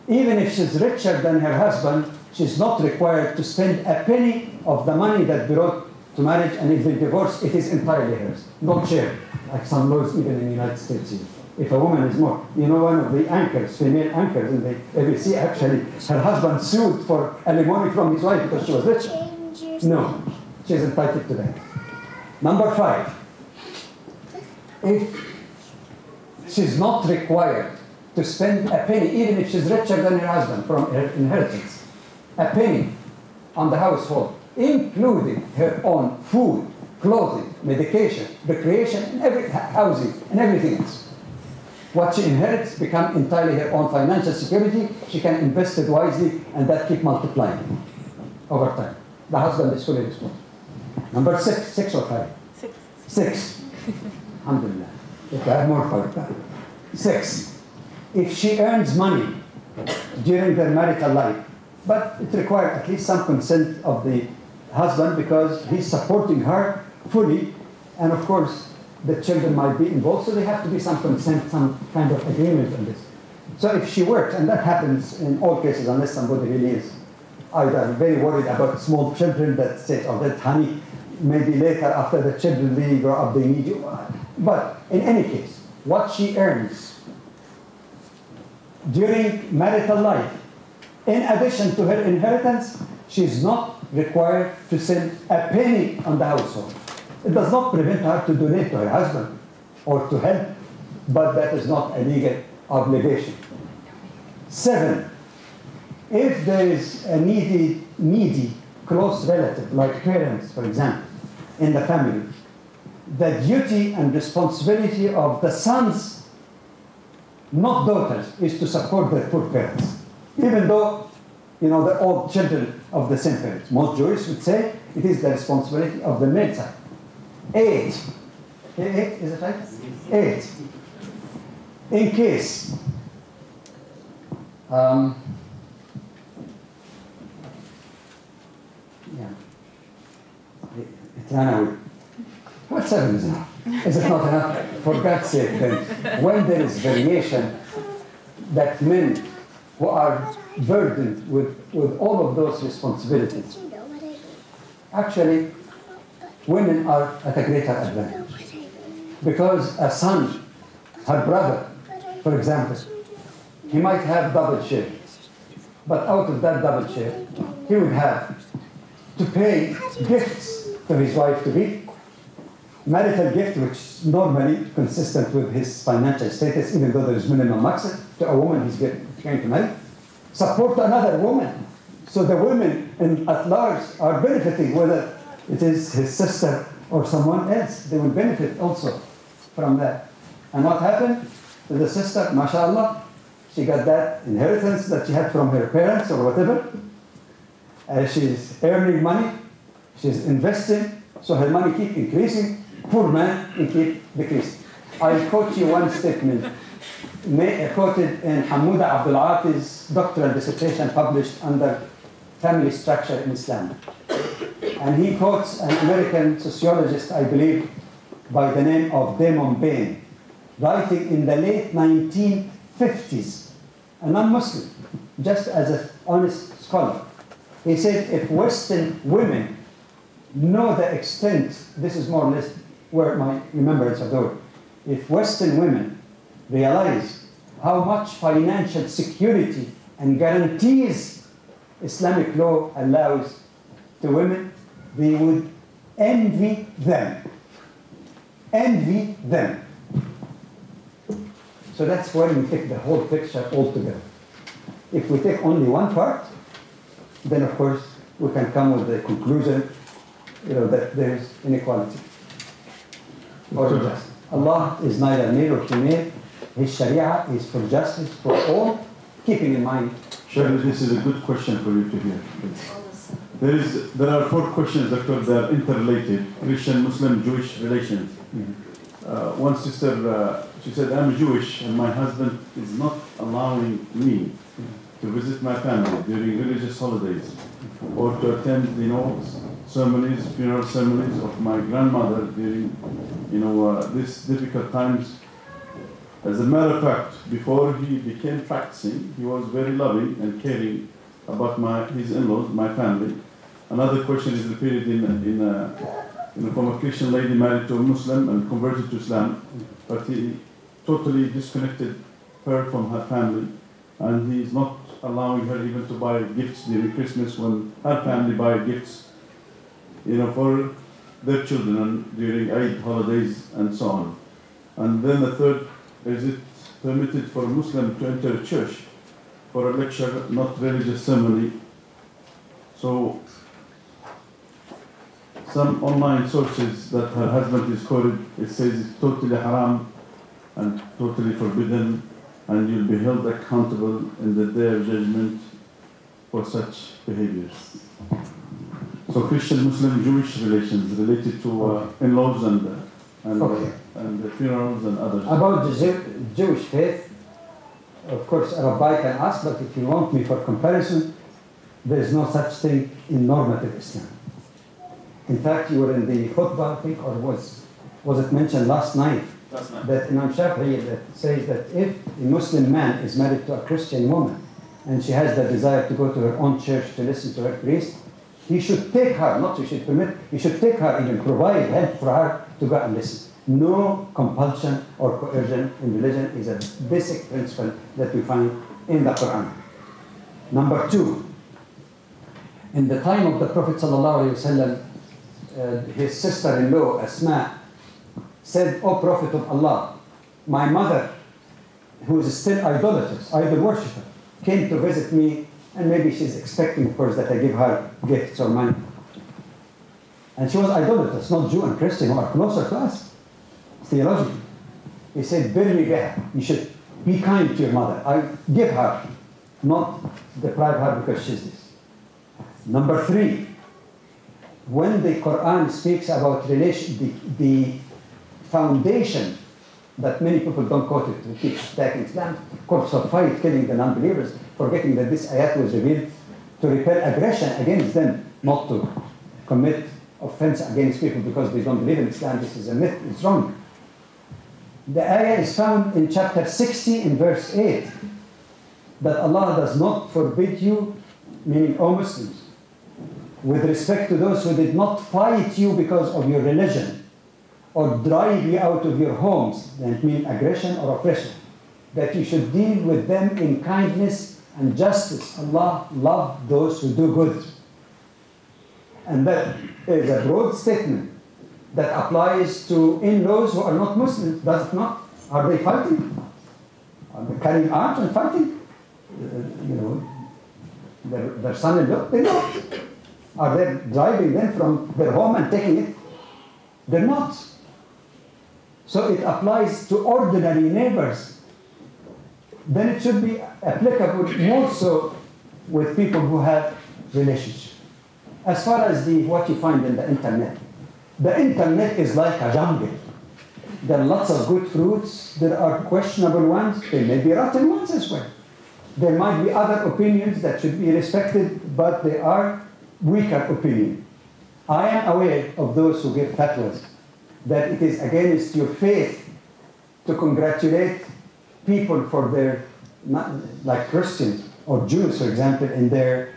F: even if she's richer than her husband, she's not required to spend a penny of the money that brought to marriage, and if they divorce, it is entirely hers. Not share, like some laws even in the United States here. If a woman is more, one of the anchors, female anchors in the ABC, actually, her husband sued for alimony from his wife because she was rich. No, she's entitled to that. Number five, if she's not required to spend a penny, even if she's richer than her husband from her inheritance, a penny on the household, including her own food, clothing, medication, recreation, and housing, and everything else. What she inherits becomes entirely her own financial security. She can invest it wisely, and that keeps multiplying over time. The husband is fully responsible. Number six or five? Six. Alhamdulillah. If I have more for that. 6, if she earns money during their marital life, but it requires at least some consent of the husband because he's supporting her fully, and of course the children might be involved, so there have to be some consent, some kind of agreement on this. So if she works, and that happens in all cases unless somebody really is either very worried about small children that says, oh, that honey, maybe later after the children really grow up they need you. But in any case, what she earns during marital life, in addition to her inheritance, she is not required to send a penny on the household. It does not prevent her to donate to her husband or to help, but that is not a legal obligation. 7, if there is a needy close relative, like parents, for example, in the family, the duty and responsibility of the sons, not daughters, is to support their poor parents. Even though, you know, they're all children of the same parents. Most Jewish would say it is the responsibility of the male side. 8, is it right? 8, in case it ran away. What 7 is enough? Is it not enough? For God's sake, then, when there is variation, that men who are burdened with all of those responsibilities, actually, women are at a greater advantage. Because a son, her brother, for example, he might have double share. But out of that double share, he would have to pay gifts to his wife to be, marital gift, which is normally consistent with his financial status, even though there is minimum maximum to a woman he's going to marry, support another woman. So the women at large are benefiting, whether it is his sister or someone else. They will benefit also from that. And what happened to the sister? MashaAllah, she got that inheritance that she had from her parents or whatever. She's earning money, she's investing, so her money keeps increasing. Poor man, it keeps decreasing. I'll quote you one statement quoted in Hamuda Abdul Ati's doctoral dissertation published under Family Structure in Islam. And he quotes an American sociologist, I believe, by the name of Damon Bain, writing in the late 1950s, a non-Muslim, just as an honest scholar. He said, if Western women know the extent, this is more or less where my remembrance of going, if Western women realize how much financial security and guarantees Islamic law allows to women, they would envy them. Envy them. So that's when we take the whole picture altogether. If we take only one part, then of course we can come with the conclusion, that there is inequality or injustice. Allah is neither male or female. His Sharia is for justice for all, keeping in mind.
A: Sure, this is a good question for you to hear. There are 4 questions, Doctor, that are interrelated: Christian, Muslim, Jewish relations. Mm-hmm. One sister, she said, I'm Jewish and my husband is not allowing me to visit my family during religious holidays or to attend, ceremonies, funeral ceremonies of my grandmother during, these difficult times. As a matter of fact, before he became practicing, he was very loving and caring about his in-laws, my family. Another question is repeated from a Christian lady married to a Muslim and converted to Islam, but he totally disconnected her from her family, and he's not allowing her even to buy gifts during Christmas when her family buy gifts, for their children and during Eid holidays and so on. And then the third, is it permitted for a Muslim to enter a church for a lecture, not religious ceremony? So some online sources that her husband is quoted, it says it's totally haram and totally forbidden, and you'll be held accountable in the day of judgment for such behaviors. So Christian, Muslim, Jewish relations related to in-laws and and,
F: Okay.
A: and the funerals and others.
F: About the Jewish faith, of course, a rabbi can ask, but if you want me for comparison, there is no such thing in normative Islam. In fact, you were in the khutbah, I think, or was it mentioned last night?
A: Last night.
F: That Imam Shafi'i that says that if a Muslim man is married to a Christian woman and she has the desire to go to her own church to listen to her priest, he should take her, not he should permit, he should take her, even provide help for her to go and listen. No compulsion or coercion in religion is a basic principle that we find in the Quran. Number two, in the time of the Prophet ﷺ, his sister-in-law, Asma, said, "O Prophet of Allah, my mother, who is still idolatrous, idol worshipper, came to visit me, and maybe she's expecting, of course, that I give her gifts or money." And she was idolatrous, not Jew and Christian who are closer to us, theologically. He said, "Birri biha, you should be kind to your mother. I give her, not deprive her because she's this." Number three, when the Quran speaks about the foundation that many people don't quote it, to keep attacking Islam, corpse of fight, killing the non-believers, forgetting that this ayat was revealed to repel aggression against them, not to commit offense against people because they don't believe in Islam. This is a myth, it's wrong. The ayah is found in chapter 60 in verse 8, that Allah does not forbid you, meaning all Muslims, with respect to those who did not fight you because of your religion or drive you out of your homes, that means aggression or oppression, that you should deal with them in kindness and justice. Allah loves those who do good. And that is a broad statement that applies to in-laws who are not Muslims, does it not? Are they fighting? Are they carrying arms and fighting? Their son-in-law? They're not. Are they driving them from their home and taking it? They're not. So it applies to ordinary neighbors. Then it should be applicable more so with people who have relationships. As far as what you find in the internet is like a jungle. There are lots of good fruits. There are questionable ones. There may be rotten ones as well. There might be other opinions that should be respected, but they are weaker opinion. I am aware of those who give fatwas that it is against your faith to congratulate people for their, like Christians or Jews, for example, in their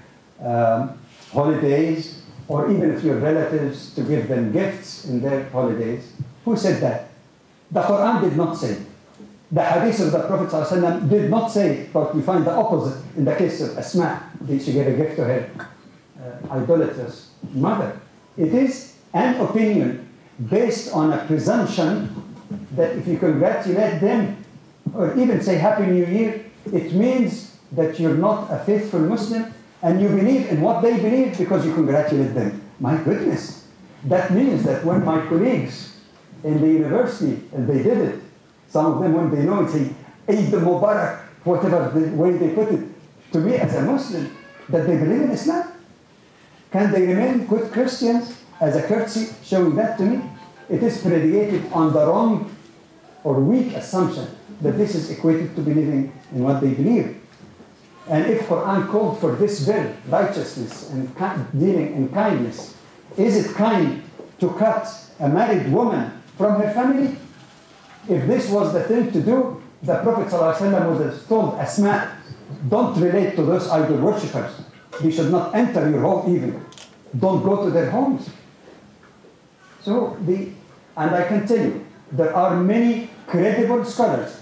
F: holidays, or even if your relatives, to give them gifts in their holidays. Who said that? The Quran did not say. The hadith of the Prophet ﷺ did not say, but we find the opposite in the case of Asma. She gave a gift to her idolatrous mother. It is an opinion based on a presumption that if you congratulate them or even say Happy New Year, it means that you're not a faithful Muslim and you believe in what they believe because you congratulate them. My goodness. That means that when my colleagues in the university, and they did it, some of them when they know it, say Eid Mubarak, whatever the way they put it, to me as a Muslim, that they believe in Islam. Can they remain good Christians as a courtesy showing that to me? It is predicated on the wrong or weak assumption that this is equated to believing in what they believe. And if Quran called for this bill, righteousness and dealing in kindness, is it kind to cut a married woman from her family? If this was the thing to do, the Prophet ﷺ would have told Asma, don't relate to those idol worshippers. They should not enter your home even. Don't go to their homes. So, and I can tell you, there are many credible scholars.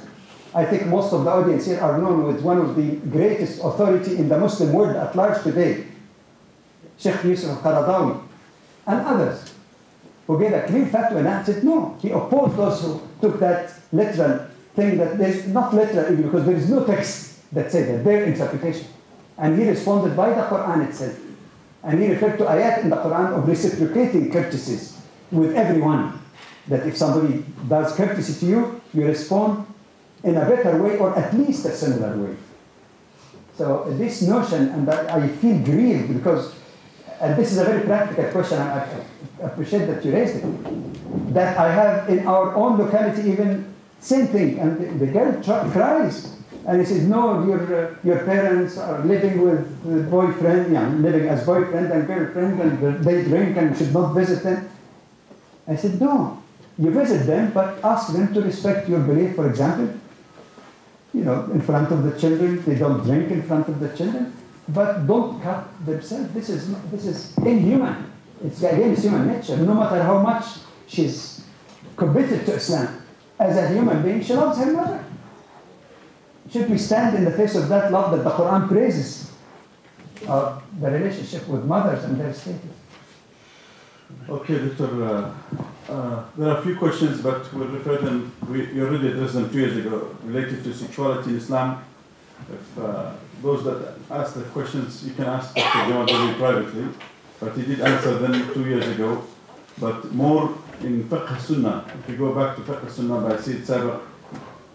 F: I think most of the audience here are known with one of the greatest authority in the Muslim world at large today, Sheikh Yusuf al-Qaradawi, and others, who gave a clear fatwa and said no. He opposed those who took that literal thing that there's not literal even because there is no text that said that, their interpretation. And he responded by the Quran itself. And he referred to ayat in the Quran of reciprocating courtesies with everyone. That if somebody does courtesy to you, you respond in a better way or at least a similar way. So this notion, and I feel grieved because and this is a very practical question, and I appreciate that you raised it, that I have in our own locality even same thing, and the girl cries, and he says, no, your parents are living with the boyfriend, living as boyfriend and girlfriend, and they drink and you should not visit them. I said, no, you visit them, but ask them to respect your belief, for example, in front of the children. They don't drink in front of the children, but don't cut themselves. This is inhuman. It's against human nature. No matter how much she's committed to Islam, as a human being, she loves her mother. Should we stand in the face of that love that the Quran praises, the relationship with mothers and their status?
A: Okay, Doctor. There are a few questions, but we'll refer them. We already addressed them 2 years ago, related to sexuality in Islam. If those that ask the questions, you can ask Dr. Jamal Badawi privately, but he did answer them 2 years ago. But more in Fiqh Sunnah, if you go back to Fiqh Sunnah by Sayyid Saba,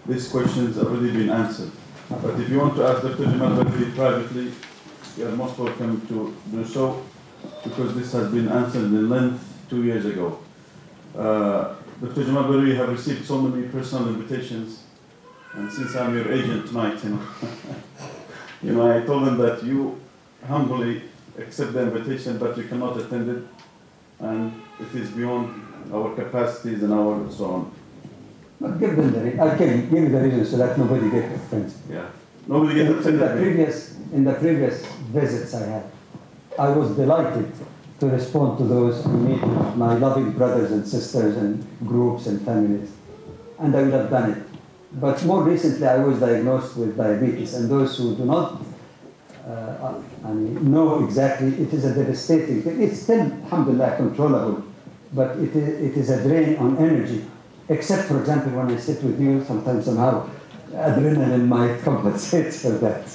A: these questions have already been answered. But if you want to ask Dr. Jamal Badawi privately, you are most welcome to do so, because this has been answered in length 2 years ago. Dr. Jamal Badawi have received so many personal invitations, and since I'm your agent tonight, I told them that you humbly accept the invitation, but you cannot attend it, and it is beyond our capacities and our so on.
F: But give them the reason. I can give the reason so that nobody gets offended.
A: Yeah, nobody gets offended.
F: In the previous visits I had, I was delighted to respond to those and meet my loving brothers and sisters and groups and families, and I would have done it. But more recently, I was diagnosed with diabetes, and those who do not know exactly, it is a devastating thing. It's still, alhamdulillah, controllable, but it is a drain on energy. Except, for example, when I sit with you, sometimes somehow adrenaline might compensate for that.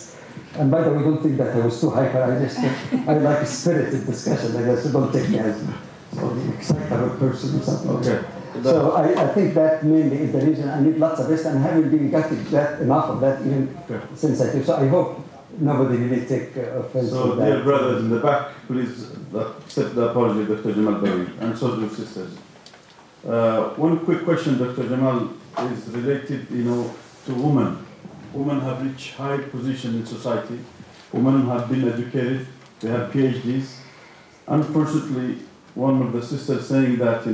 F: And by the way, don't think that I was too hyper. I like a spirited discussion. I guess, so don't take me as an excitable person or something.
A: Okay.
F: So I think that mainly is the reason. I need lots of rest, and I haven't been getting enough of that even since I took. So I hope nobody really take offense.
A: So,
F: with that.
A: dear brothers in the back, please accept the apology, Dr. Jamal Badawi, and so do sisters. One quick question, Dr. Jamal, is related, to women. Women have reached high position in society. Women have been educated. They have PhDs. Unfortunately, one of the sisters saying that,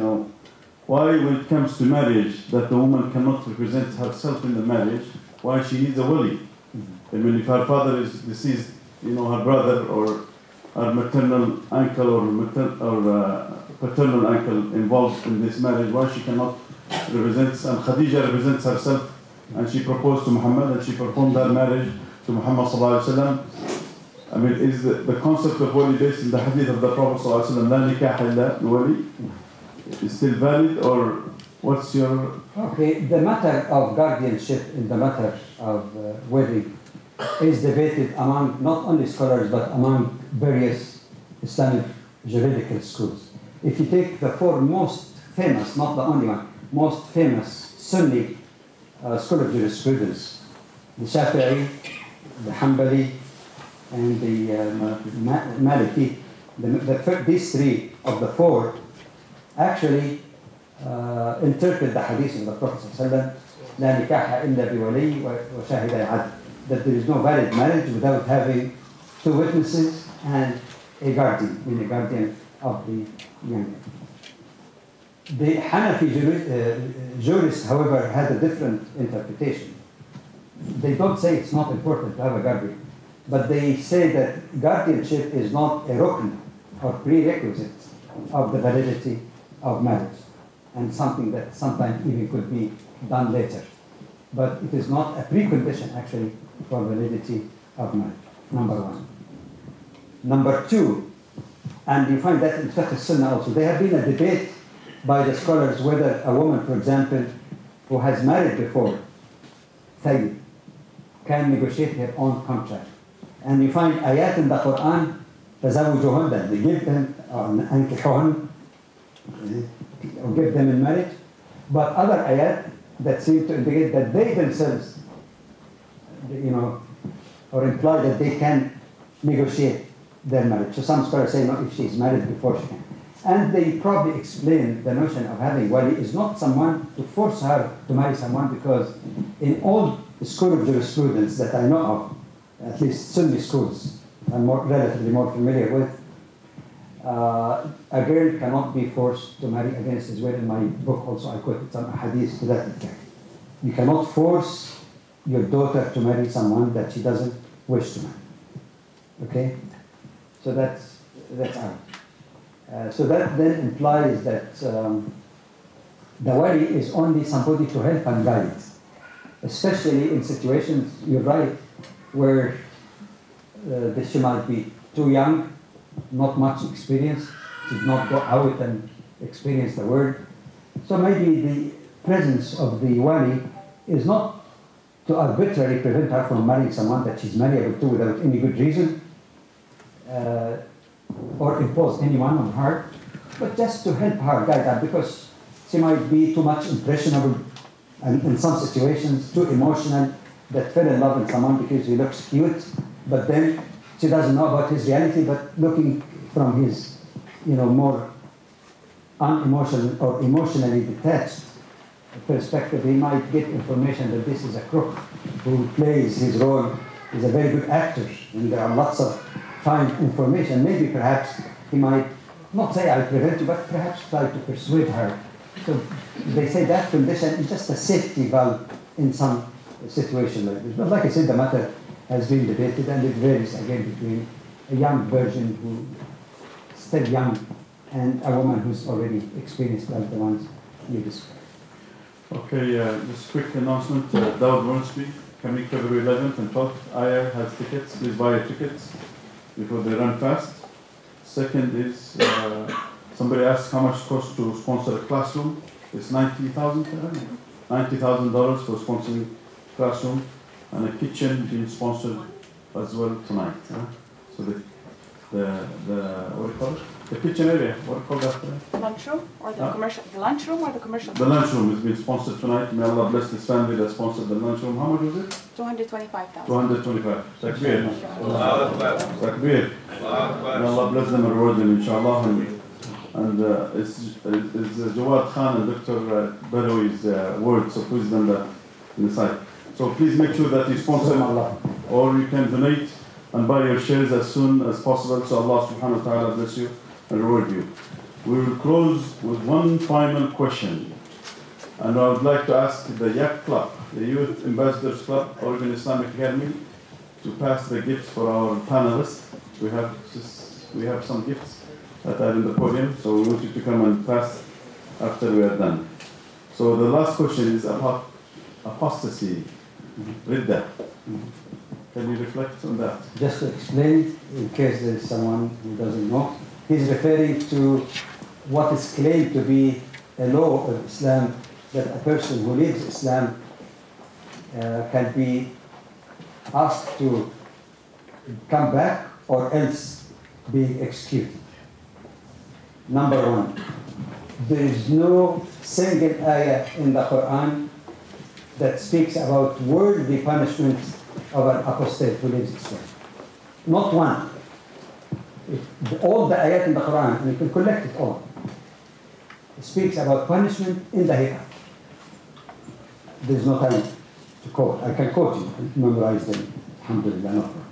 A: why when it comes to marriage, that the woman cannot represent herself in the marriage, why she needs a wali. I mean, if her father is deceased, her brother or her maternal uncle or paternal uncle involved in this marriage, why she cannot represent, and Khadija represents herself, and she proposed to Muhammad, and she performed her marriage to Muhammad sallallahu alaihi wasallam. I mean, is the concept of wali based in the hadith of the Prophet sallallahu alaihi wasallam, la nikah illa wali, is still valid, or what's your...
F: Okay, the matter of guardianship in the matter of wedding is debated among not only scholars, but among various Islamic juridical schools. If you take the four most famous, not the only one, most famous Sunni school of jurisprudence, the Shafi'i, the Hanbali, and the Maliki, these three of the four actually interpret the hadith of the Prophet ﷺ, لا نكاح إلا بولي وشاهدي عدل, that there is no valid marriage without having two witnesses and a guardian, meaning a guardian of the young. The Hanafi jurists, however, had a different interpretation. They don't say it's not important to have a guardian, but they say that guardianship is not a rukn or prerequisite of the validity of marriage, and something that sometimes even could be done later. But it is not a precondition, actually, for validity of marriage, number one. Number two, and you find that in Fiqh Sunnah also, there have been a debate by the scholars whether a woman, for example, who has married before, Thayyib, can negotiate her own contract. And you find ayat in the Quran, تزوجهن, that they give them, أنكحوهن, or give them in marriage, but other ayat that seem to indicate that they themselves, or imply that they can negotiate. their marriage. So some scholars say no, if she's married before she can. And they probably explain the notion of having wali is not someone to force her to marry someone, because in all school of jurisprudence that I know of, at least Sunni schools I'm relatively more familiar with, a girl cannot be forced to marry against his will. In my book also I quoted some hadith to that effect. You cannot force your daughter to marry someone that she doesn't wish to marry. Okay? So that's out. So that then implies that the wali is only somebody to help and guide, especially in situations, you're right, where she might be too young, not much experience, did not go out and experience the world. So maybe the presence of the wali is not to arbitrarily prevent her from marrying someone that she's marriable to without any good reason, or impose anyone on her, but just to help her, guide her, because she might be too much impressionable and in some situations too emotional, that fell in love with someone because he looks cute, but then she doesn't know about his reality, but looking from his, more unemotional or emotionally detached perspective, he might get information that this is a crook who plays his role, is a very good actor, and there are lots of fine information. Maybe perhaps he might not say I prevent you, but perhaps try to persuade her. So they say that condition is just a safety valve in some situation like this. But like I said, the matter has been debated, and it varies again between a young virgin who is still young and a woman who's already experienced like the ones you described.
A: Okay, just a quick announcement. Dawan won't speak. Coming February 11th and 12th. Aya has tickets. Please buy your tickets before they run fast. Second is, somebody asked how much it costs to sponsor a classroom. It's $90,000 for sponsoring classroom, and a kitchen being sponsored as well tonight. So the what do you call it? The kitchen area. What do you call that?
J: Lunchroom or the commercial? The lunchroom or the commercial?
A: The lunchroom is being sponsored tonight. May Allah bless this family that sponsored the lunchroom. How much was it?
J: 225,000.
A: 225. Takbir. Takbir. May Allah bless them and reward them, inshallah. And it's Jawad Khan and Dr. Badawi's words of wisdom that in the site. So please make sure that you sponsor, or you can donate and buy your shares as soon as possible. So Allah subhanahu wa ta'ala bless you and reward you. We will close with one final question. And I would like to ask the YAC Club, the Youth Ambassadors Club, Oregon Islamic Academy, to pass the gifts for our panelists. We have some gifts that are in the podium, so we want you to come and pass after we are done. So the last question is about apostasy, ridda. Can you reflect on that?
F: Just to explain, in case there is someone who doesn't know, he's referring to what is claimed to be a law of Islam, that a person who leaves Islam can be asked to come back or else be executed. Number one, there is no single ayah in the Quran that speaks about worldly punishment of an apostate who leaves Islam. Not one. All the ayat in the Quran, and you can collect it all, it speaks about punishment in the hereafter. There's no time to quote. I can quote you, memorize them. Alhamdulillah, no problem.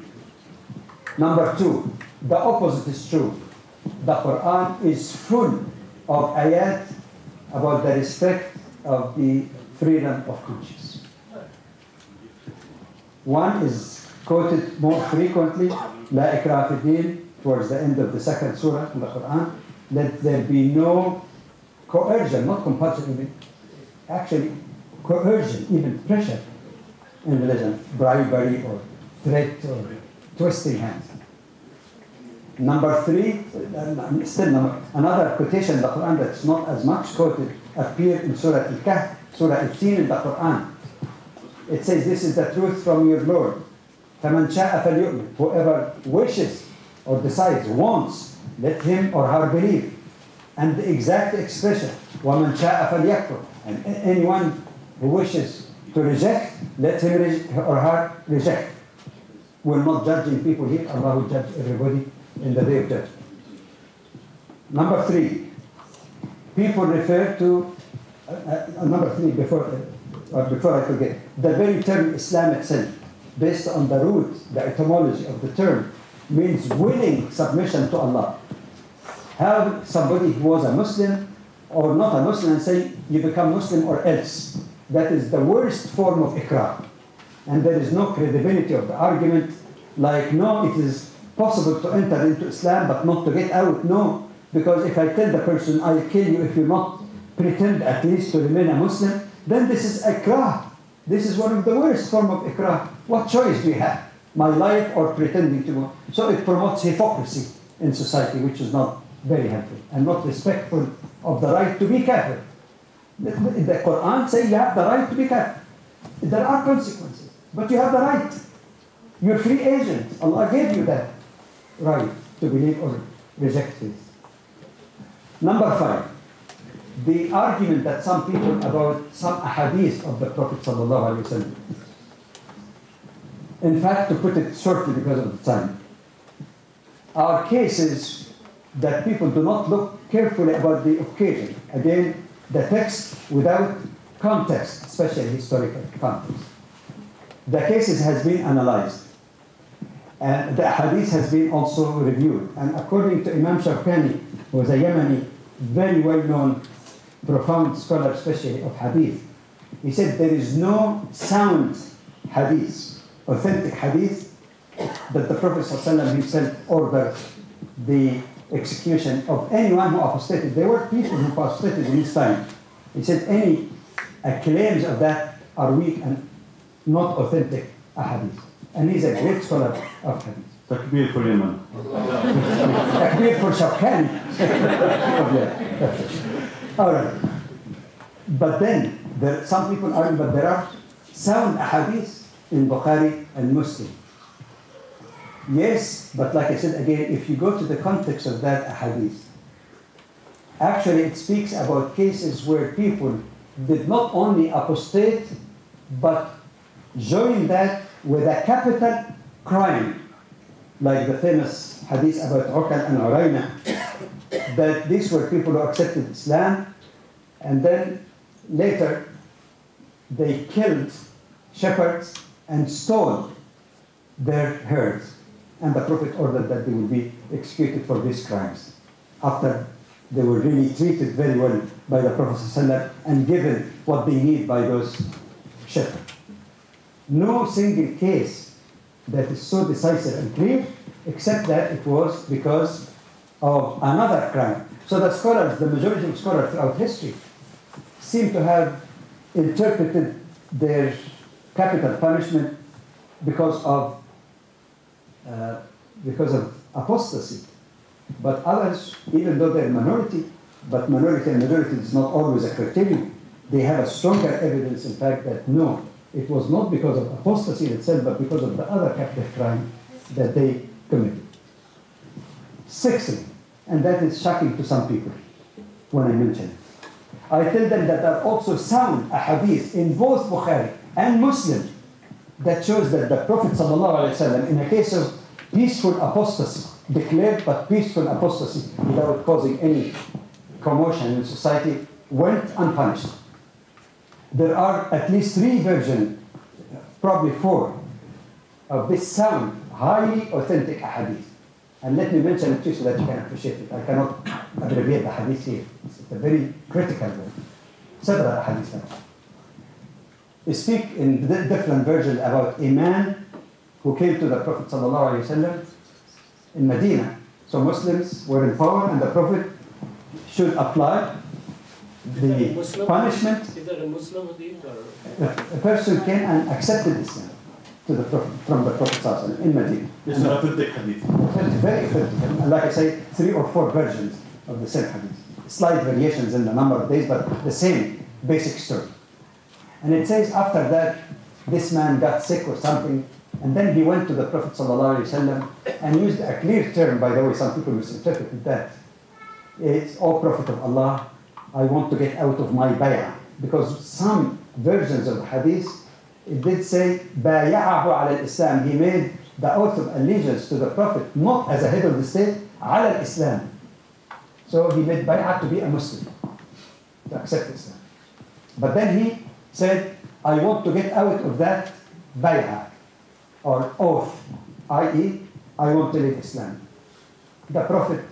F: Number two, the opposite is true. The Quran is full of ayat about the respect of the freedom of conscience. One is quoted more frequently, La ikraha fi din, towards the end of the second surah in the Quran. Let there be no coercion, not compulsion, actually coercion, even pressure in religion, bribery or threat or twisting hands. Number three, another quotation in the Quran that's not as much quoted appeared in Surah Al-Kahf, Surah 18 in the Quran. It says, this is the truth from your Lord. فَمَنْ شَاءَ فَلْيُؤْمِنْ. Whoever wishes or decides, wants, let him or her believe. And the exact expression, وَمَنْ شَاءَ فَلْيَكْفُرْ. And anyone who wishes to reject, let him or her reject. We're not judging people here. Allah will judge everybody in the day of judgment. Number 3, people refer to, number 3, before I forget, the very term Islamic sin, based on the root, the etymology of the term, means willing submission to Allah. Have somebody who was a Muslim or not a Muslim and say, you become Muslim or else. That is the worst form of ikrah. And there is no credibility of the argument, like, no, it is possible to enter into Islam but not to get out. No, because if I tell the person, I'll kill you if you not pretend at least to remain a Muslim, then this is ikrah. This is one of the worst form of ikrah. What choice do we have? My life or pretending to? So it promotes hypocrisy in society, which is not very helpful and not respectful of the right to be kafir. The Quran says you have the right to be kafir. There are consequences, but you have the right. You're free agent. Allah gave you that right to believe or reject this. Number 5, the argument that some people about some ahadith of the Prophet ﷺ. In fact, to put it shortly because of the time, are cases that people do not look carefully about the occasion. Again, the text without context, especially historical context. The cases has been analyzed. And the hadith has been also reviewed. And according to Imam Shawkani, who was a Yemeni, very well-known, profound scholar, especially of hadith, he said there is no sound hadith, authentic hadith, that the Prophet ﷺ himself ordered the execution of anyone who apostated. There were people who apostated in his time. He said any claims of that are weak and not authentic hadith. And he's a great scholar of hadith.
A: Takbir for Yemen.
F: Takbir for Shawkani. All right. But then, some people argue, but there are sound hadith in Bukhari and Muslim. Yes, but like I said again, if you go to the context of that hadith, actually it speaks about cases where people did not only apostate, but join that with a capital crime, like the famous hadith about Uqal and Urayna, that these were people who accepted Islam, and then later they killed shepherds and stole their herds. And the Prophet ordered that they would be executed for these crimes, after they were really treated very well by the Prophet ﷺ and given what they need by those shepherds. No single case that is so decisive and clear, except that it was because of another crime. So the scholars, the majority of scholars throughout history, seem to have interpreted their capital punishment because of apostasy. But others, even though they're minority, but minority and majority is not always a criterion, they have a stronger evidence, in fact, that no, it was not because of apostasy itself, but because of the other capital crime that they committed. Sixthly, and that is shocking to some people when I mention it, I tell them that there are also sound ahadith in both Bukhari and Muslim that shows that the Prophet ﷺ, in a case of peaceful apostasy, declared but peaceful apostasy without causing any commotion in society, went unpunished. There are at least 3 versions, probably 4, of this sound, highly authentic hadith. And let me mention it too so that you can appreciate it. I cannot abbreviate the hadith here. It's a very critical one. Several hadith. They speak in different versions about a man who came to the Prophet ﷺ in Medina. So Muslims were in power and the Prophet should apply the punishment.
K: Is that a Muslim hadith or?
F: A person came and accepted Islam to the Prophet, from the Prophet ﷺ in Medina.
A: It's an authentic hadith.
F: It's very authentic. And like I say, 3 or 4 versions of the same hadith. Slight variations in the number of days, but the same basic story. And it says after that, this man got sick or something, and then he went to the Prophet ﷺ and used a clear term, by the way, some people misinterpreted that. It's, "O Prophet of Allah, I want to get out of my bay'ah." Because some versions of the hadith, it did say, "Bay'ahu ala al-Islam." He made the oath of allegiance to the Prophet, not as a head of the state, على الإسلام. So he made bay'ah to be a Muslim, to accept Islam. But then he said, I want to get out of that bay'ah, or oath, i.e., I want to leave Islam. The Prophet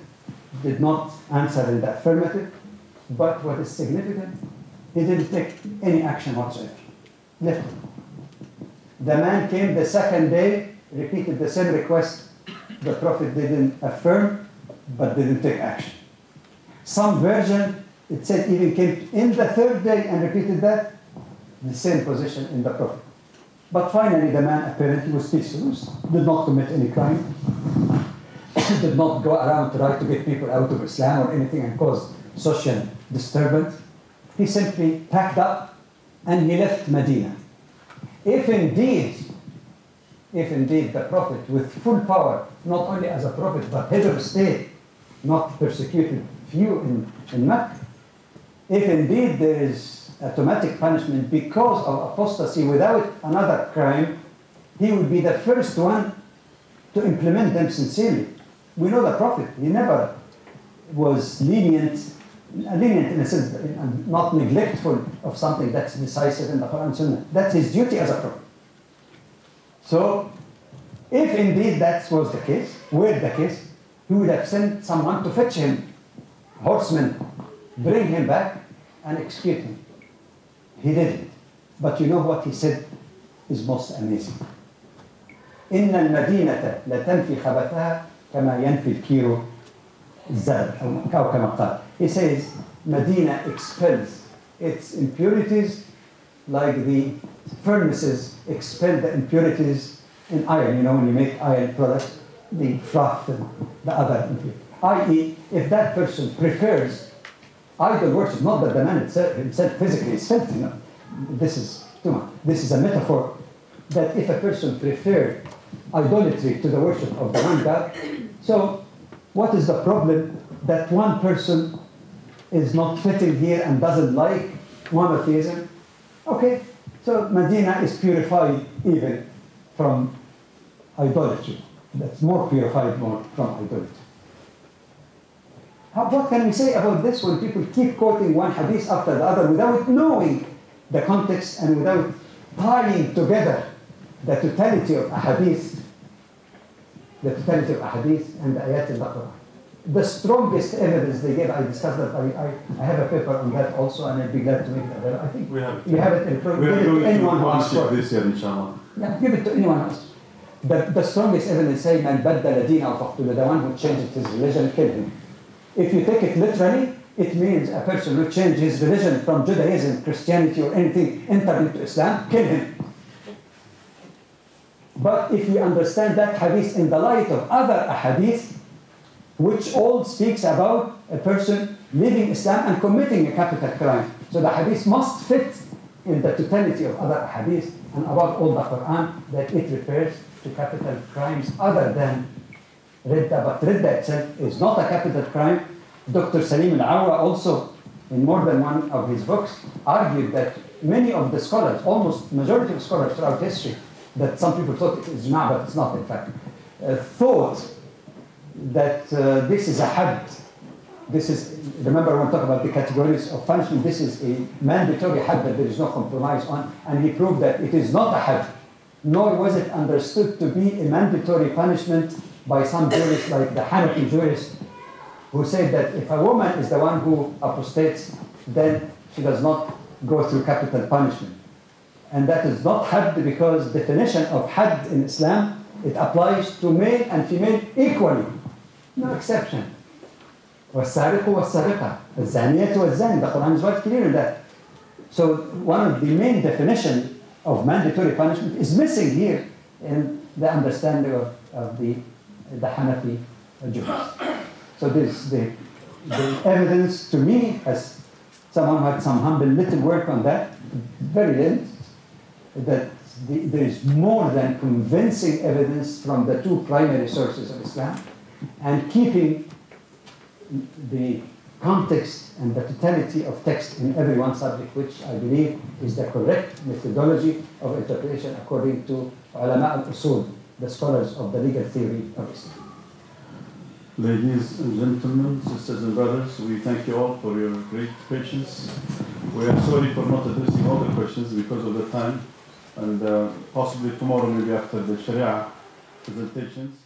F: did not answer in the affirmative, but what is significant, he didn't take any action whatsoever. Left him. The man came the second day, repeated the same request. The Prophet didn't affirm, but didn't take action. Some version, it said, even came in the third day and repeated that, the same position in the Prophet. But finally, the man apparently was peaceful, did not commit any crime, did not go around trying to get people out of Islam or anything and cause social disturbance. He simply packed up and he left Medina. If indeed the Prophet with full power, not only as a prophet but head of state, not persecuted few in Mecca, if indeed there is automatic punishment because of apostasy without another crime, he would be the first one to implement them sincerely. We know the Prophet, he never was lenient in a sense, not neglectful of something that's decisive in the Quran and Sunnah. That's his duty as a prophet. So, if indeed that was the case, he would have sent someone to fetch him, horsemen, bring him back and execute him. He didn't. But you know what he said is most amazing. إن المدينة لتنفي خبثها كما ينفي الكيرو الزبد أو كما قال. He says Medina expels its impurities like the furnaces expel the impurities in iron. You know, when you make iron products, the froth and the other impurities. I.e., if that person prefers idol worship, not that the man himself physically is filthy, no. This is too much. This is a metaphor that if a person preferred idolatry to the worship of the one God, so what is the problem that one person is not fitting here and doesn't like monotheism? Okay, so Medina is purified even from idolatry. That's more purified more from idolatry. What can we say about this when people keep quoting one hadith after the other without knowing the context and without tying together the totality of ahadith, and the ayat in the Quran? The strongest evidence they gave, I discussed that, I have a paper on that also, and I'd be glad to make that available. I think
A: we have
F: it in
A: we are
F: give it to anyone who asks for it.
A: this year, inshallah.
F: Yeah, give it to anyone else. The strongest evidence say, man baddala dinahu faqtuluhu, the one who changed his religion, kill him. If you take it literally, it means a person who changed his religion from Judaism, Christianity, or anything, enter into Islam, kill him. But if we understand that hadith in the light of other ahadith, which all speaks about a person leaving Islam and committing a capital crime. So the hadith must fit in the totality of other hadith, and above all the Quran, that it refers to capital crimes other than Ridda. But Ridda itself is not a capital crime. Dr. Salim al-Awa also, in more than one of his books, argued that many of the scholars, almost majority of scholars throughout history, that some people thought it is ijma', but it's not in fact, thought that this is a had. This is, remember when we talk about the categories of punishment, this is a mandatory had that there is no compromise on, and he proved that it is not a had, nor was it understood to be a mandatory punishment by some jurists like the Hanafi jurist, who said that if a woman is the one who apostates, then she does not go through capital punishment. And that is not had, because the definition of had in Islam, it applies to male and female equally. No exception. وَالسَّارِقُ وَالسَّارِقَةُ الزَّانِيَةُ وَالزَّانِي. The Quran is quite clear in that. So one of the main definitions of mandatory punishment is missing here in the understanding of the Hanafi jurist. So this the evidence to me, as someone who had some humble little work on that, very little, that there is more than convincing evidence from the two primary sources of Islam, and keeping the context and the totality of text in every one subject, which I believe is the correct methodology of interpretation according to ulama al-usul, the scholars of the legal theory of Islam.
A: Ladies and gentlemen, sisters and brothers, we thank you all for your great patience. We are sorry for not addressing all the questions because of the time, and possibly tomorrow, maybe after the Sharia presentations.